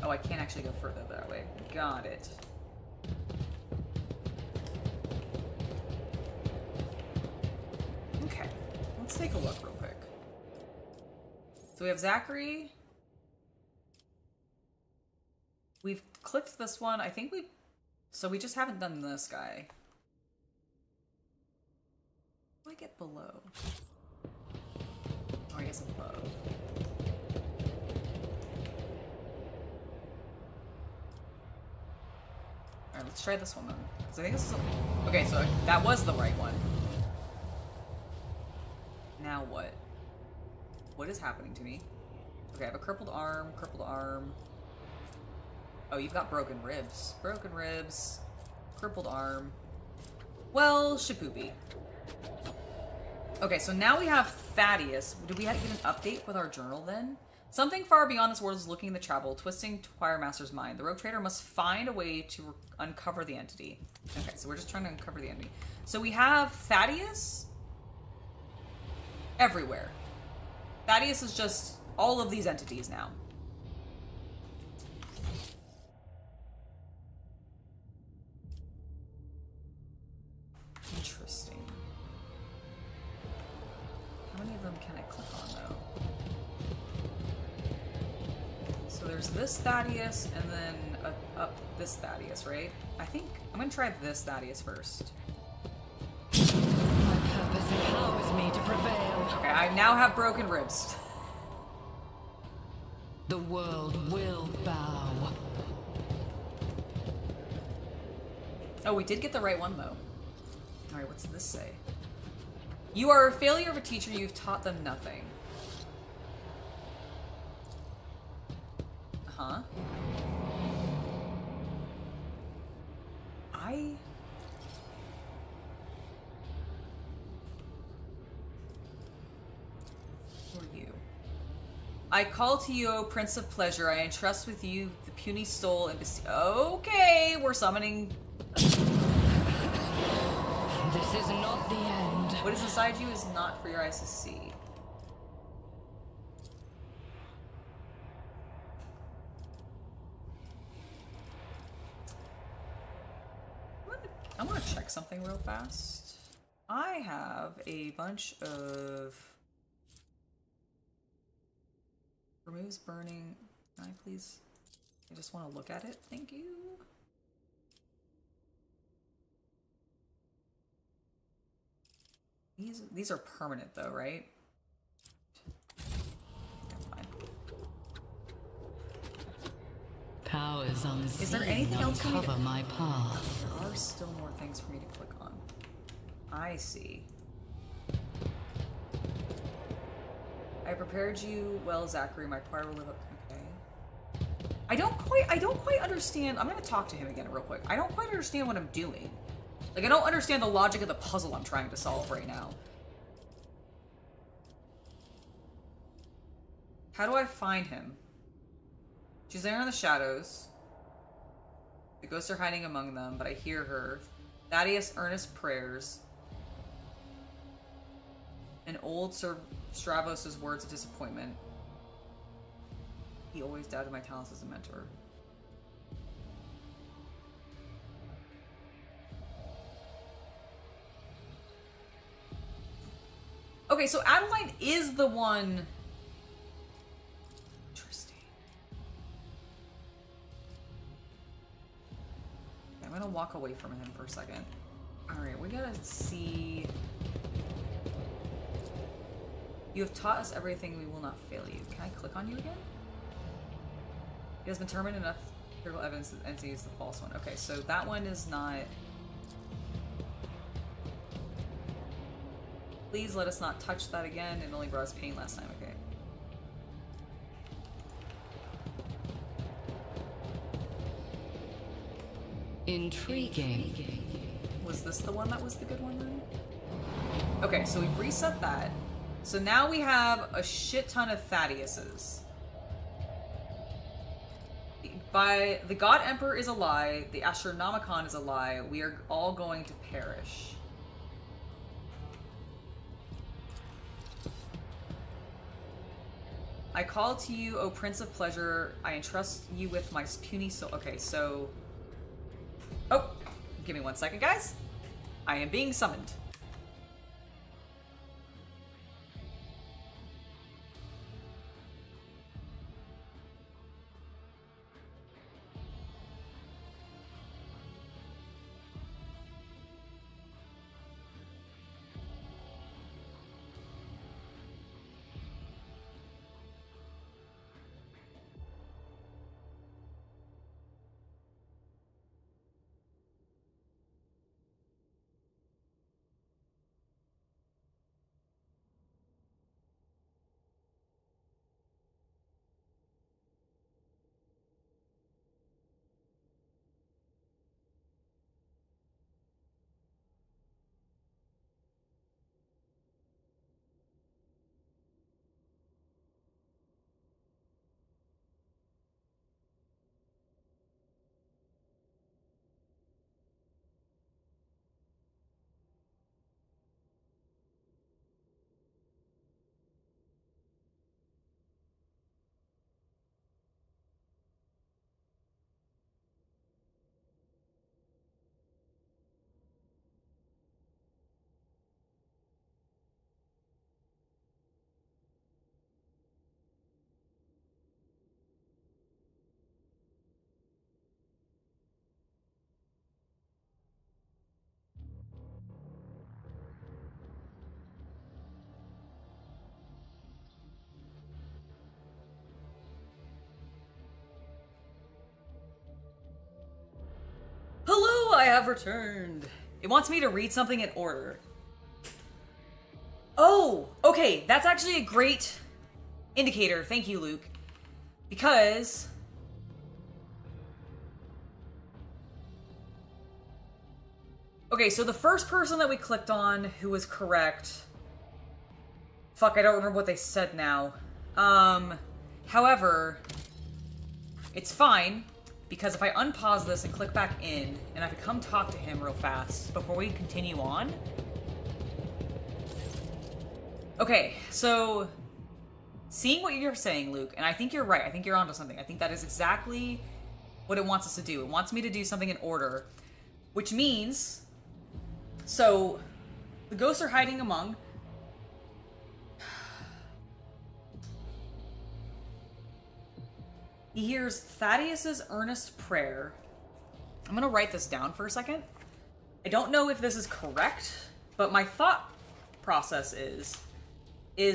Oh, I can't actually go further that way. Got it. Okay, let's take a look real quick. So we have Zachary. We've clicked this one. I think we've... So we just haven't done this guy. What do I get below? Oh, I guess above. Alright, let's try this one then. Because I think this is a... Okay, so that was the right one. Now what? What is happening to me? Okay, I have a crippled arm, Oh, you've got broken ribs. Broken ribs. Crippled arm. Well, shapoopy. Okay, so now we have Thaddeus. Did we get an update with our journal then? Something far beyond this world is looking to travel, twisting Choir Master's mind. The rogue trader must find a way to uncover the entity. Okay, so we're just trying to uncover the entity. So we have Thaddeus everywhere. Thaddeus is just all of these entities now. Interesting. How many of them can I click on, though? So there's this Thaddeus, and then up this Thaddeus, right? I think I'm gonna try this Thaddeus first. My purpose empowers me to prevail. Okay, I now have broken ribs. The world will bow. Oh, we did get the right one, though. Alright, what's this say? You are a failure of a teacher, you've taught them nothing. Uh-huh. Who are you? I call to you, O Prince of Pleasure. I entrust with you the puny soul and okay, we're summoning. This is not the end. What is inside you is not for your eyes to see. I want to check something real fast. I have a bunch of removes burning. Can I please? I just want to look at it. Thank you. These are permanent though, right? Fine. Powers unseen. Is there anything else for me to cover my path? There are still more things for me to click on. I see. I prepared you well, Zachary. My choir will live up. Okay. I don't quite understand. I'm gonna talk to him again real quick. I don't quite understand what I'm doing. Like, I don't understand the logic of the puzzle I'm trying to solve right now. How do I find him? She's there in the shadows. The ghosts are hiding among them, but I hear her. Thaddeus' earnest prayers. And old Sir Stravos' words of disappointment. He always doubted my talents as a mentor. Okay, so Adeline is the one. Interesting. I'm gonna walk away from him for a second. Alright, we gotta see. You have taught us everything, we will not fail you. Can I click on you again? It has been determined enough empirical evidence that entity is the false one. Okay, so that one is not. Please let us not touch that again. It only brought us pain last time, okay? Intriguing. Was this the one that was the good one then? Okay, so we've reset that. So now we have a shit ton of Thaddeus's. By the God Emperor is a lie, the Astronomicon is a lie, we are all going to perish. I call to you, O Prince of Pleasure. I entrust you with my puny soul. Okay, so... Oh! Give me 1 second, guys. I am being summoned. Hello, I have returned. It wants me to read something in order. Oh, okay, that's actually a great indicator. Thank you, Luke. Because Okay, so the first person that we clicked on who was correct... Fuck, I don't remember what they said now. However, it's fine, because if I unpause this and click back in, and I could come talk to him real fast before we continue on. Okay, so seeing what you're saying, Luke, and I think you're right. I think you're onto something. I think that is exactly what it wants us to do. It wants me to do something in order, which means, so the ghosts are hiding among. He hears Thaddeus's earnest prayer. I'm gonna write this down for a second. I don't know if this is correct, but my thought process is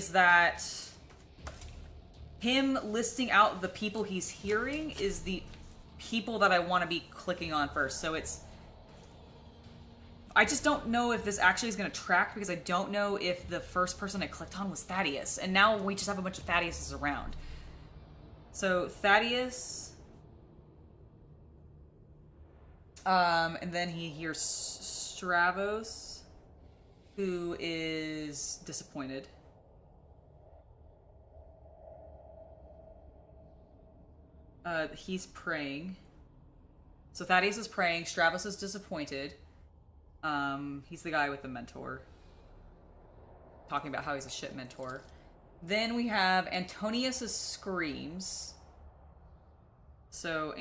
that him listing out the people he's hearing is the people that I want to be clicking on first. So it's... I just don't know if this actually is going to track, because I don't know if the first person I clicked on was Thaddeus. And now we just have a bunch of Thaddeus's around. So Thaddeus, and then he hears Stravos, who is disappointed. He's praying. So Thaddeus is praying, Stravos is disappointed. He's the guy with the mentor. Talking about how he's a shit mentor. Then we have Antonius's screams. So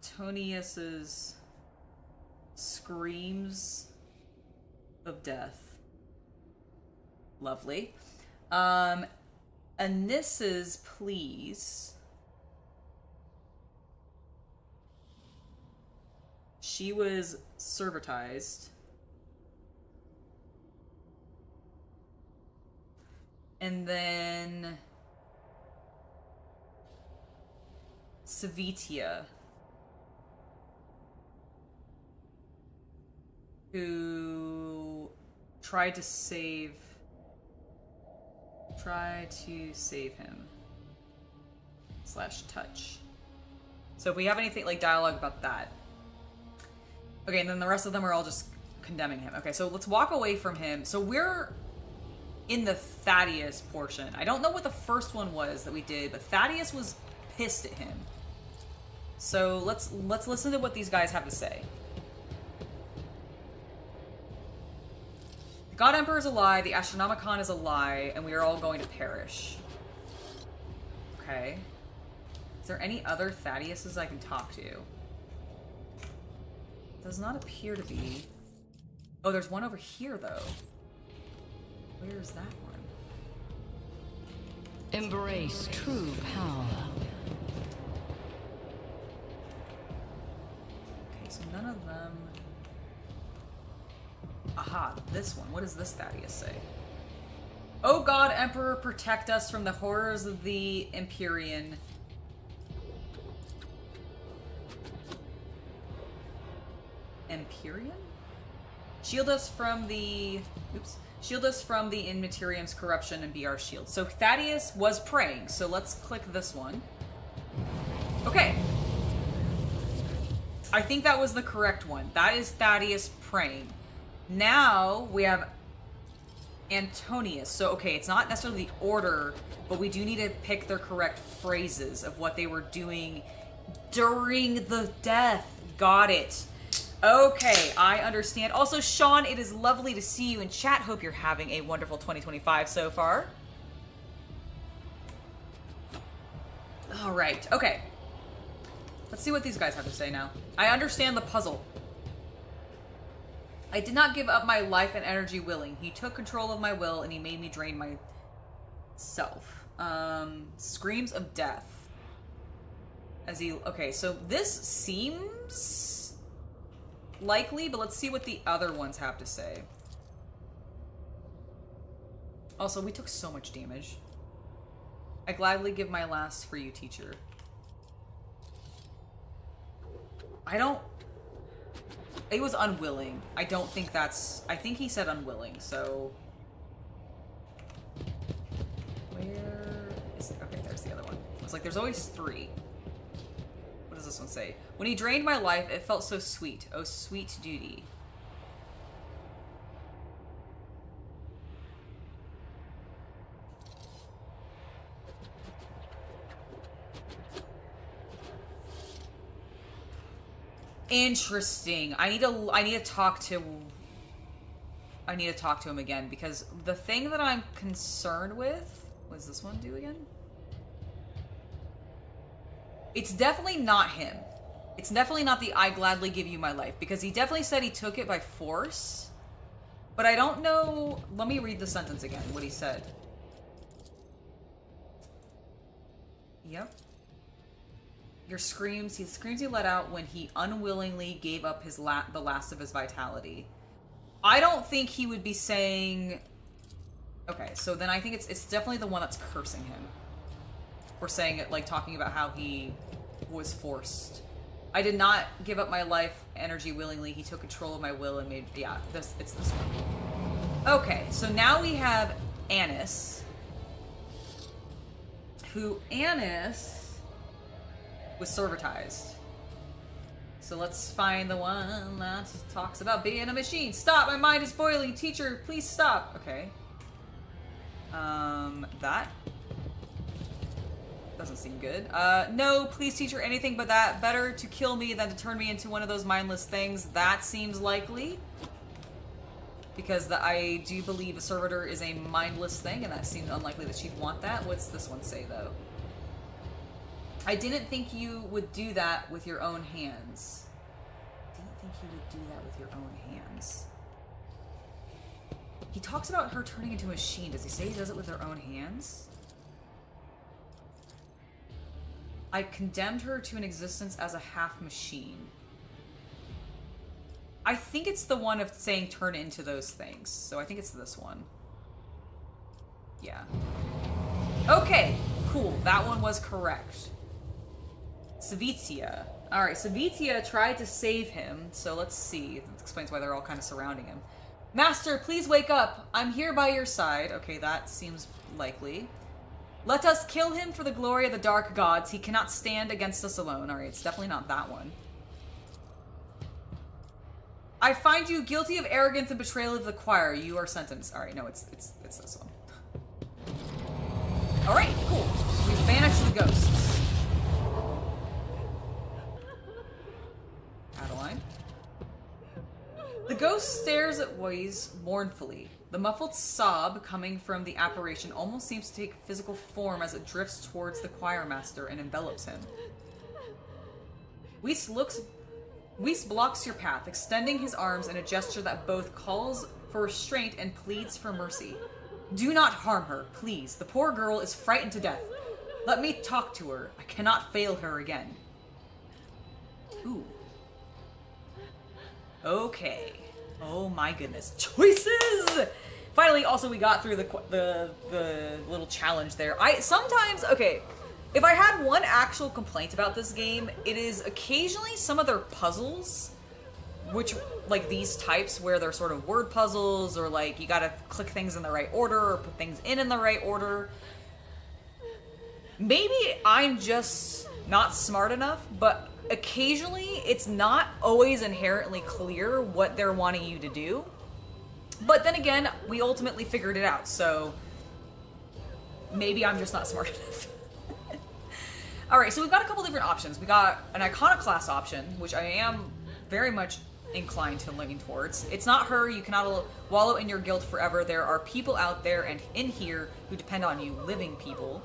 Antonius's screams of death. Lovely. Anissa's pleas. She was servitized. And then Savitia, who tried to save him / touch. So if we have anything like dialogue about that. Okay, and then the rest of them are all just condemning him. Okay, so let's walk away from him. So we're in the Thaddeus portion. I don't know what the first one was that we did, but Thaddeus was pissed at him. So let's listen to what these guys have to say. The God Emperor is a lie, the Astronomicon is a lie, and we are all going to perish. Okay. Is there any other Thaddeus's I can talk to? Does not appear to be. Oh, there's one over here, though. Where's that one? Embrace true power. Okay, so none of them... Aha, this one. What does this Thaddeus say? Oh God, Emperor, protect us from the horrors of the Empyrean. Empyrean? Shield us from the... Oops. Shield us from the Immaterium's corruption and be our shield. So Thaddeus was praying, so let's click this one. Okay. I think that was the correct one. That is Thaddeus praying. Now we have Antonius. So, okay, it's not necessarily the order, but we do need to pick their correct phrases of what they were doing during the death. Got it. Okay, I understand. Also, Sean, it is lovely to see you in chat. Hope you're having a wonderful 2025 so far. All right, okay. Let's see what these guys have to say now. I understand the puzzle. I did not give up my life and energy willing. He took control of my will and he made me drain myself. Screams of death. As he... Okay, so this seems... likely, but let's see what the other ones have to say. Also, we took so much damage. I gladly give my last for you, teacher. It was unwilling. I don't think that's... I think he said unwilling, so... Where is... Okay, there's the other one. I was like, there's always 3. What does this one say? When he drained my life, it felt so sweet. Oh, sweet duty. Interesting. I need to talk to him again, because the thing that I'm concerned with, what does this one do again? It's definitely not him. It's definitely not the I gladly give you my life, because he definitely said he took it by force. But I don't know. Let me read the sentence again, what he said. Yep. The screams he let out when he unwillingly gave up his the last of his vitality. I don't think he would be saying... Okay, so then I think it's definitely the one that's cursing him. Or saying it, like, talking about how he was forced. I did not give up my life energy willingly. He took control of my will and made... Yeah, it's this one. Okay, so now we have Annis. Annis was servitized. So let's find the one that talks about being a machine. Stop! My mind is boiling! Teacher, please stop! Okay. That doesn't seem good. No, please, teacher, anything but that. Better to kill me than to turn me into one of those mindless things. That seems likely. Because I do believe a servitor is a mindless thing, and that seems unlikely that she'd want that. What's this one say, though? I didn't think you would do that with your own hands. Didn't think you would do that with your own hands. He talks about her turning into a machine. Does he say he does it with her own hands? I condemned her to an existence as a half machine. I think it's the one of saying turn into those things. So I think it's this one. Yeah. Okay, cool. That one was correct. Savitia. Alright, Savitia tried to save him, so let's see. That explains why they're all kind of surrounding him. Master, please wake up. I'm here by your side. Okay, that seems likely. Let us kill him for the glory of the dark gods. He cannot stand against us alone. Alright, it's definitely not that one. I find you guilty of arrogance and betrayal of the choir. You are sentenced. Alright, no, it's this one. Alright, cool. We've banished the ghosts. Adeline. The ghost stares at Waze mournfully. The muffled sob coming from the apparition almost seems to take physical form as it drifts towards the choir master and envelops him. Weiss blocks your path, extending his arms in a gesture that both calls for restraint and pleads for mercy. Do not harm her, please. The poor girl is frightened to death. Let me talk to her. I cannot fail her again. Ooh. Okay. Oh my goodness. Choices! Finally, also, we got through the little challenge there. Okay, if I had one actual complaint about this game, it is occasionally some of their puzzles, which, like these types where they're sort of word puzzles, or like you gotta click things in the right order, or put things in the right order. Maybe I'm just not smart enough, but occasionally it's not always inherently clear what they're wanting you to do. But then again, we ultimately figured it out, so maybe I'm just not smart enough. Alright, so we've got a couple different options. We got an iconoclast option, which I am very much inclined to leaning towards. It's not her. You cannot wallow in your guilt forever. There are people out there and in here who depend on you, living people.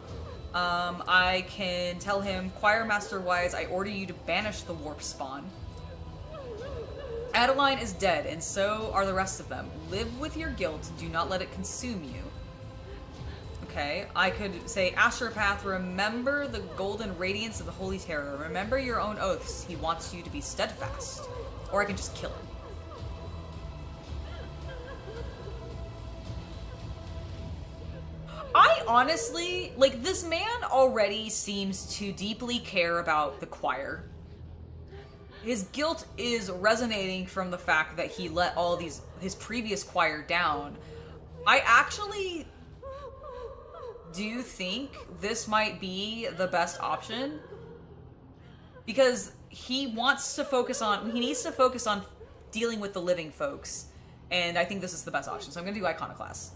I can tell him, Choir Master Wise, I order you to banish the warp spawn. Adeline is dead, and so are the rest of them. Live with your guilt. Do not let it consume you. Okay, I could say, Astropath, remember the golden radiance of the Holy Terror. Remember your own oaths. He wants you to be steadfast. Or I can just kill him. I honestly, like, this man already seems to deeply care about the choir. His guilt is resonating from the fact that he let all his previous choir down. I actually do think this might be the best option, because he needs to focus on dealing with the living folks, and I think this is the best option. So I'm going to do Iconoclast.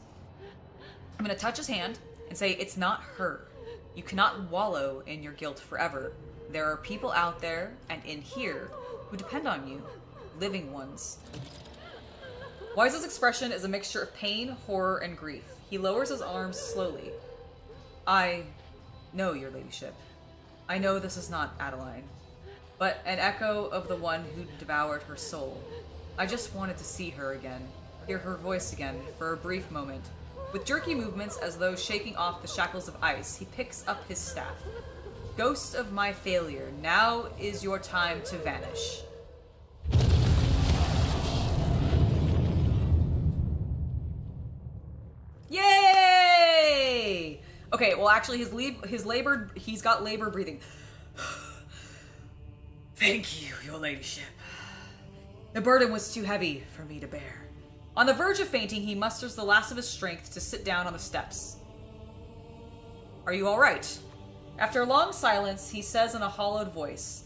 I'm going to touch his hand and say, it's not her. You cannot wallow in your guilt forever. There are people out there and in here who depend on you, living ones. Wise's expression is a mixture of pain, horror, and grief. He lowers his arms slowly. I know, your ladyship. I know this is not Adeline, but an echo of the one who devoured her soul. I just wanted to see her again, hear her voice again for a brief moment. With jerky movements as though shaking off the shackles of ice, he picks up his staff. Ghost of my failure, now is your time to vanish. Yay! Okay, well actually he's got labor breathing. Thank you, your ladyship. The burden was too heavy for me to bear. On the verge of fainting, he musters the last of his strength to sit down on the steps. Are you all right? After a long silence, he says in a hollowed voice,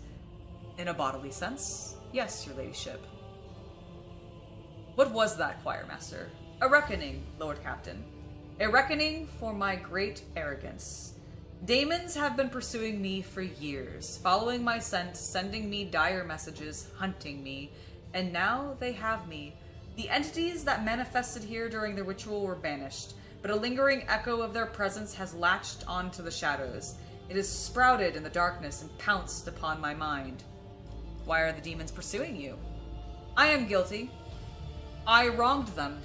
in a bodily sense, yes, your ladyship. What was that, choirmaster? A reckoning, Lord Captain. A reckoning for my great arrogance. Daemons have been pursuing me for years, following my scent, sending me dire messages, hunting me, and now they have me. The entities that manifested here during the ritual were banished, but a lingering echo of their presence has latched onto the shadows. It has sprouted in the darkness and pounced upon my mind. Why are the demons pursuing you? I am guilty. I wronged them.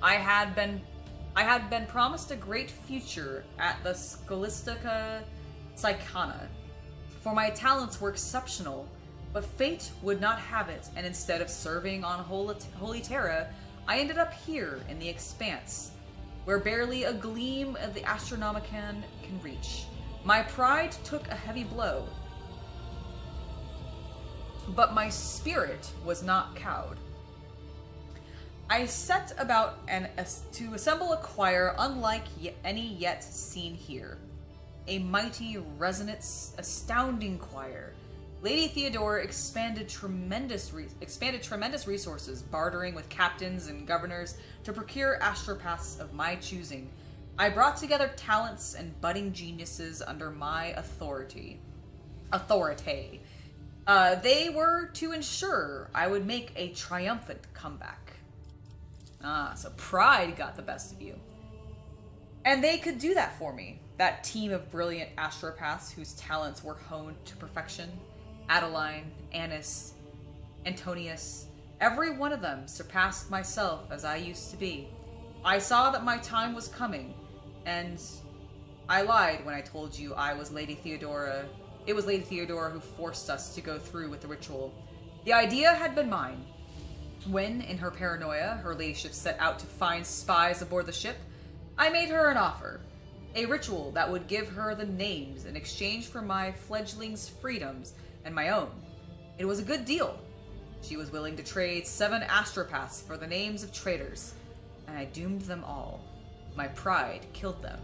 I had been promised a great future at the Scholastica Psychana, for my talents were exceptional, but fate would not have it, and instead of serving on Holy Terra, I ended up here in the Expanse, where barely a gleam of the Astronomicon can reach. My pride took a heavy blow, but my spirit was not cowed. I set about to assemble a choir unlike any yet seen here. A mighty, resonant, astounding choir. Lady Theodora expanded tremendous resources, bartering with captains and governors to procure astropaths of my choosing. I brought together talents and budding geniuses under my authority. They were to ensure I would make a triumphant comeback. Ah, so pride got the best of you. And they could do that for me. That team of brilliant astropaths whose talents were honed to perfection. Adeline, Annis, Antonius, every one of them surpassed myself as I used to be. I saw that my time was coming, and I lied when I told you I was Lady Theodora. It was Lady Theodora who forced us to go through with the ritual. The idea had been mine. When, in her paranoia, her ladyship set out to find spies aboard the ship, I made her an offer. A ritual that would give her the names in exchange for my fledgling's freedoms and my own. It was a good deal. She was willing to trade 7 astropaths for the names of traitors, and I doomed them all. My pride killed them.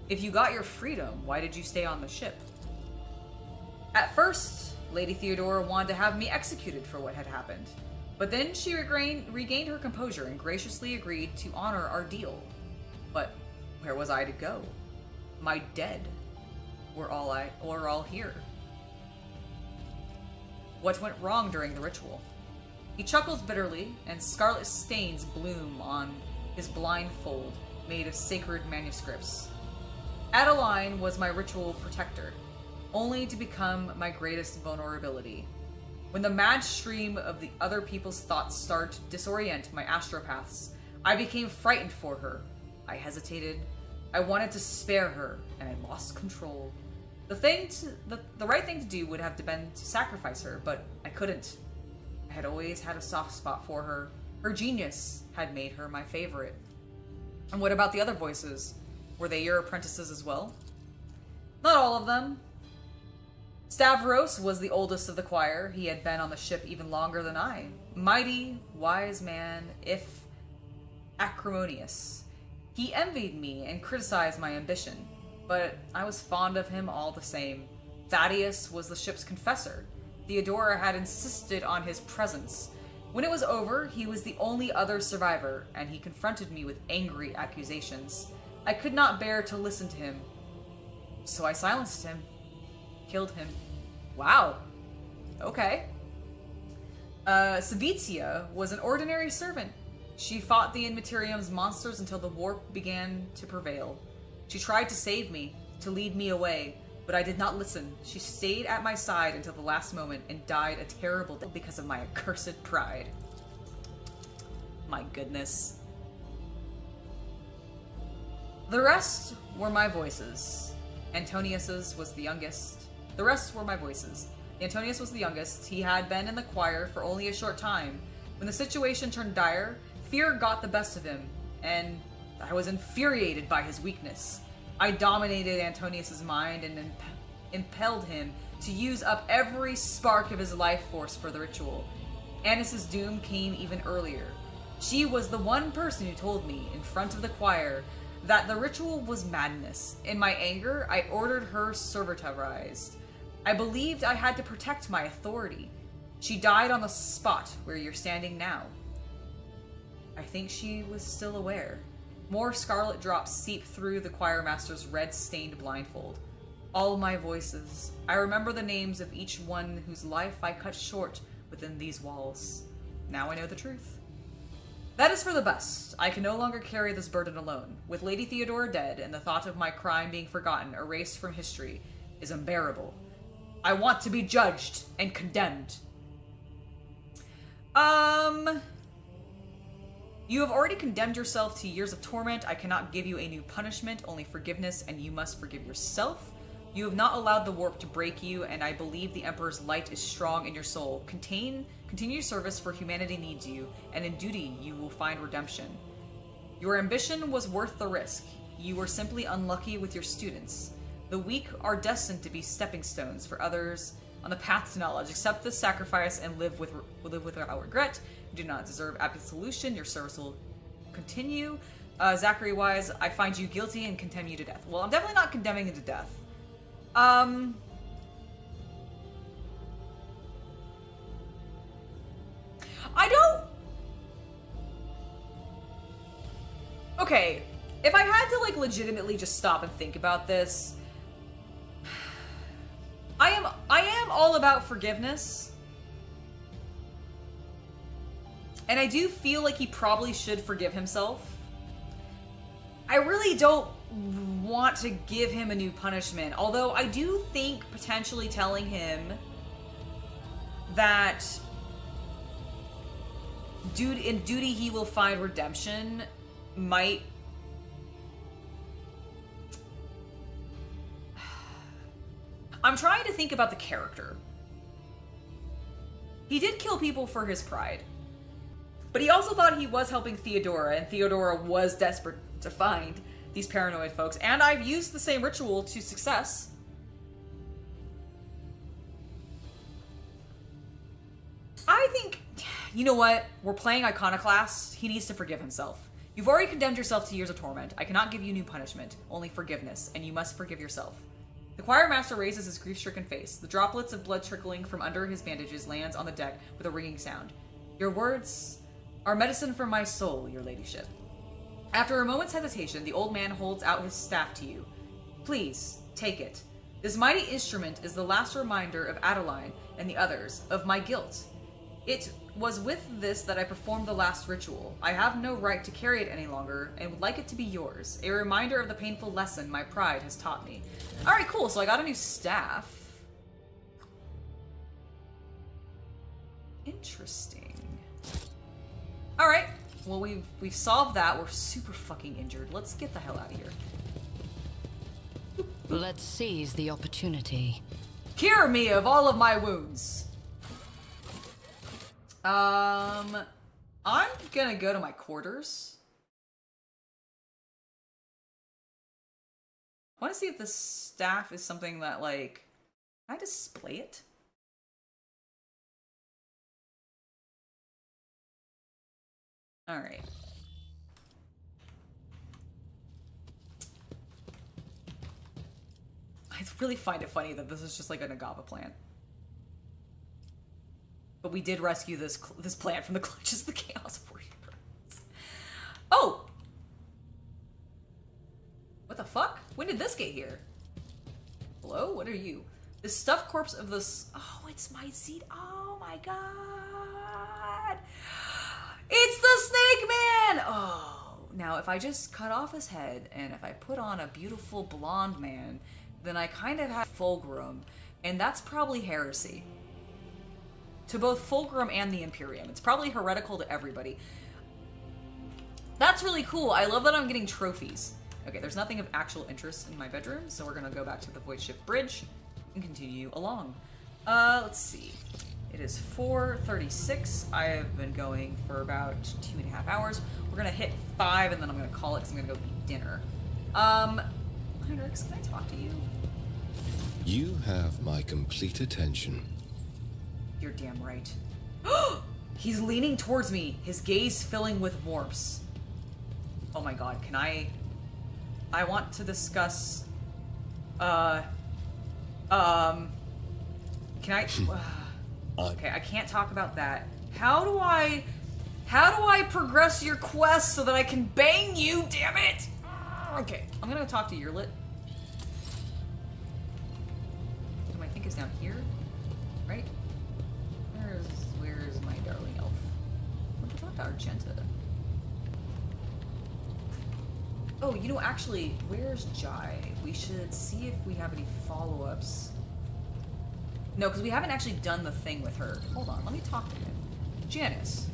If you got your freedom, why did you stay on the ship? At first, Lady Theodora wanted to have me executed for what had happened, but then she regained her composure and graciously agreed to honor our deal. But where was I to go? My dead were all here. What went wrong during the ritual? He chuckles bitterly, and scarlet stains bloom on his blindfold made of sacred manuscripts. Adeline was my ritual protector, only to become my greatest vulnerability. When the mad stream of the other people's thoughts started to disorient my astropaths, I became frightened for her. I hesitated. I wanted to spare her, and I lost control. The right thing to do would have been to sacrifice her, but I couldn't. I had always had a soft spot for her. Her genius had made her my favorite. And what about the other voices? Were they your apprentices as well? Not all of them. Stavros was the oldest of the choir. He had been on the ship even longer than I. Mighty, wise man, if acrimonious. He envied me and criticized my ambition, but I was fond of him all the same. Thaddeus was the ship's confessor. Theodora had insisted on his presence. When it was over, he was the only other survivor, and he confronted me with angry accusations. I could not bear to listen to him, so I silenced him. Killed him. Wow. Okay. Savitsia was an ordinary servant. She fought the Immaterium's monsters until the warp began to prevail. She tried to save me, to lead me away, but I did not listen. She stayed at my side until the last moment and died a terrible death because of my accursed pride. My goodness. The rest were my voices. Antonius's was the youngest. The rest were my voices. Antonius was the youngest. He had been in the choir for only a short time. When the situation turned dire, fear got the best of him, and I was infuriated by his weakness. I dominated Antonius's mind and impelled him to use up every spark of his life force for the ritual. Annis's doom came even earlier. She was the one person who told me, in front of the choir, that the ritual was madness. In my anger, I ordered her servitorized. I believed I had to protect my authority. She died on the spot where you're standing now. I think she was still aware. More scarlet drops seep through the choir master's red-stained blindfold. All my voices. I remember the names of each one whose life I cut short within these walls. Now I know the truth. That is for the best. I can no longer carry this burden alone. With Lady Theodora dead and the thought of my crime being forgotten, erased from history, is unbearable. I want to be judged and condemned. You have already condemned yourself to years of torment. I cannot give you a new punishment, only forgiveness, and you must forgive yourself. You have not allowed the warp to break you, and I believe the Emperor's light is strong in your soul. Continue your service, for humanity needs you, and in duty you will find redemption. Your ambition was worth the risk. You were simply unlucky with your students. The weak are destined to be stepping stones for others on the path to knowledge. Accept this sacrifice and live without regret. You do not deserve absolution. Your service will continue. Zachary Wise, I find you guilty and condemn you to death. Well, I'm definitely not condemning him to death. I don't... Okay, if I had to, like, legitimately just stop and think about this, I am all about forgiveness. And I do feel like he probably should forgive himself. I really don't want to give him a new punishment, although I do think potentially telling him that in duty he will find redemption might... I'm trying to think about the character. He did kill people for his pride. But he also thought he was helping Theodora, and Theodora was desperate to find these paranoid folks. And I've used the same ritual to success. I think, you know what? We're playing Iconoclast. He needs to forgive himself. You've already condemned yourself to years of torment. I cannot give you new punishment, only forgiveness, and you must forgive yourself. The choir master raises his grief-stricken face. The droplets of blood trickling from under his bandages lands on the deck with a ringing sound. Your words are medicine for my soul, your ladyship. After a moment's hesitation, the old man holds out his staff to you. Please, take it. This mighty instrument is the last reminder of Adeline and the others of my guilt. It was with this that I performed the last ritual. I have no right to carry it any longer and would like it to be yours. A reminder of the painful lesson my pride has taught me. Alright, cool. So I got a new staff. Interesting. Alright. Well, we've solved that. We're super fucking injured. Let's get the hell out of here. Let's seize the opportunity. Cure me of all of my wounds. I'm gonna go to my quarters. I want to see if this staff is something that, like, can I display it? Alright. I really find it funny that this is just like an agave plant. But we did rescue this plant from the clutches of the Chaos Warriors. Oh! What the fuck? When did this get here? Hello? What are you? The stuffed corpse of the... Oh, it's my seed. Oh my god. It's the Snake Man! Oh. Now, if I just cut off his head, and if I put on a beautiful blonde man, then I kind of have Fulgrim, and that's probably heresy. To both Fulgrim and the Imperium. It's probably heretical to everybody. That's really cool. I love that I'm getting trophies. Okay, there's nothing of actual interest in my bedroom, so we're gonna go back to the Void Ship Bridge and continue along. Let's see. It is 4:36. I have been going for about 2.5 hours. We're gonna hit 5 and then I'm gonna call it because I'm gonna go eat dinner. Heinrichs, can I talk to you? You have my complete attention. You're damn right. He's leaning towards me, his gaze filling with warmth. Oh my god, can I want to discuss, can I, okay, I can't talk about that. How do I progress your quest so that I can bang you, damn it? Okay, I'm gonna go talk to Yerlit. Who I think is down here, right? Where's my darling elf? I want to talk to Argenta. Oh, you know, actually, where's Jai? We should see if we have any follow-ups. No, because we haven't actually done the thing with her. Hold on, let me talk to him. Janice.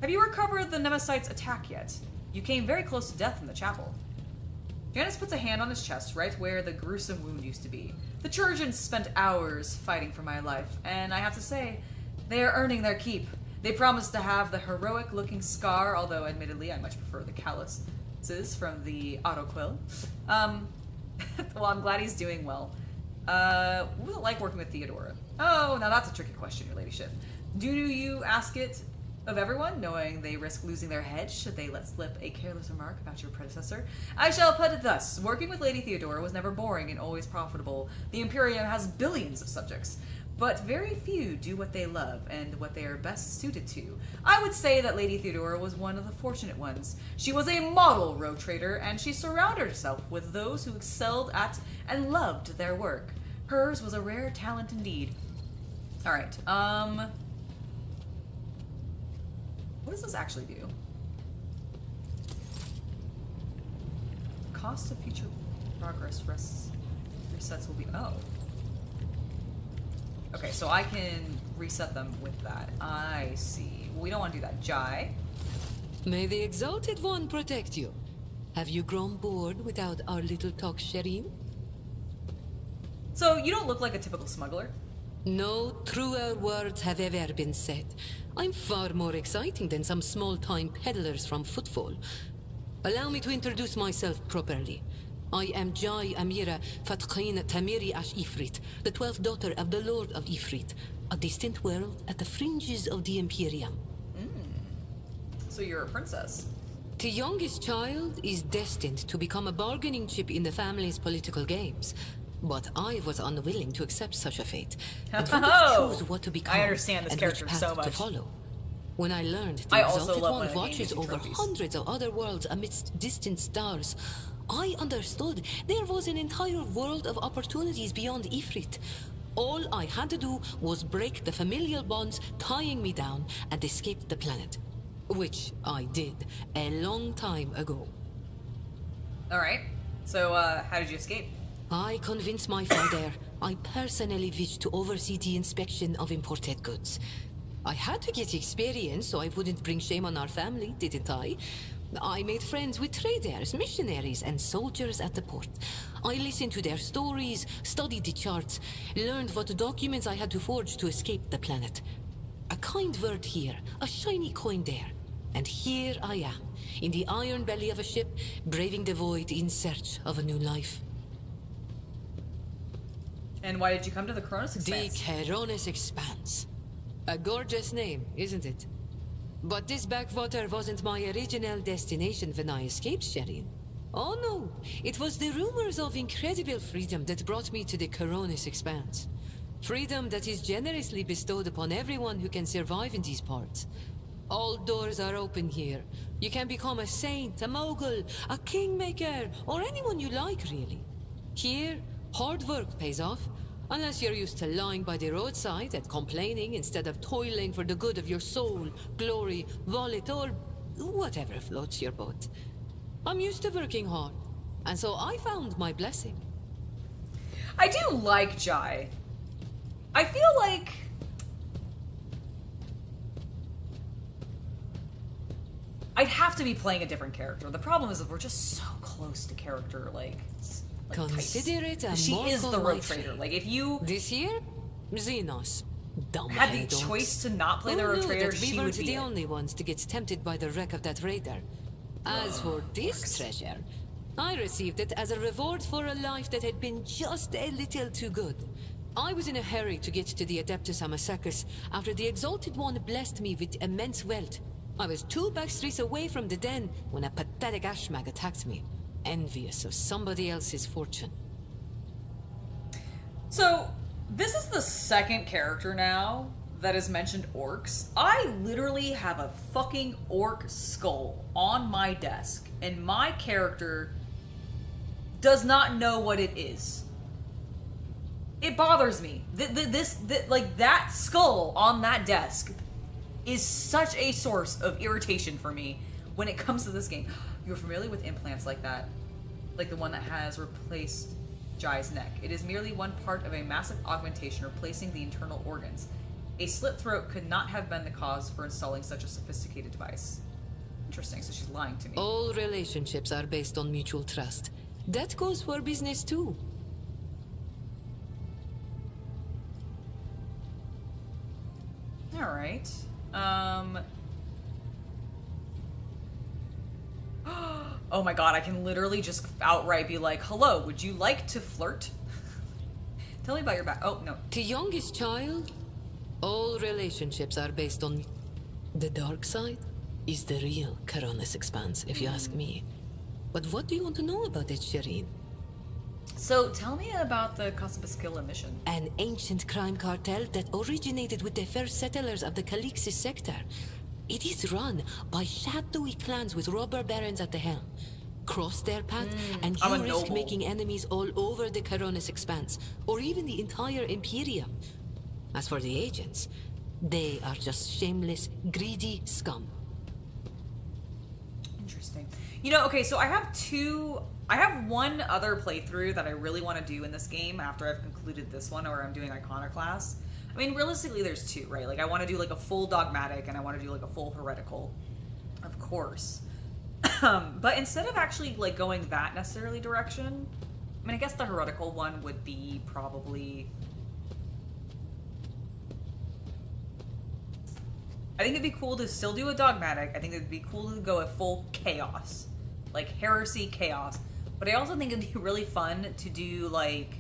Have you recovered the Nemesite's attack yet? You came very close to death in the chapel. Janice puts a hand on his chest, right where the gruesome wound used to be. The Trojans spent hours fighting for my life, and I have to say, they are earning their keep. They promised to have the heroic-looking scar, although admittedly I much prefer the calluses from the autoquill. Well, I'm glad he's doing well. What was it like working with Theodora? Oh, now that's a tricky question, your ladyship. Do you ask it of everyone, knowing they risk losing their heads should they let slip a careless remark about your predecessor? I shall put it thus. Working with Lady Theodora was never boring and always profitable. The Imperium has billions of subjects, but very few do what they love and what they are best suited to. I would say that Lady Theodora was one of the fortunate ones. She was a model rogue trader, and she surrounded herself with those who excelled at and loved their work. Hers was a rare talent indeed. Alright, what does this actually do? Cost of future progress resets will be... Oh. Okay, so I can reset them with that. I see. Well, we don't want to do that. Jai. May the Exalted One protect you. Have you grown bored without our little talk, Shireen? So, you don't look like a typical smuggler. No truer words have ever been said. I'm far more exciting than some small-time peddlers from Footfall. Allow me to introduce myself properly. I am Jai Amira Fatqin Tamiri Ash Ifrit, the 12th daughter of the Lord of Ifrit, a distant world at the fringes of the Imperium. So you're a princess. The youngest child is destined to become a bargaining chip in the family's political games. But I was unwilling to accept such a fate, and wanted to choose what to become. I understand this and character which path so much. to follow. When I learned the I also Exalted love One when a game watches gives you over trophies. hundreds of other worlds amidst distant stars, I understood there was an entire world of opportunities beyond Ifrit. All I had to do was break the familial bonds tying me down and escape the planet. Which I did a long time ago. Alright. So, how did you escape? I convinced my father I personally wished to oversee the inspection of imported goods. I had to get experience so I wouldn't bring shame on our family, didn't I? I made friends with traders, missionaries, and soldiers at the port. I listened to their stories, studied the charts, learned what documents I had to forge to escape the planet. A kind word here, a shiny coin there. And here I am, in the iron belly of a ship, braving the void in search of a new life. And why did you come to the Cronus Expanse? The Cronus Expanse. A gorgeous name, isn't it? But this backwater wasn't my original destination when I escaped, Shireen. Oh no, it was the rumors of incredible freedom that brought me to the Cronus Expanse. Freedom that is generously bestowed upon everyone who can survive in these parts. All doors are open here. You can become a saint, a mogul, a kingmaker, or anyone you like, really. Here, Hard work pays off, unless you're used to lying by the roadside and complaining instead of toiling for the good of your soul, glory, wallet, or whatever floats your boat. I'm used to working hard, and so I found my blessing. I do like Jai. I feel like... I'd have to be playing a different character. The problem is that we're just so close to character, like consider it a she is the rogue trader. Like, if you... This year, Xenos. Had the choice to not play the rogue trader, she would be the only ones to get tempted by the wreck of that raider. As for this treasure, I received it as a reward for a life that had been just a little too good. I was in a hurry to get to the Adeptus Amacacus after the Exalted One blessed me with immense wealth. I was 2 backstreets away from the den when a pathetic ashmag attacked me, envious of somebody else's fortune. So, this is the second character now that has mentioned orcs. I literally have a fucking orc skull on my desk, and my character does not know what it is. It bothers me. Like, that skull on that desk is such a source of irritation for me when it comes to this game. You're familiar with implants like that? Like the one that has replaced Jai's neck. It is merely one part of a massive augmentation replacing the internal organs. A slit throat could not have been the cause for installing such a sophisticated device. Interesting, so she's lying to me. All relationships are based on mutual trust. That goes for business too. Alright. Oh my god, I can literally just outright be like, hello, would you like to flirt? Tell me about your back. Oh, no. To youngest child, all relationships are based on... The dark side is the real Coronis Expanse, if you ask me. But what do you want to know about it, Shireen? So, tell me about the Costabaskilla mission. An ancient crime cartel that originated with the first settlers of the Calixis sector. It is run by shadowy clans with robber barons at the helm. Cross their path and you risk making enemies all over the Coronis Expanse, or even the entire Imperium. As for the agents, they are just shameless, greedy scum. Interesting. You know, okay, so I have one other playthrough that I really want to do in this game after I've concluded this one, or I'm doing Iconoclast. I mean, realistically, there's 2, right? Like, I want to do, like, a full dogmatic, and I want to do, like, a full heretical, of course. But instead of actually, like, going that necessarily direction, I mean, I guess the heretical one would be probably... I think it'd be cool to still do a dogmatic. I think it'd be cool to go a full chaos. Like, heresy chaos. But I also think it'd be really fun to do, like...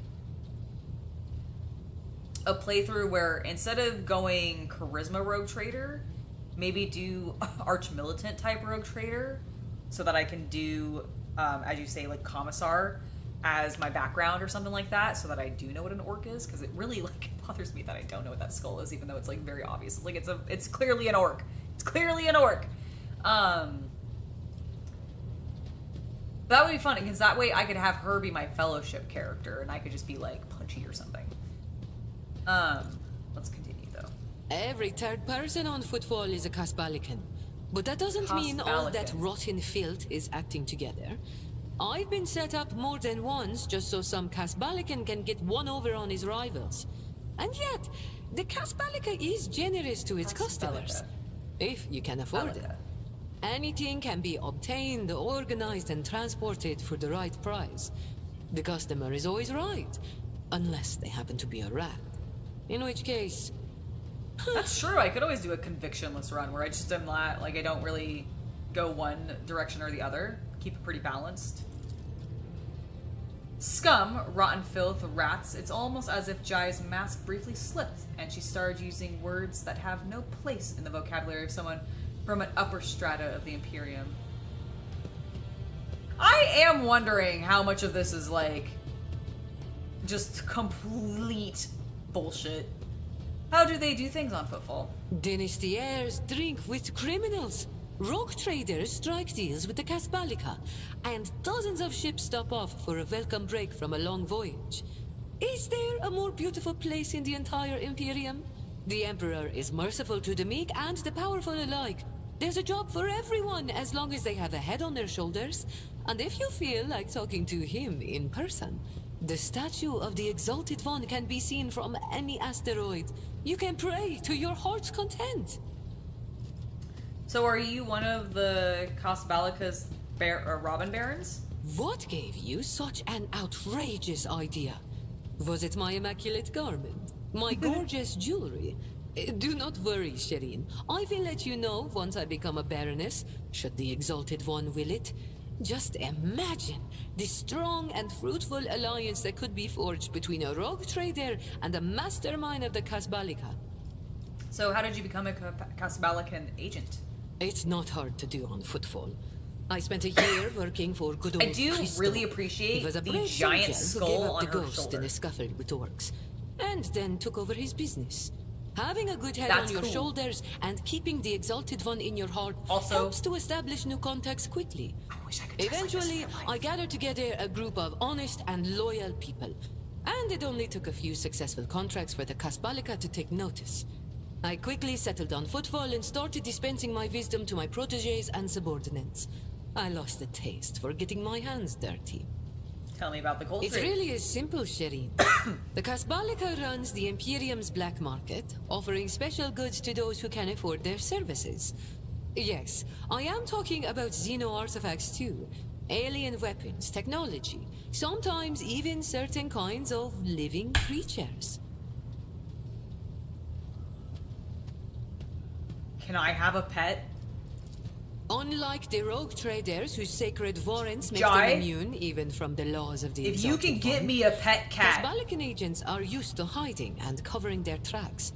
a playthrough where instead of going charisma rogue trader, maybe do arch militant type rogue trader, so that I can do, as you say, like commissar as my background or something like that, so that I do know what an orc is, because it really like bothers me that I don't know what that skull is, even though it's like very obvious. It's like it's clearly an orc. It's clearly an orc. That would be fun, because that way I could have her be my fellowship character, and I could just be like punchy or something. Let's continue though. Every third person on Footfall is a Casbalican. But that doesn't mean all that rotten filth is acting together. I've been set up more than once just so some Casbalican can get one over on his rivals. And yet, the Casbalica is generous to its customers. If you can afford it. Anything can be obtained, organized, and transported for the right price. The customer is always right, unless they happen to be a rat. In which case... That's true, I could always do a convictionless run where I just am not, like, I don't really go one direction or the other. Keep it pretty balanced. Scum, rotten filth, rats. It's almost as if Jai's mask briefly slipped and she started using words that have no place in the vocabulary of someone from an upper strata of the Imperium. I am wondering how much of this is, like, just complete bullshit. How do they do things on Footfall? Dynasties drink with criminals. Rogue traders strike deals with the Casbalica. And dozens of ships stop off for a welcome break from a long voyage. Is there a more beautiful place in the entire Imperium? The Emperor is merciful to the meek and the powerful alike. There's a job for everyone as long as they have a head on their shoulders. And if you feel like talking to him in person, the statue of the Exalted One can be seen from any asteroid. You can pray to your heart's content. So are you one of the Casbalika's Robin Barons? What gave you such an outrageous idea? Was it my immaculate garment? My gorgeous jewelry? Do not worry, Shireen. I will let you know once I become a Baroness, should the Exalted One will it. Just imagine the strong and fruitful alliance that could be forged between a rogue trader and a mastermind of the Casbalika. So how did you become a Casbalican agent? It's not hard to do on Footfall. I spent a year working for good old I do Christo. really appreciate He was a the brave giant soldier who gave skull up on the her ghost shoulder. in a scuffle with orcs, and then took over his business. Having a good head That's on your cool. shoulders and keeping the Exalted One in your heart Also, helps to establish new contacts quickly. I wish I could dress like this Eventually, in real life. I gathered together a group of honest and loyal people, and it only took a few successful contracts for the Casbalika to take notice. I quickly settled on Footfall and started dispensing my wisdom to my protégés and subordinates. I lost the taste for getting my hands dirty. Tell me about the gold It trade. really is simple, Shireen. The Casbalika runs the Imperium's black market, offering special goods to those who can afford their services. Yes, I am talking about Xeno artifacts too. Alien weapons, technology, sometimes even certain kinds of living creatures. Can I have a pet? Unlike the rogue traders whose sacred warrants make Jai? them immune even from the laws of the If you Exalted can get One, me a pet cat. Casbalican agents are used to hiding and covering their tracks.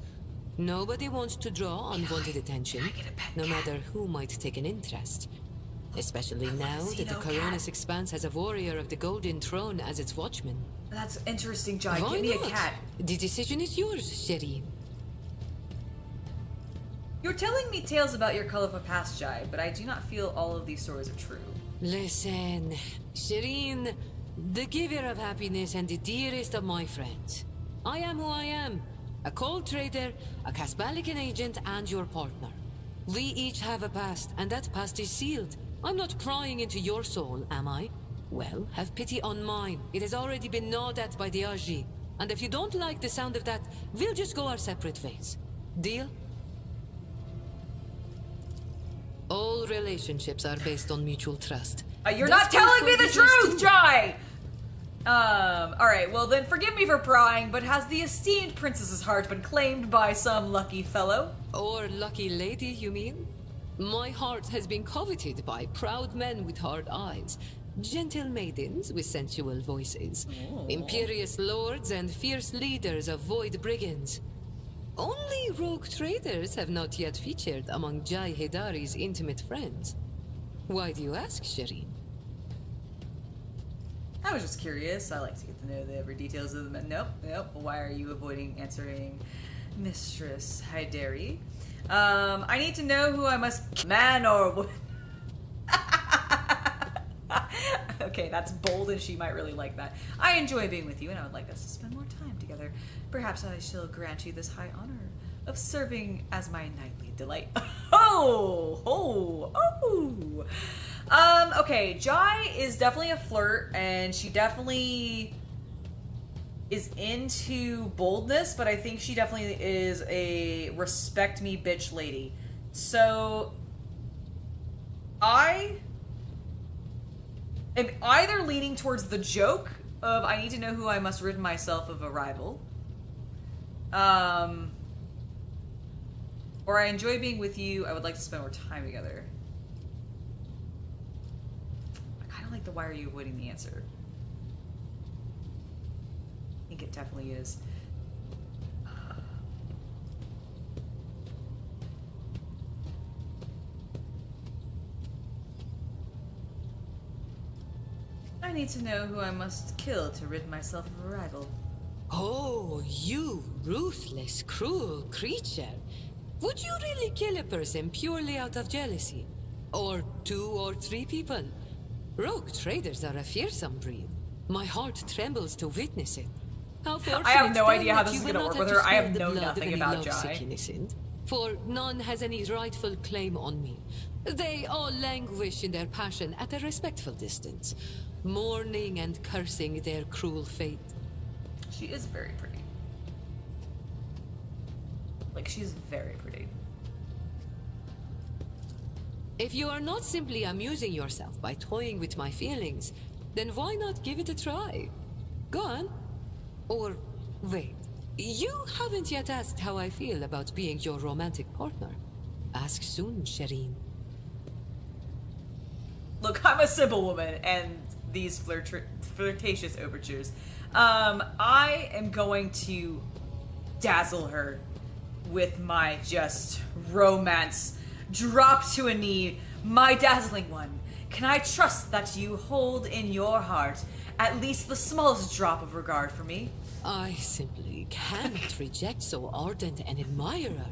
Nobody wants to draw unwanted attention, I get a pet no cat? matter who might take an interest. Especially now that the Xeno Coronis cat. Expanse has a warrior of the Golden Throne as its watchman. That's interesting, Jai. Why Get me not? a cat. The decision is yours, Shireen. You're telling me tales about your colorful past, Jai, but I do not feel all of these stories are true. Listen, Shireen, the giver of happiness and the dearest of my friends. I am who I am. A cold trader, a Casbalican agent, and your partner. We each have a past, and that past is sealed. I'm not prying into your soul, am I? Well, have pity on mine. It has already been gnawed at by the Aji. And if you don't like the sound of that, we'll just go our separate ways. Deal? All relationships are based on mutual trust. You're That not goes telling for me the business truth, too. Jai! Alright, well then forgive me for prying, but has the esteemed princess's heart been claimed by some lucky fellow? Or lucky lady, you mean? My heart has been coveted by proud men with hard eyes, gentle maidens with sensual voices, imperious lords and fierce leaders of void brigands. Only rogue traders have not yet featured among Jai Hedari's intimate friends. Why do you ask, Shireen? I was just curious. I like to get to know the every details of the men. Nope. Why are you avoiding answering Mistress Hyderi? I need to know who I must man or woman. Okay, that's bold and she might really like that. I enjoy being with you and I would like us to spend more time together. Perhaps I shall grant you this high honor of serving as my nightly delight. Okay, Jai is definitely a flirt and she definitely is into boldness, but I think she definitely is a respect me bitch lady. So I am either leaning towards the joke of I need to know who I must rid myself of a rival. Or I enjoy being with you, I would like to spend more time together. I kind of like the why are you avoiding the answer. I think it definitely is. I need to know who I must kill to rid myself of a rival. Oh, you ruthless, cruel creature. Would you really kill a person purely out of jealousy? Or 2 or 3 people? Rogue traders are a fearsome breed. My heart trembles to witness it. I have no idea how this is going to work with her. I have no nothing about Jai. Innocent, for none has any rightful claim on me. They all languish in their passion at a respectful distance, mourning and cursing their cruel fate. She is very pretty. Like, she's very pretty. If you are not simply amusing yourself by toying with my feelings, then why not give it a try? Go on. Or, wait. You haven't yet asked how I feel about being your romantic partner. Ask soon, Shireen. Look, I'm a simple woman, and these flirtatious overtures. I am going to dazzle her with my just romance. Drop to a knee, my dazzling one. Can I trust that you hold in your heart at least the smallest drop of regard for me? I simply cannot reject so ardent an admirer.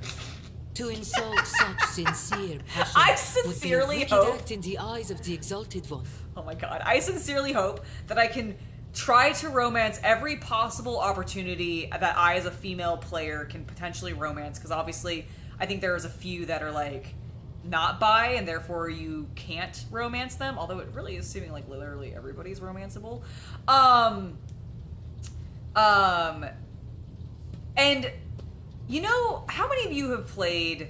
To insult such sincere passion I sincerely would be a wicked act in the eyes of the exalted one. Oh my god. I sincerely hope that I can try to romance every possible opportunity that I as a female player can potentially romance, because obviously I think there's a few that are like not bi and therefore you can't romance them, although it really is seeming like literally everybody's romanceable. And you know, how many of you have played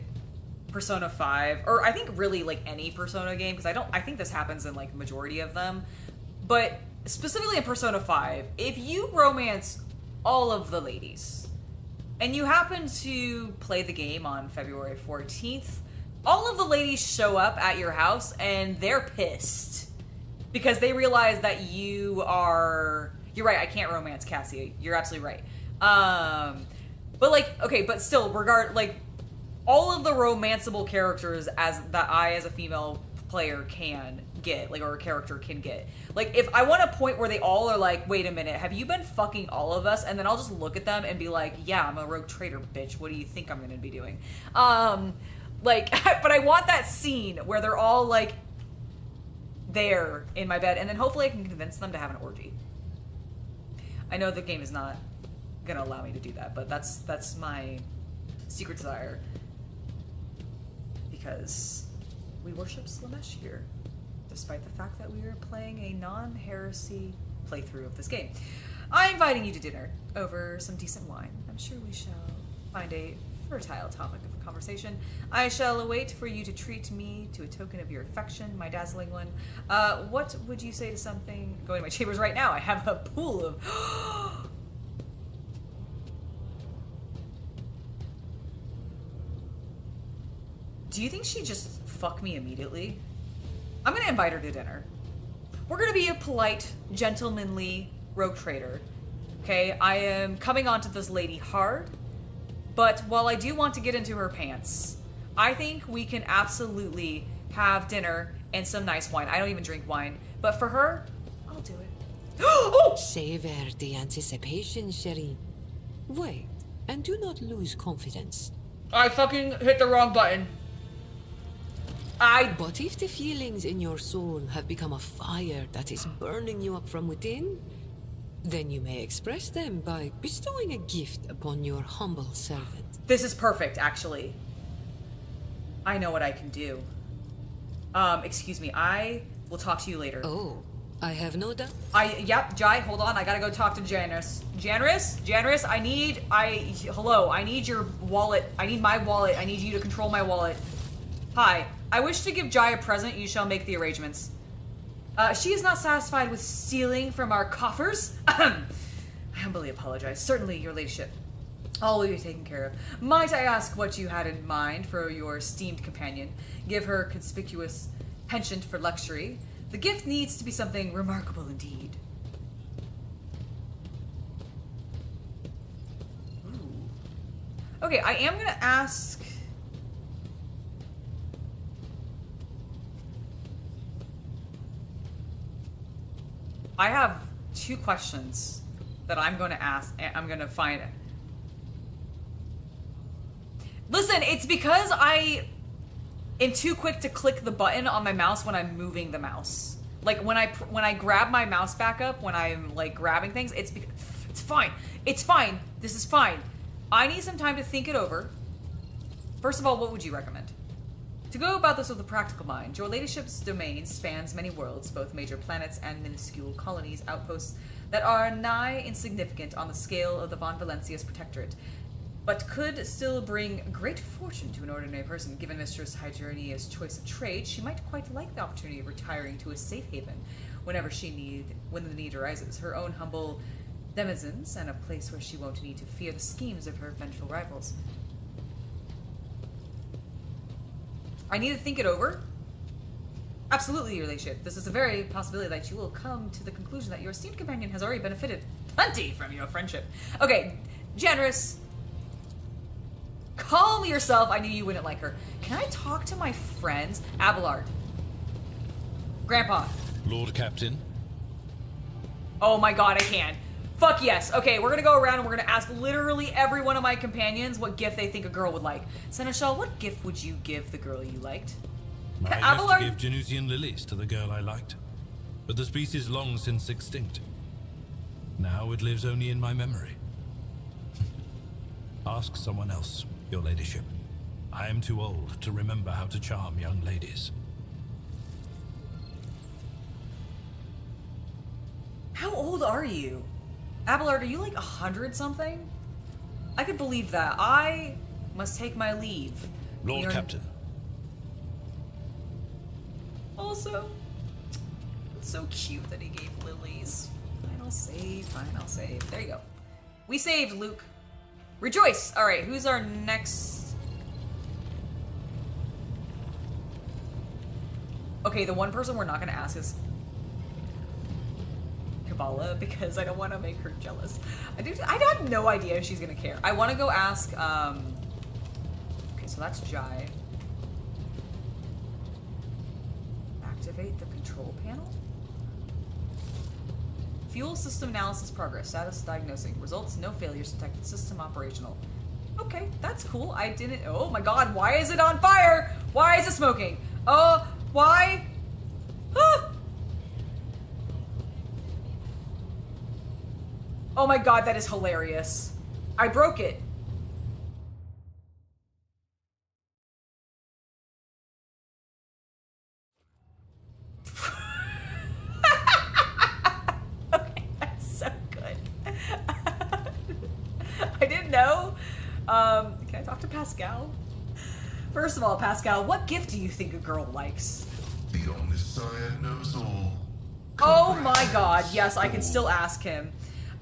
Persona 5, or I think really like any Persona game, because I think this happens in like majority of them, but specifically in Persona 5, if you romance all of the ladies and you happen to play the game on February 14th, all of the ladies show up at your house and they're pissed because they realize that you're right, I can't romance Cassie. You're absolutely right. But like, okay, but still, like, all of the romanceable characters that I as a female player can get, like, or a character can get. Like, if I want a point where they all are like, wait a minute, have you been fucking all of us? And then I'll just look at them and be like, yeah, I'm a rogue trader, bitch. What do you think I'm gonna be doing? Like, but I want that scene where they're all like there in my bed, and then hopefully I can convince them to have an orgy. I know the game is not gonna allow me to do that, but that's my secret desire, because we worship Slamesh here, despite the fact that we are playing a non-heresy playthrough of this game. I'm inviting you to dinner over some decent wine. I'm sure we shall find a fertile topic of conversation. I shall await for you to treat me to a token of your affection, my dazzling one. What would you say to something? Going to my chambers right now. I have a pool of... Do you think she'd just fuck me immediately? I'm gonna invite her to dinner. We're gonna be a polite, gentlemanly rogue trader. Okay, I am coming onto this lady hard, but while I do want to get into her pants, I think we can absolutely have dinner and some nice wine. I don't even drink wine, but for her, I'll do it. Oh! Savor the anticipation, Shireen. Wait, and do not lose confidence. I fucking hit the wrong button. But if the feelings in your soul have become a fire that is burning you up from within, then you may express them by bestowing a gift upon your humble servant. This is perfect, actually. I know what I can do. Excuse me, I will talk to you later. Oh, I have no doubt. Yep, Jai, hold on, I gotta go talk to Janice. Janice, I need your wallet. I need my wallet. I need you to control my wallet. Hi, I wish to give Jai a present. You shall make the arrangements. She is not satisfied with stealing from our coffers. I humbly apologize. Certainly, your ladyship. All will be taken care of. Might I ask what you had in mind for your esteemed companion? Give her conspicuous penchant for luxury. The gift needs to be something remarkable indeed. Ooh. Okay, I am gonna ask... I have 2 questions that I'm going to ask, and I'm going to find it. Listen, it's because I am too quick to click the button on my mouse when I'm moving the mouse. Like when I grab my mouse back up when I'm like grabbing things, it's It's fine. It's fine. This is fine. I need some time to think it over. First of all, what would you recommend? To go about this with a practical mind, your ladyship's domain spans many worlds, both major planets and minuscule colonies, outposts that are nigh insignificant on the scale of the Von Valencia's protectorate, but could still bring great fortune to an ordinary person. Given Mistress Hydronia's choice of trade, she might quite like the opportunity of retiring to a safe haven when the need arises. Her own humble denizens, and a place where she won't need to fear the schemes of her vengeful rivals. I need to think it over. Absolutely, your ladyship. This is a very possibility that you will come to the conclusion that your esteemed companion has already benefited plenty from your friendship. Okay, generous. Calm yourself. I knew you wouldn't like her. Can I talk to my friends? Abelard. Grandpa. Lord Captain. Oh my god, I can. Fuck yes. Okay, we're gonna go around and we're gonna ask literally every one of my companions what gift they think a girl would like. Seneschal, what gift would you give the girl you liked? I used to give Genusian lilies to the girl I liked, but the species long since extinct. Now it lives only in my memory. Ask someone else, your ladyship. I am too old to remember how to charm young ladies. How old are you? Abelard, are you like 100 something? I could believe that. I must take my leave. Lord Captain. Also, it's so cute that he gave lilies. Final save, final save. There you go. We saved, Luke. Rejoice! Alright, who's our next... Okay, the one person we're not going to ask is Kabbalah, because I don't want to make her jealous. I have no idea if she's going to care. I want to go ask, okay, so that's Jai. Activate the control panel. Fuel system analysis progress. Status diagnosing. Results, no failures detected. System operational. Okay, that's cool. I didn't... Oh my god, why is it on fire? Why is it smoking? Why? Ah! Oh my god, that is hilarious. I broke it. Okay, that's so good. I didn't know. Can I talk to Pascal? First of all, Pascal, what gift do you think a girl likes? The Omniscient knows all. Oh my god, yes, I can still ask him.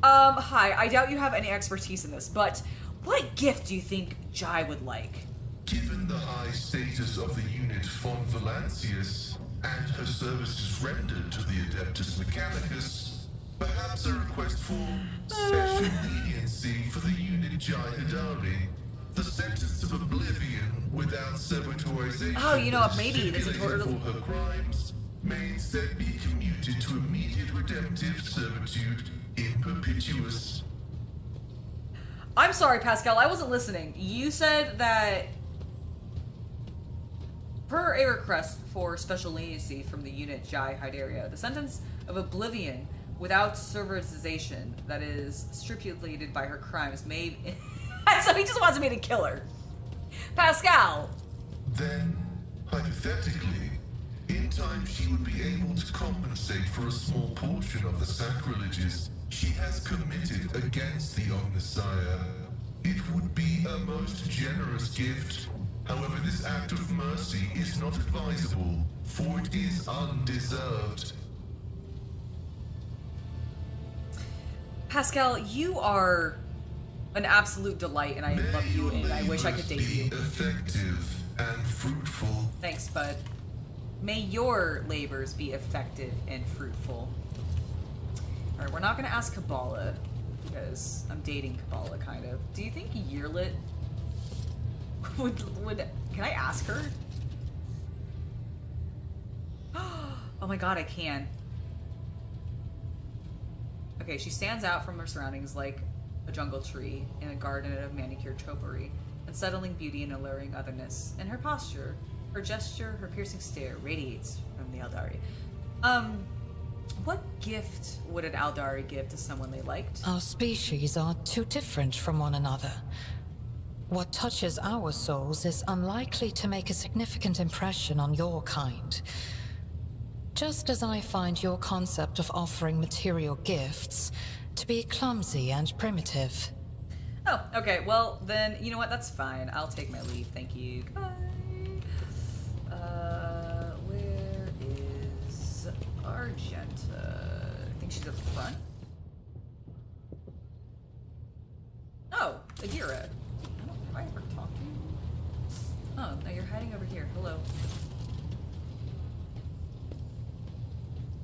Hi, I doubt you have any expertise in this, but what gift do you think Jai would like? Given the high status of the unit Von Valancius and her services rendered to the Adeptus Mechanicus, perhaps a request for special leniency for the unit Jai Hidari. The sentence of oblivion without sabotorization. Oh, you know what? Maybe this is for her crimes may instead be commuted to immediate redemptive servitude in perpetuus. I'm sorry, Pascal, I wasn't listening. You said that per a request for special leniency from the unit Jai Hyderia, the sentence of oblivion without servitization that is stipulated by her crimes may... So he just wants me to kill her. Pascal! Then, hypothetically, in time she would be able to compensate for a small portion of the sacrileges she has committed against the Omniscient. It would be a most generous gift. However, this act of mercy is not advisable, for it is undeserved. Pascal, you are an absolute delight, and I love you, and I wish I could date you. Effective and fruitful. Thanks, bud. May your labors be effective and fruitful. Alright, we're not gonna ask Kabbalah, because I'm dating Kabbalah, kind of. Do you think Yearlit would... Can I ask her? Oh my god, I can. Okay, she stands out from her surroundings like a jungle tree in a garden of manicured topiary, unsettling beauty and alluring otherness. And her posture, her gesture, her piercing stare radiates from the Eldari. What gift would an Aldari give to someone they liked? Our species are too different from one another. What touches our souls is unlikely to make a significant impression on your kind. Just as I find your concept of offering material gifts to be clumsy and primitive. Oh, okay. Well, then, you know what? That's fine. I'll take my leave. Thank you. Goodbye. Where is Argenta? I think she's at the front. Oh, Adira. Have I ever talked to you? Oh, no, you're hiding over here. Hello.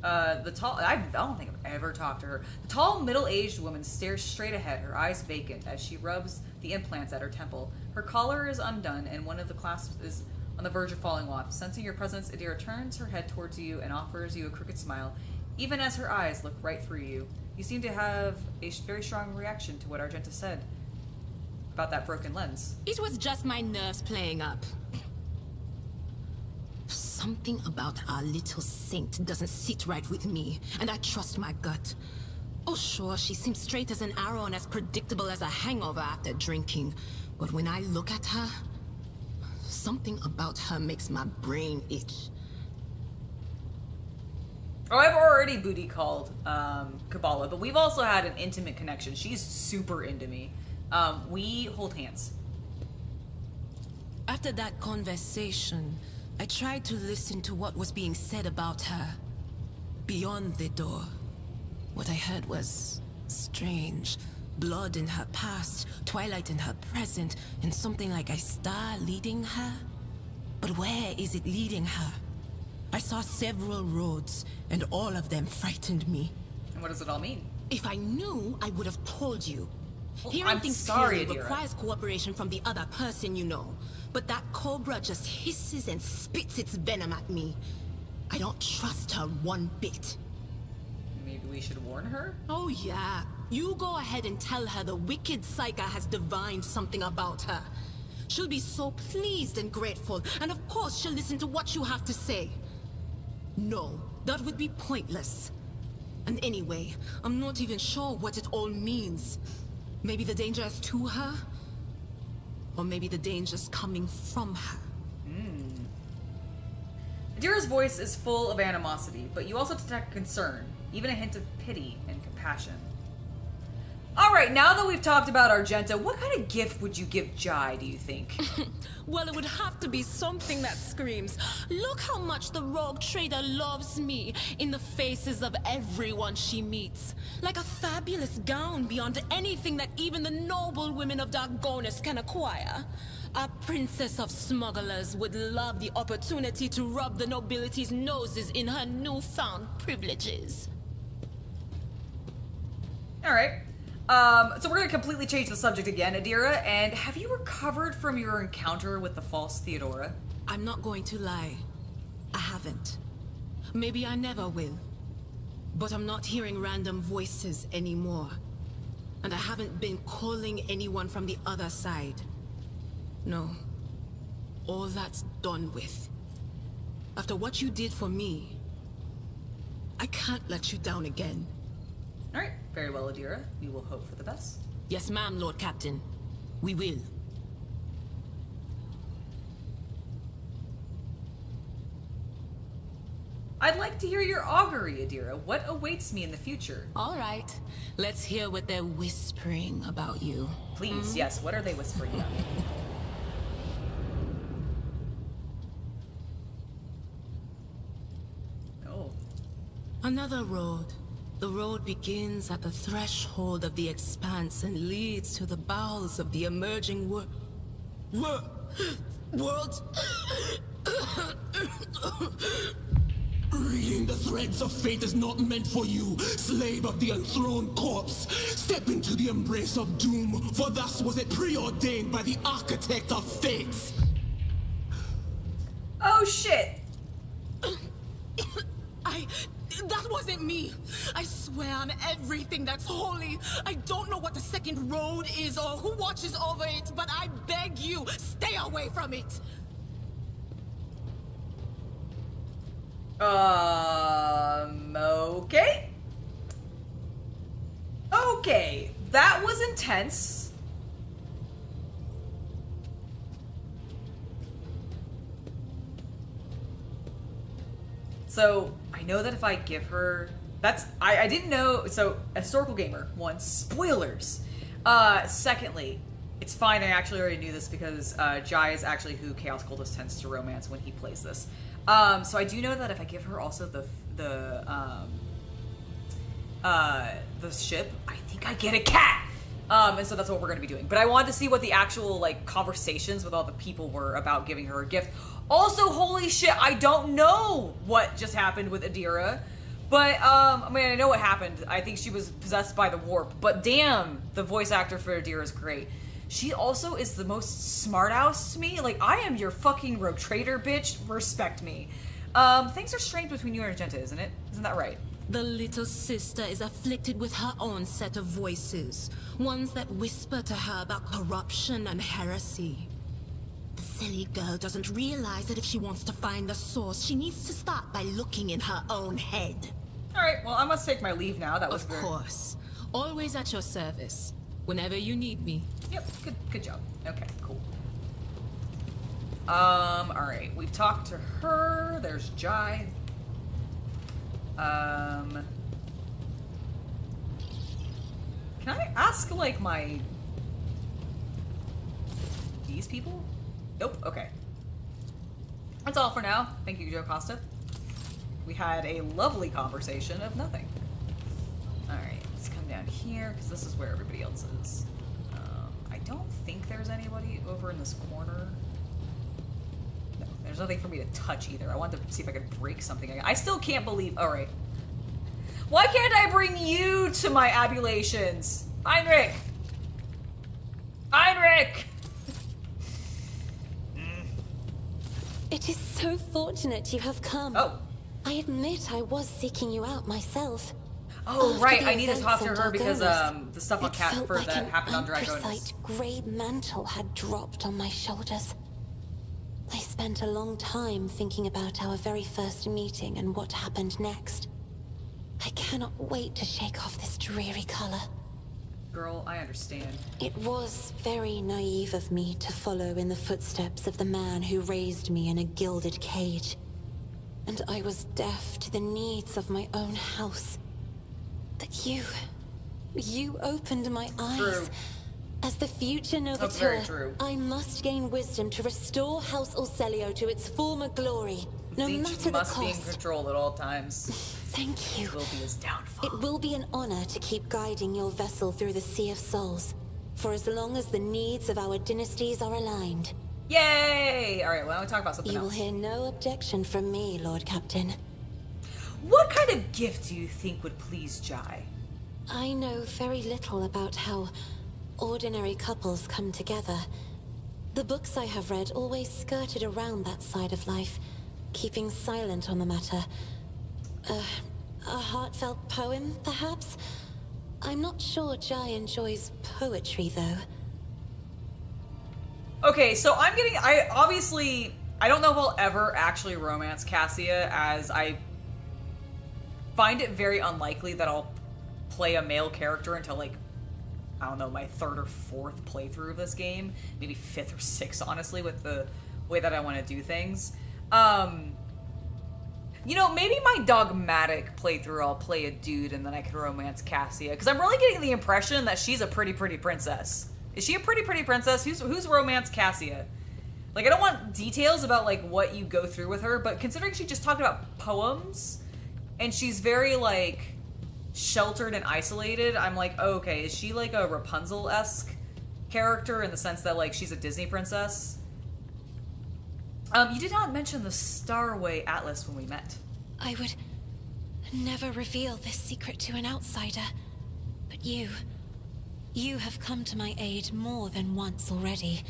I don't think I've ever talked to her. The tall, middle-aged woman stares straight ahead, her eyes vacant, as she rubs the implants at her temple. Her collar is undone, and one of the clasps is on the verge of falling off. Sensing your presence, Adira turns her head towards you and offers you a crooked smile, even as her eyes look right through you. You seem to have a very strong reaction to what Argenta said about that broken lens. It was just my nerves playing up. Something about our little saint doesn't sit right with me, and I trust my gut. Oh sure, she seems straight as an arrow and as predictable as a hangover after drinking. But when I look at her, something about her makes my brain itch. Oh, I've already booty called Kabbalah, but we've also had an intimate connection. She's super into me. We hold hands. After that conversation, I tried to listen to what was being said about her. Beyond the door, what I heard was strange. Blood in her past, twilight in her present, and something like a star leading her. But where is it leading her? I saw several roads, and all of them frightened me. And what does it all mean? If I knew, I would have told you. Well, Hearing I'm things sorry, clearly Adira. requires cooperation from the other person, you know. But that cobra just hisses and spits its venom at me. I don't trust her one bit. Maybe we should warn her? Oh yeah. You go ahead and tell her the wicked Psyker has divined something about her. She'll be so pleased and grateful, and of course she'll listen to what you have to say. No, that would be pointless. And anyway, I'm not even sure what it all means. Maybe the danger is to her? Or maybe the danger's coming from her. Adira's voice is full of animosity, but you also detect concern, even a hint of pity and compassion. Alright, now that we've talked about Argenta, what kind of gift would you give Jai, do you think? Well, it would have to be something that screams, look how much the rogue trader loves me, in the faces of everyone she meets. Like a fabulous gown beyond anything that even the noble women of Dargonis can acquire. A princess of smugglers would love the opportunity to rub the nobility's noses in her newfound privileges. Alright. So we're gonna completely change the subject again, Adira, and have you recovered from your encounter with the false Theodora? I'm not going to lie. I haven't. Maybe I never will. But I'm not hearing random voices anymore. And I haven't been calling anyone from the other side. No. All that's done with. After what you did for me, I can't let you down again. Alright, very well, Adira. We will hope for the best. Yes, ma'am, Lord Captain. We will. I'd like to hear your augury, Adira. What awaits me in the future? All right. Let's hear what they're whispering about you. Please, yes. What are they whispering about me? Oh. Another road. The road begins at the threshold of the expanse and leads to the bowels of the emerging world. Reading the threads of fate is not meant for you, slave of the enthroned corpse. Step into the embrace of doom, for thus was it preordained by the architect of fates. Oh shit! That wasn't me. I swear on everything that's holy. I don't know what the second road is or who watches over it, but I beg you, stay away from it. Okay. tense. So I know that if I give her, I didn't know. So historical gamer, one, spoilers. Secondly, it's fine. I actually already knew this because Jai is actually who Chaos Cultist tends to romance when he plays this. So I do know that if I give her also the ship, I think I get a cat. And so that's what we're going to be doing. But I wanted to see what the actual like conversations with all the people were about giving her a gift. Also, holy shit, I don't know what just happened with Adira. But, I mean, I know what happened. I think she was possessed by the warp. But damn, the voice actor for Adira is great. She also is the most smart-ass to me. Like, I am your fucking rogue trader, bitch. Respect me. Things are strange between you and Argenta, isn't it? Isn't that right? The little sister is afflicted with her own set of voices. Ones that whisper to her about corruption and heresy. The silly girl doesn't realize that if she wants to find the source, she needs to start by looking in her own head. Alright, well, I must take my leave now. That was Of course. Always at your service. Whenever you need me. Yep, good job. Okay, cool. Alright, we've talked to her. There's Jai. Can I ask, like, these people? Nope, okay. That's all for now. Thank you, Joe Costa. We had a lovely conversation of nothing. Alright, let's come down here, because this is where everybody else is. I don't think there's anybody over in this corner. No, there's nothing for me to touch either. I wanted to see if I could break something. I still can't believe... Alright. Why can't I bring you to my abulations? Heinrich! Heinrich! It is so fortunate you have come. Oh. I admit I was seeking you out myself. Oh, After right. the I need to events talk to in her because Dargonis, the stuff on it felt like that an happened on Dragonis. anthracite grey mantle had dropped on my shoulders. I spent a long time thinking about our very first meeting and what happened next. I cannot wait to shake off this dreary color. Girl, I understand. It was very naive of me to follow in the footsteps of the man who raised me in a gilded cage. And I was deaf to the needs of my own house. But you opened my eyes. True. As the future That's very Novateur, true. I must gain wisdom to restore House Orselio to its former glory, no Tzeentch matter the must be in cost. control at all times. Thank you. It will be his downfall. It will be an honor to keep guiding your vessel through the Sea of Souls, for as long as the needs of our dynasties are aligned. Yay! Alright, well, I want to talk about something You will else. hear no objection from me, Lord Captain. What kind of gift do you think would please Jai? I know very little about how ordinary couples come together. The books I have read always skirted around that side of life, keeping silent on the matter. A heartfelt poem, perhaps? I'm not sure Jai enjoys poetry, though. Okay, so I don't know if I'll ever actually romance Cassia, as I find it very unlikely that I'll play a male character until, like, I don't know, my third or fourth playthrough of this game. Maybe fifth or sixth, honestly, with the way that I want to do things. You know, maybe my dogmatic playthrough, I'll play a dude and then I can romance Cassia. Because I'm really getting the impression that she's a pretty princess. Is she a pretty princess? Who's romance Cassia? Like, I don't want details about, like, what you go through with her, but considering she just talked about poems, and she's very, like, sheltered and isolated, I'm like, oh, okay, is she, like, a Rapunzel-esque character in the sense that, like, she's a Disney princess? You did not mention the Starway Atlas when we met. I would never reveal this secret to an outsider, but you have come to my aid more than once already.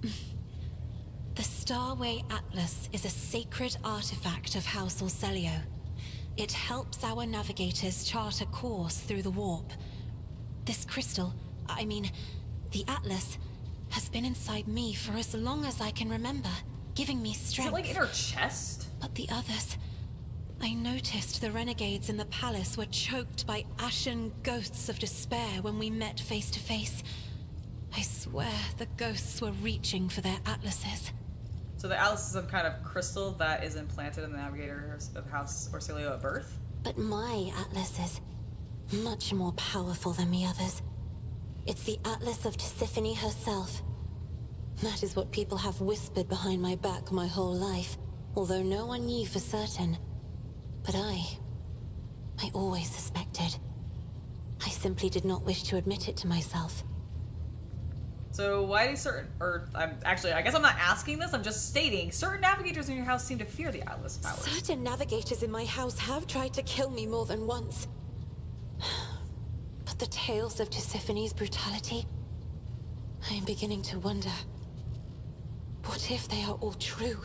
The Starway Atlas is a sacred artifact of House Orselio. It helps our navigators chart a course through the warp. This crystal, the Atlas, has been inside me for as long as I can remember, giving me strength. Is it, like, in her chest? But the others, I noticed the renegades in the palace were choked by ashen ghosts of despair when we met face to face. I swear the ghosts were reaching for their atlases. So the atlas is some kind of crystal that is implanted in the navigator of House Orsilio at birth? But my atlas is much more powerful than the others. It's the atlas of Tisiphone herself. That is what people have whispered behind my back my whole life, although no one knew for certain. But I always suspected. I simply did not wish to admit it to myself. So why do certain, I guess I'm not asking this, I'm just stating, certain navigators in your house seem to fear the Atlas powers. Certain navigators in my house have tried to kill me more than once. But the tales of Tisiphone's brutality, I am beginning to wonder. What if they are all true?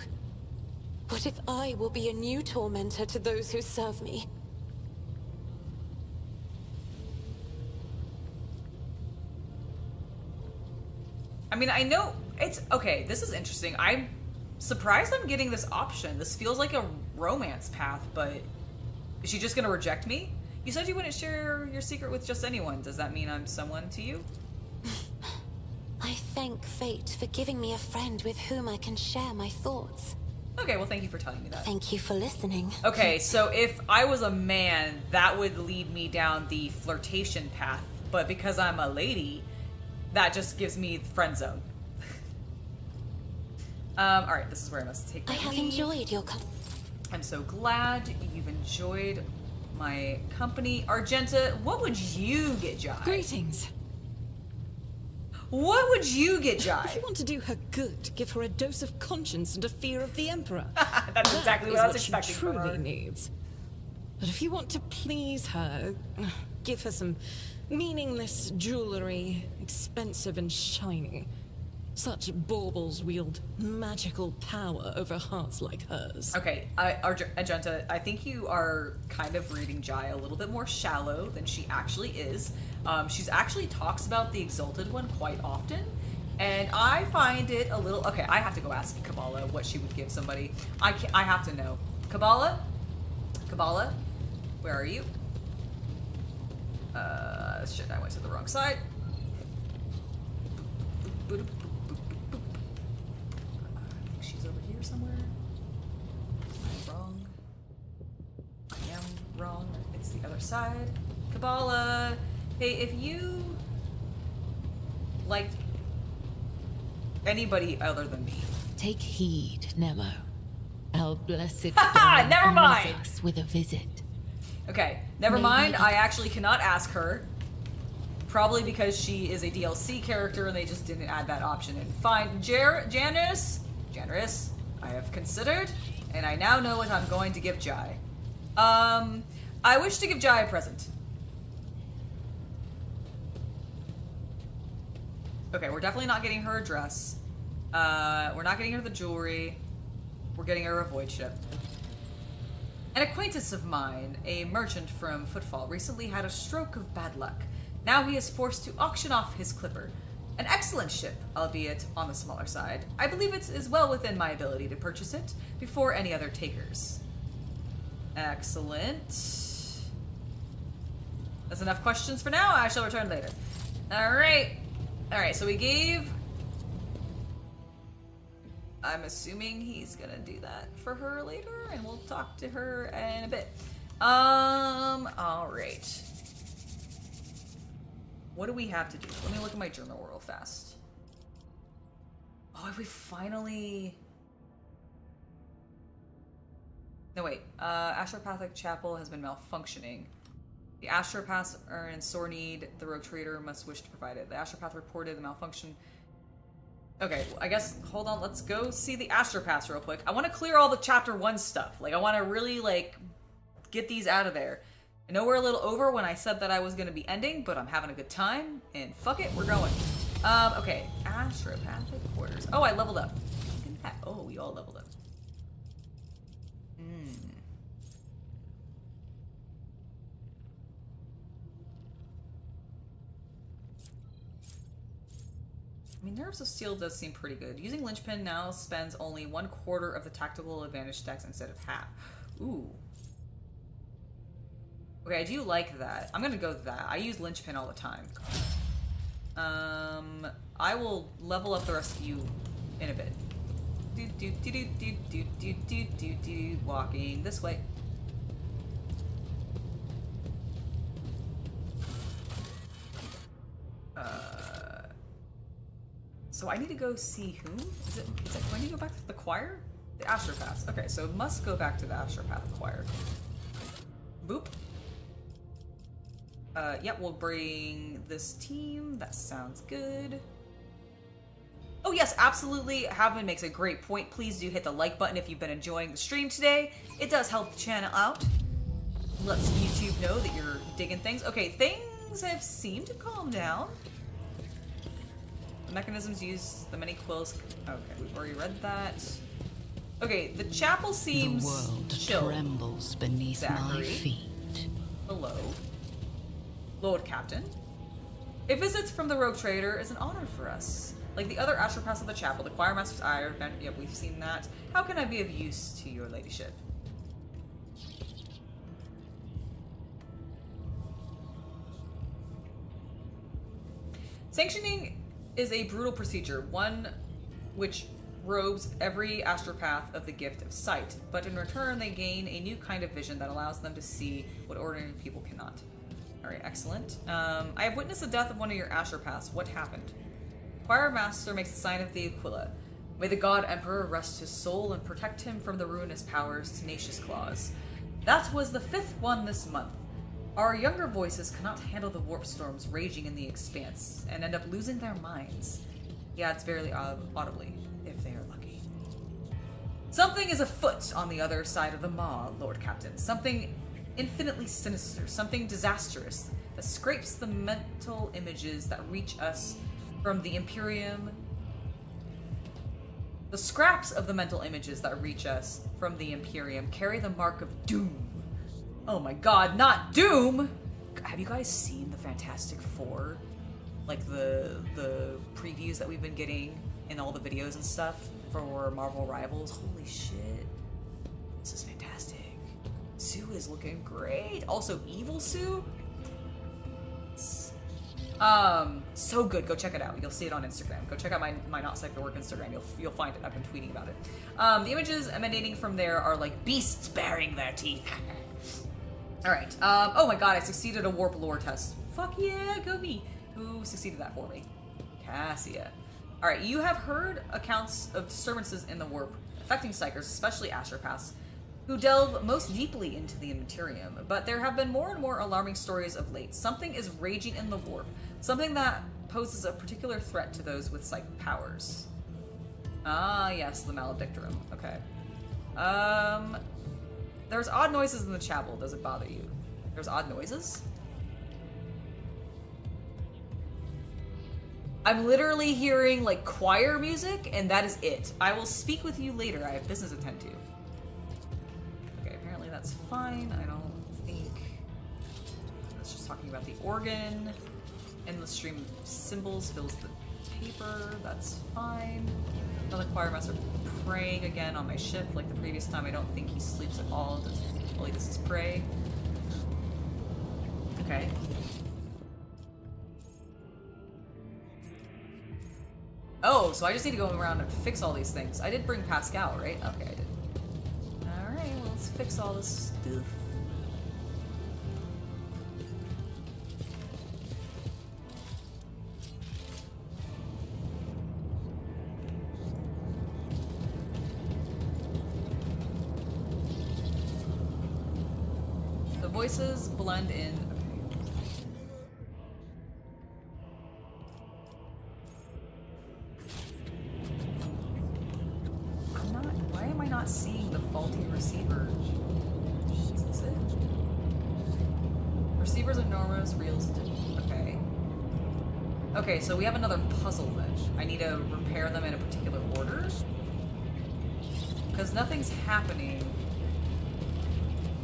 What if I will be a new tormentor to those who serve me? I mean, I know it's okay. This is interesting. I'm surprised I'm getting this option. This feels like a romance path, but is she just gonna reject me? You said you wouldn't share your secret with just anyone. Does that mean I'm someone to you? I thank fate for giving me a friend with whom I can share my thoughts. Okay, well, thank you for telling me that. Thank you for listening. Okay, so if I was a man, that would lead me down the flirtation path. But because I'm a lady, that just gives me the friend zone. Alright, this is where I must take my I have leave. enjoyed your I'm so glad you've enjoyed my company. Argenta, what would you get, Jai? Greetings. What would you get, Jai? If you want to do her good, give her a dose of conscience and a fear of the Emperor. That's exactly what I was That is expecting she from her. truly needs. But if you want to please her, give her some meaningless jewelry, expensive and shiny. Such baubles wield magical power over hearts like hers. Okay, Argenta, I think you are kind of reading Jai a little bit more shallow than she actually is. She's actually talks about the Exalted One quite often, and I find it a little... Okay, I have to go ask Kabbalah what she would give somebody. I have to know. Kabbalah, where are you? Shit, I went to the wrong side. I think she's over here somewhere. Am I wrong? I am wrong. It's the other side. Kabbalah! Hey, if you liked anybody other than me. Take heed, Nemo. Our blessed Never mind! with a visit. Okay, never mind. I actually cannot ask her. Probably because she is a DLC character and they just didn't add that option in. Fine. Janice, I have considered, and I now know what I'm going to give Jai. I wish to give Jai a present. Okay, we're definitely not getting her a dress. We're not getting her the jewelry. We're getting her a void ship. An acquaintance of mine, a merchant from Footfall, recently had a stroke of bad luck. Now he is forced to auction off his clipper. An excellent ship, albeit on the smaller side. I believe it is well within my ability to purchase it before any other takers. Excellent. That's enough questions for now. I shall return later. Alright. Alright, so we gave... I'm assuming he's gonna do that for her later, and we'll talk to her in a bit. Alright. What do we have to do? Let me look at my journal real fast. Oh, we finally... No, wait. Astropathic Chapel has been malfunctioning. The Astropaths are in sore need. The rogue trader must wish to provide it. The Astropath reported the malfunction. Okay, well, I guess, hold on, let's go see the Astropaths real quick. I want to clear all the Chapter 1 stuff. Like, I want to really, like, get these out of there. I know we're a little over when I said that I was going to be ending, but I'm having a good time, and fuck it, we're going. Okay, Astropathic Quarters. Oh, I leveled up. Oh, we all leveled up. I mean, Nerves of Steel does seem pretty good. Using Linchpin now spends only 1/4 of the tactical advantage stacks instead of half. Ooh. Okay, I do like that. I'm gonna go with that. I use linchpin all the time. I will level up the rest of you in a bit. Walking this way. So I need to go see whom? Is it do I need to go back to the choir? The Astropaths. Okay, so must go back to the Astropath choir. Boop. Yep, we'll bring this team. That sounds good. Oh yes, absolutely. Havman makes a great point. Please do hit the like button if you've been enjoying the stream today. It does help the channel out. Lets YouTube know that you're digging things. Okay, things have seemed to calm down. The mechanisms use the many quills. Okay, we've already read that. Okay, the chapel seems the world chill. Trembles beneath Zachary. my feet. Hello. Lord Captain. A visit from the Rogue Trader is an honor for us. Like the other Astropaths of the chapel, the Choir Master's Ire, yep, we've seen that. How can I be of use to your ladyship? Sanctioning is a brutal procedure, one which robes every Astropath of the gift of sight, but in return they gain a new kind of vision that allows them to see what ordinary people cannot. Alright, excellent. I have witnessed the death of one of your Astropaths. What happened? Choir Master makes the sign of the Aquila. May the God Emperor rest his soul and protect him from the ruinous power's tenacious claws. That was the 5th one this month. Our younger voices cannot handle the warp storms raging in the expanse and end up losing their minds. He adds barely audibly, if they are lucky. Something is afoot on the other side of the maw, Lord Captain. Something infinitely sinister, something disastrous that scrapes the mental images that reach us from the Imperium. The scraps of the mental images that reach us from the Imperium carry the mark of doom. Oh my god, not doom! Have you guys seen the Fantastic Four? Like the previews that we've been getting in all the videos and stuff for Marvel Rivals? Holy shit. This is fantastic. Sue is looking great. Also, Evil Sue? So good. Go check it out. You'll see it on Instagram. Go check out my Not Safe for Work Instagram. You'll find it. I've been tweeting about it. The images emanating from there are like beasts baring their teeth. Alright. Oh my god, I succeeded a warp lore test. Fuck yeah, go me. Who succeeded that for me? Cassia. Alright, you have heard accounts of disturbances in the warp affecting Psychers, especially Astropaths, who delve most deeply into the Imperium, but there have been more and more alarming stories of late. Something is raging in the warp, something that poses a particular threat to those with psychic powers. Ah, yes, the Maledictorum. Okay. There's odd noises in the chapel. Does it bother you? There's odd noises? I'm literally hearing, like, choir music, and that is it. I will speak with you later. I have business to attend to. Okay, apparently that's fine. I don't think... That's just talking about the organ. Endless stream of symbols fills the paper. That's fine. Another choir master praying again on my ship like the previous time. I don't think he sleeps at all. All he does is pray. Okay. Oh, so I just need to go around and fix all these things. I did bring Pascal, right? Okay, I did. Alright, well, let's fix all this stuff. The voices blend in. Why am I not seeing the faulty receiver? Is this it? Receiver's enormous, reels. Okay. Okay, so we have another puzzle then. I need to repair them in a particular order? Because nothing's happening.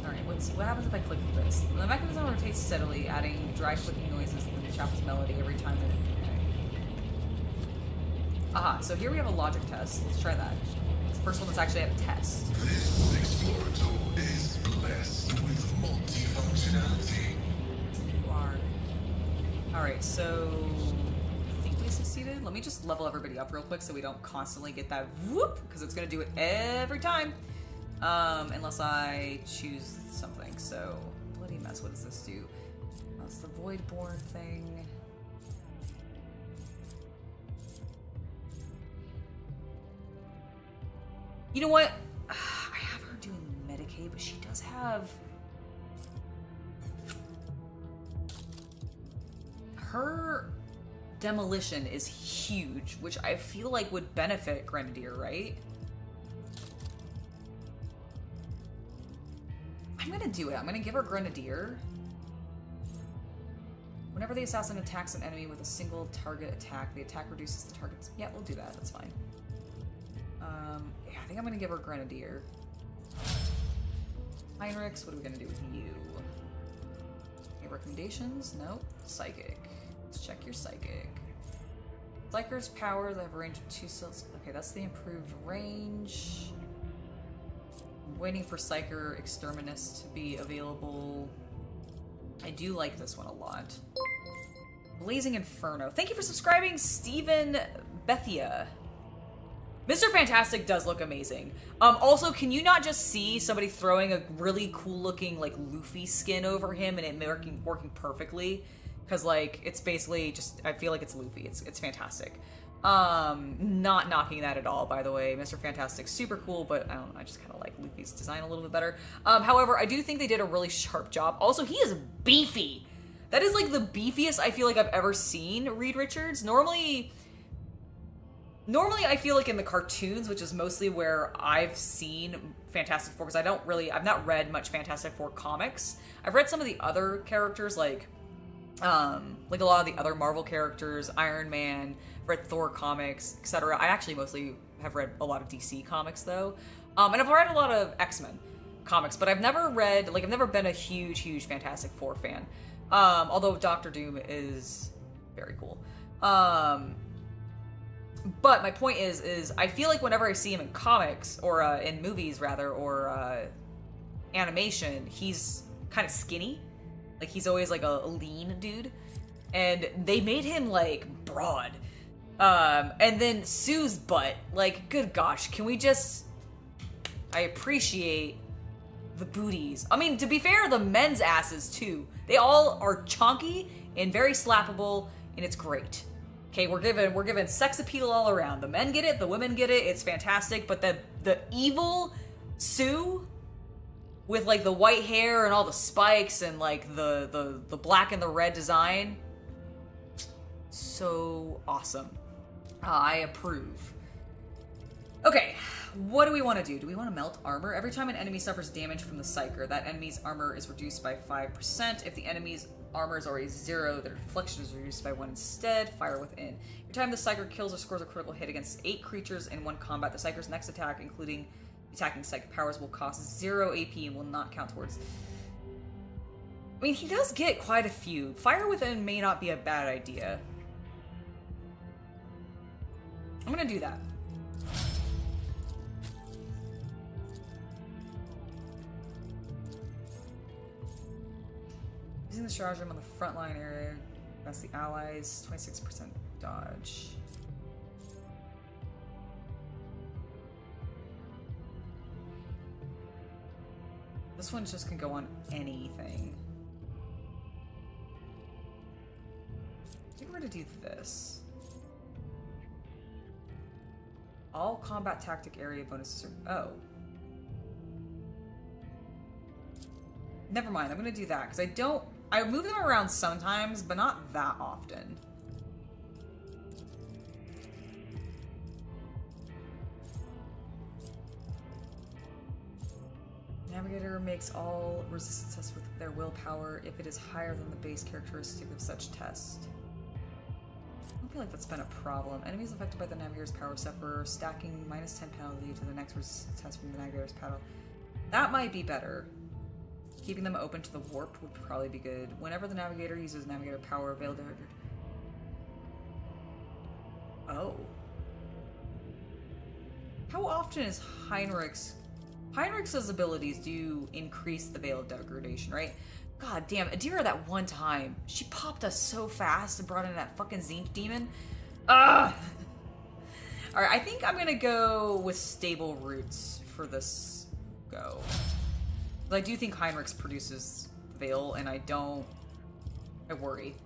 Alright, let's see. What happens if I click this? The mechanism rotates steadily, adding dry clicking noises to the chapel's melody every time it... Okay. Aha, so here we have a logic test. Let's try that. It's the first one that's actually had a test. This This explorator is blessed with multifunctionality. You are. Alright, so I think we succeeded. Let me just level everybody up real quick so we don't constantly get that whoop, because it's going to do it every time. Unless I choose something. So, bloody mess, what does this do? That's the Voidborn thing. You know what? I have her doing Medicaid, but she does have... Her demolition is huge, which I feel like would benefit Grenadier, right? I'm gonna do it. I'm gonna give her Grenadier. Whenever the assassin attacks an enemy with a single target attack, the attack reduces the target's... Yeah, we'll do that. That's fine. Yeah, I think I'm gonna give her Grenadier. Heinrichs, what are we gonna do with you? Any recommendations? Nope. Psychic. Let's check your Psychic. Psyker's powers, I have a range of 2 cells. Okay, that's the improved range. I'm waiting for Psyker Exterminus to be available. I do like this one a lot. Blazing Inferno. Thank you for subscribing, Stephen Bethia. Mr. Fantastic does look amazing. Also, can you not just see somebody throwing a really cool looking like Luffy skin over him and it working perfectly? Because like it's basically just, I feel like it's Luffy. It's fantastic. Not knocking that at all, by the way. Mr. Fantastic's super cool, but I don't know, I just kind of like Luffy's design a little bit better. However, I do think they did a really sharp job. Also, he is beefy. That is like the beefiest I feel like I've ever seen Reed Richards. Normally I feel like in the cartoons, which is mostly where I've seen Fantastic Four, because I've not read much Fantastic Four comics. I've read some of the other characters, like a lot of the other Marvel characters, Iron Man, read Thor comics, etc. I actually mostly have read a lot of DC comics though. And I've read a lot of X-Men comics, but I've never been a huge Fantastic Four fan. Although Doctor Doom is very cool. But my point is I feel like whenever I see him in comics, or in movies rather, or animation, he's kind of skinny. Like he's always like a lean dude. And they made him like broad. And then Sue's butt, like, good gosh, can we just... I appreciate the booties. I mean, to be fair, the men's asses too. They all are chonky and very slappable, and it's great. Okay, we're given sex appeal all around. The men get it, the women get it. It's fantastic. But the evil Sue with like the white hair and all the spikes and like the black and the red design, so awesome. I approve. Okay, what do we want to do? Do we want to melt armor? Every time an enemy suffers damage from the Psyker, that enemy's armor is reduced by 5%. If the enemy's armor is already 0, the reflection is reduced by 1 instead. Fire within. Every time the Psyker kills or scores a critical hit against 8 creatures in one combat, the Psyker's next attack, including attacking psychic powers, will cost 0 AP and will not count towards... I mean, he does get quite a few. Fire within may not be a bad idea. I'm gonna do that. Using the stratagem on the front line area, that's the allies, 26% dodge. This one just can go on anything. I think we're gonna do this. All combat tactic area bonuses are... Oh. Never mind, I'm gonna do that, because I move them around sometimes, but not that often. Navigator makes all resistance tests with their willpower if it is higher than the base characteristic of such test. I don't feel like that's been a problem. Enemies affected by the Navigator's power suffer stacking -10 penalty to the next resistance test from the Navigator's paddle. That might be better. Keeping them open to the warp would probably be good. Whenever the Navigator uses Navigator power, available to... Oh. How often is Heinrichs Heinrich's abilities do increase the Veil of Degradation, right? God damn, Adira that one time, she popped us so fast and brought in that fucking Zinc Demon. Ugh! Alright, I think I'm gonna go with Stable Roots for this go. I do think Heinrich's produces Veil, and I worry.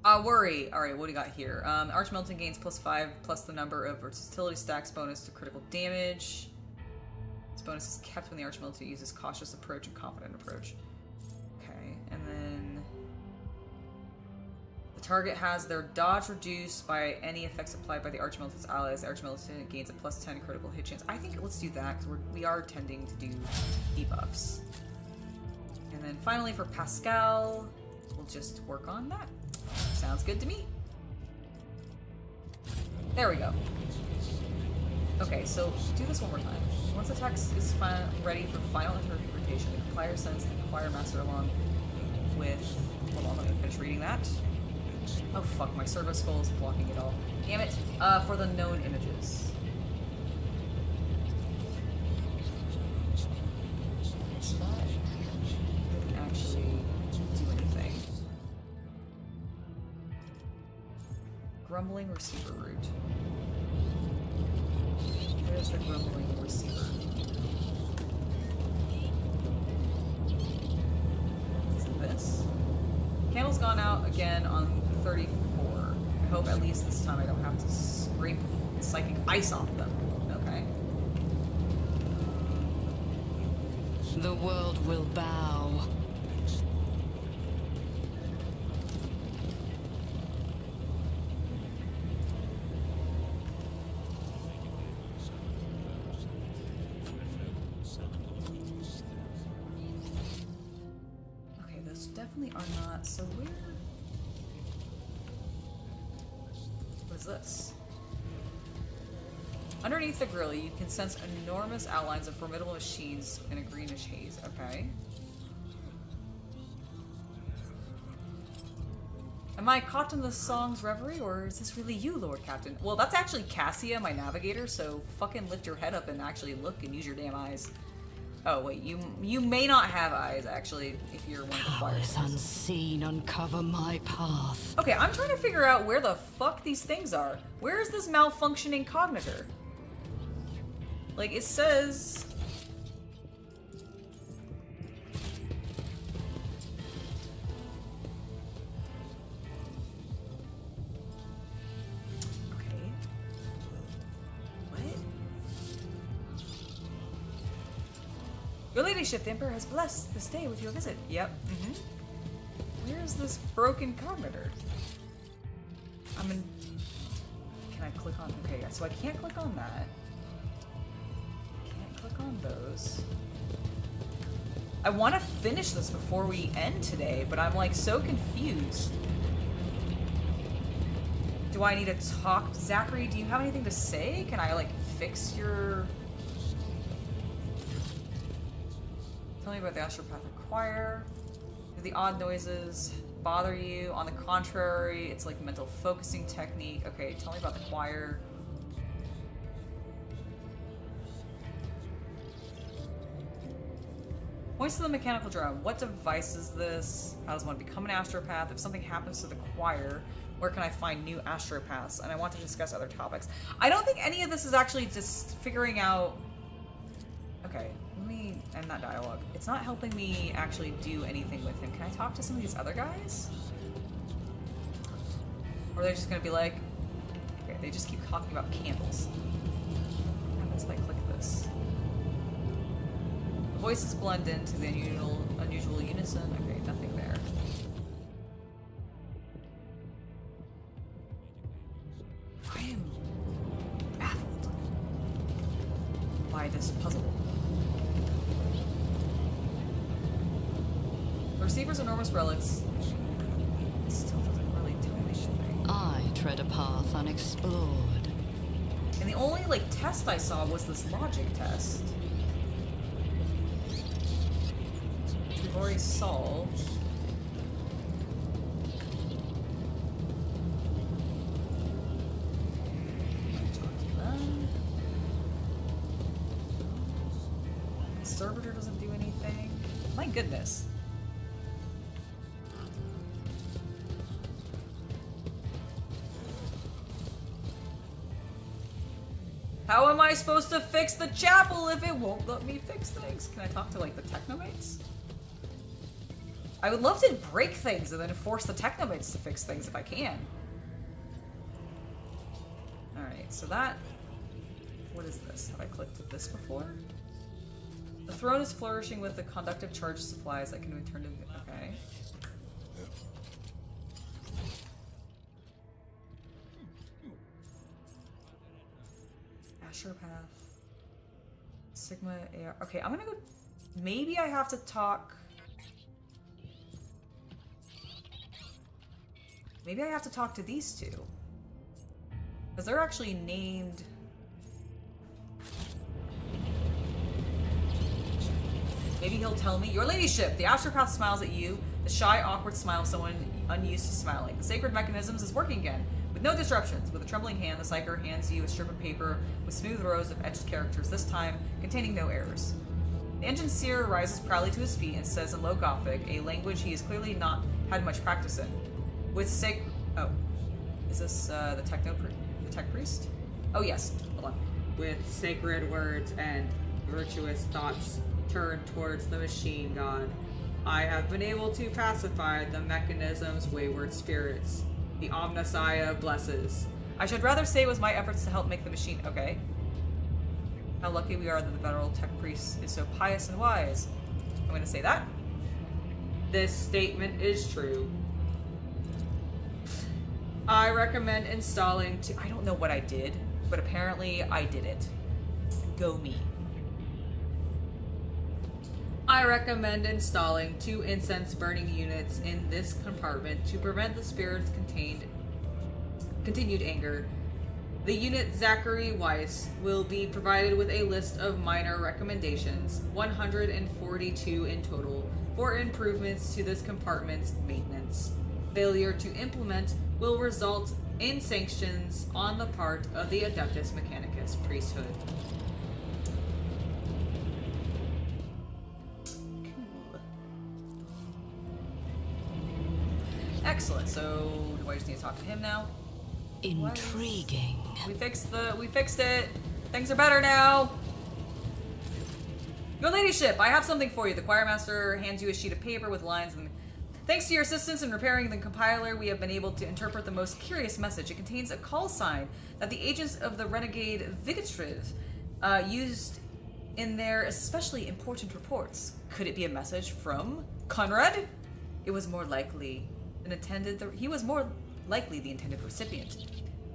Worry. Alright, what do you got here? Archmelting gains +5 plus the number of versatility stacks bonus to critical damage. This bonus is kept when the Archmelting uses cautious approach and confident approach. Okay, and then the target has their dodge reduced by any effects applied by the Archmelting's allies. The Archmelting gains a +10 critical hit chance. I think let's do that because we are tending to do debuffs. And then finally for Pascal, we'll just work on that. Sounds good to me. There we go. Okay, so do this one more time. Once the text is ready for final interpretation, the compiler sends the choir master along with... Hold on, let me finish reading that. Oh fuck, my servo skull is blocking it all. Damn it. For the known images. Didn't actually do anything. Grumbling receiver route. There's the grumbling receiver. What's this? Candle's gone out again on 34. I hope at least this time I don't have to scrape psychic ice off them. Okay. The world will bow. Definitely are not. So where? What is this? Underneath the grill, you can sense enormous outlines of formidable machines in a greenish haze. Okay. Am I caught in the song's reverie, or is this really you, Lord Captain? Well, that's actually Cassia, my navigator, so fucking lift your head up and actually look and use your damn eyes. Oh wait, you may not have eyes actually if you're one of the choirs. Powers unseen uncover my path. Okay, I'm trying to figure out where the fuck these things are. Where is this malfunctioning cognitor? Like it says. Your ladyship, the Emperor has blessed this day with your visit. Yep. Where is this broken cognitor? Can I click on... Okay, so I can't click on that. Can't click on those. I want to finish this before we end today, but I'm like so confused. Do I need to talk? Zachary, do you have anything to say? Can I like fix your... Tell me about the astropathic choir. Do the odd noises bother you? On the contrary, it's like mental focusing technique. Okay, tell me about the choir. Points to the mechanical drum. What device is this? How does one become an astropath? If something happens to the choir, where can I find new astropaths? And I want to discuss other topics. I don't think any of this is actually just figuring out... Okay, let me end that dialogue. It's not helping me actually do anything with him. Can I talk to some of these other guys? Or are they just gonna be like... Okay, they just keep talking about candles. What happens if I click this? The voices blend into the unusual unison. Okay, nothing there. I am baffled by this puzzle. The receiver's enormous relics still doesn't really tell me anything. I tread a path unexplored. And the only like test I saw was this logic test. Which we've already solved. Servitor doesn't do anything. My goodness. How am I supposed to fix the chapel if it won't let me fix things? Can I talk to, like, the Technomates? I would love to break things and then force the Technomates to fix things if I can. Alright, so that... What is this? Have I clicked at this before? The throne is flourishing with the conductive charge supplies that can be turned into... Okay. Asher Path. Sigma AR. Okay, I'm gonna go... Maybe I have to talk... Maybe I have to talk to these two. Because they're actually named... Maybe he'll tell me. Your ladyship, the Astropath smiles at you, the shy, awkward smile of someone unused to smiling. The sacred mechanisms is working again, with no disruptions. With a trembling hand, the Psyker hands you a strip of paper with smooth rows of etched characters, this time containing no errors. The engine seer rises proudly to his feet and says in low Gothic, a language he has clearly not had much practice in. With oh, is this the tech priest? Oh yes, hold on. With sacred words and virtuous thoughts turned towards the machine god, I have been able to pacify the mechanism's wayward spirits. The Omnissiah blesses. I should rather say it was my efforts to help make the machine. Okay. How lucky we are that the venerable tech priest is so pious and wise. I'm going to say that. This statement is true. I recommend installing I don't know what I did, but apparently I did it. Go me. I recommend installing 2 incense burning units in this compartment to prevent the spirit's continued anger. The unit Zachary Weiss will be provided with a list of minor recommendations, 142 in total, for improvements to this compartment's maintenance. Failure to implement will result in sanctions on the part of the Adeptus Mechanicus priesthood. Excellent. So, do I just need to talk to him now? Intriguing. We fixed it. Things are better now. Your ladyship, I have something for you. The choirmaster hands you a sheet of paper with lines and thanks to your assistance in repairing the compiler, we have been able to interpret the most curious message. It contains a call sign that the agents of the renegade Vigatriv used in their especially important reports. Could it be a message from Conrad? It was more likely he was more likely the intended recipient.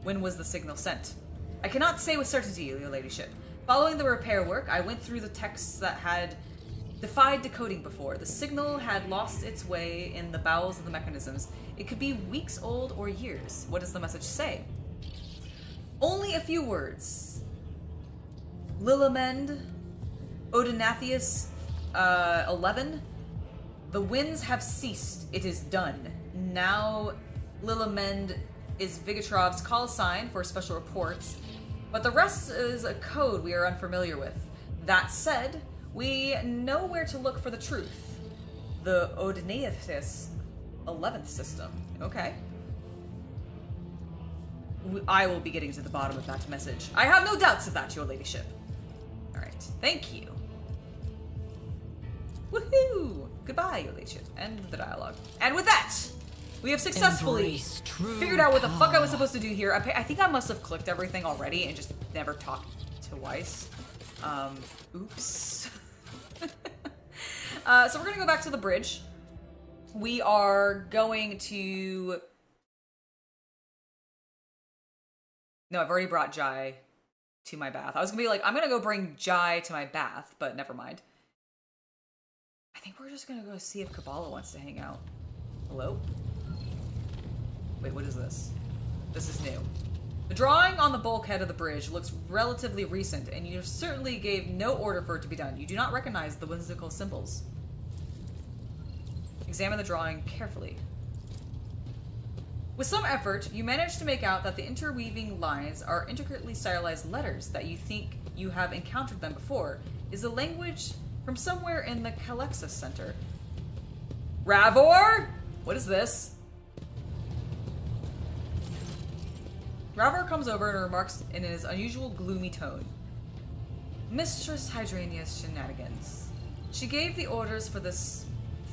When was the signal sent? I cannot say with certainty, your ladyship. Following the repair work, I went through the texts that had defied decoding before. The signal had lost its way in the bowels of the mechanisms. It could be weeks old or years. What does the message say? Only a few words. Lilamend, Odinathius, 11. The winds have ceased. It is done. Now, Lilamend is Vigatrov's call sign for special reports, but the rest is a code we are unfamiliar with. That said, we know where to look for the truth. The Odinathius 11th system. Okay. I will be getting to the bottom of that message. I have no doubts of that, your ladyship. Alright, thank you. Woohoo! Goodbye, your ladyship. End the dialogue. And with that, we have successfully figured out what the fuck I was supposed to do here. I think I must have clicked everything already and just never talked to Weiss. Oops. So we're gonna go back to the bridge. We are going to... No, I've already brought Jai to my bath. I was gonna be like, I'm gonna go bring Jai to my bath, but never mind. I think we're just gonna go see if Kabbalah wants to hang out. Hello? Wait, what is this? This is new. The drawing on the bulkhead of the bridge looks relatively recent, and you certainly gave no order for it to be done. You do not recognize the whimsical symbols. Examine the drawing carefully. With some effort, you manage to make out that the interweaving lines are intricately stylized letters that you think you have encountered them before. Is the language from somewhere in the Calexis Center. Ravor? What is this? Ravor comes over and remarks in his unusual gloomy tone. Mistress Hydrania's shenanigans. She gave the orders for this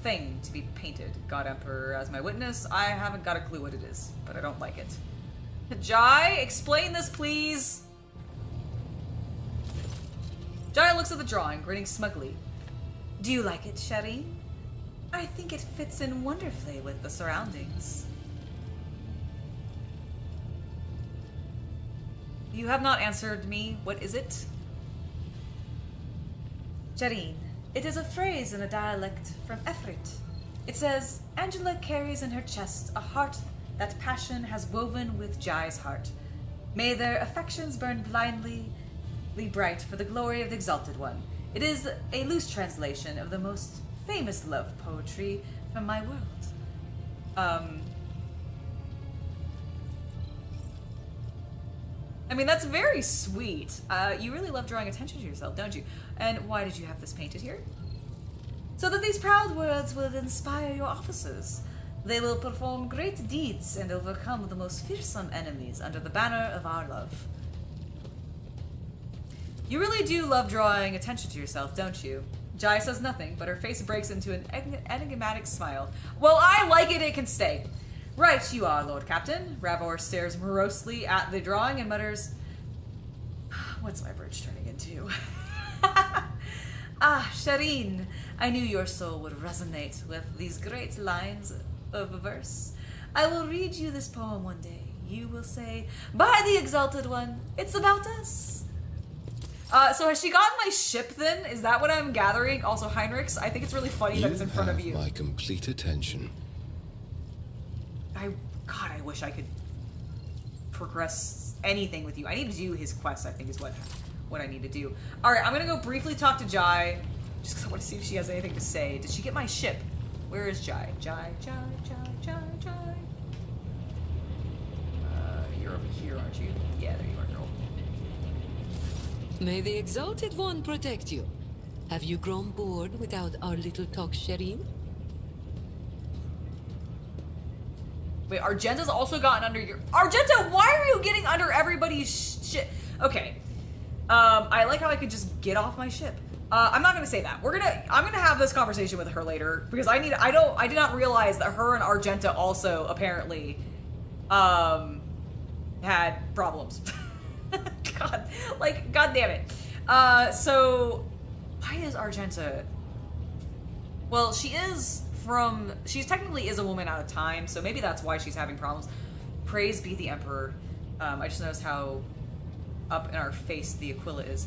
thing to be painted. God Emperor as my witness. I haven't got a clue what it is, but I don't like it. Jai, explain this, please. Jai looks at the drawing, grinning smugly. Do you like it, Shireen? I think it fits in wonderfully with the surroundings. You have not answered me. What is it? Shireen, it is a phrase in a dialect from Efrit. It says, Angela carries in her chest a heart that passion has woven with Jai's heart. May their affections burn blindly bright for the glory of the Exalted One. It is a loose translation of the most famous love poetry from my world. I mean, that's very sweet. You really love drawing attention to yourself, don't you? And why did you have this painted here? So that these proud words will inspire your officers. They will perform great deeds and overcome the most fearsome enemies under the banner of our love. You really do love drawing attention to yourself, don't you? Jai says nothing, but her face breaks into an enigmatic smile. Well, I like it, it can stay. Right, you are, Lord Captain. Ravor stares morosely at the drawing and mutters, what's my bridge turning into? Ah, Shireen, I knew your soul would resonate with these great lines of verse. I will read you this poem one day. You will say, by the Exalted One, it's about us. So has she gotten my ship then? Is that what I'm gathering? Also, Heinrichs, I think it's really funny that it's in front of you. My complete attention. God, I wish I could progress anything with you. I need to do his quest, I think is what I need to do. Alright, I'm gonna go briefly talk to Jai, just because I want to see if she has anything to say. Did she get my ship? Where is Jai? Jai. You're over here, aren't you? Yeah, there you are, girl. May the Exalted One protect you. Have you grown bored without our little talk, Shireen? Wait, Argenta's also gotten under your... Argenta, why are you getting under everybody's shit? Okay. I like how I could just get off my ship. I'm not gonna say that. I'm gonna have this conversation with her later because I did not realize that her and Argenta also apparently had problems. God damn it. So why is Argenta... Well, she's technically is a woman out of time, so maybe that's why she's having problems. Praise be the Emperor. I just noticed how up in our face the Aquila is.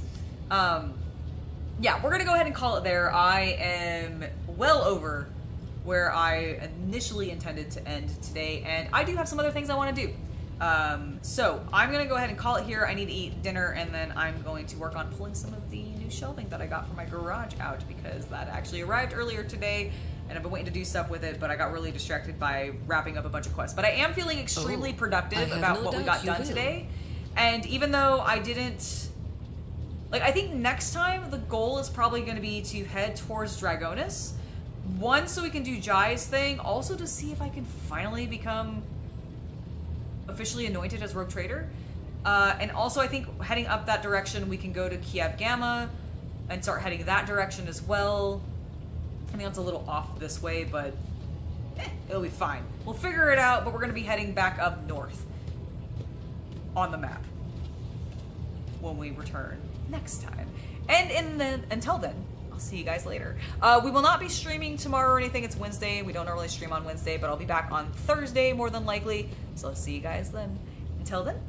Yeah, we're gonna go ahead and call it there. I am well over where I initially intended to end today, and I do have some other things I want to do. So I'm gonna go ahead and call it here. I need to eat dinner, and then I'm going to work on pulling some of the new shelving that I got from my garage out, because that actually arrived earlier today, and I've been waiting to do stuff with it, but I got really distracted by wrapping up a bunch of quests. But I am feeling extremely productive about what we got done today, and even though I didn't... Like, I think next time the goal is probably going to be to head towards Dragonis. One, so we can do Jai's thing. Also to see if I can finally become officially anointed as Rogue Trader. And also I think heading up that direction, we can go to Kiev Gamma and start heading that direction as well. I think that's a little off this way, but it'll be fine. We'll figure it out, but we're going to be heading back up north on the map when we return next time. And until then, I'll see you guys later. We will not be streaming tomorrow or anything. It's Wednesday. We don't normally stream on Wednesday, but I'll be back on Thursday more than likely. So I'll see you guys then. Until then,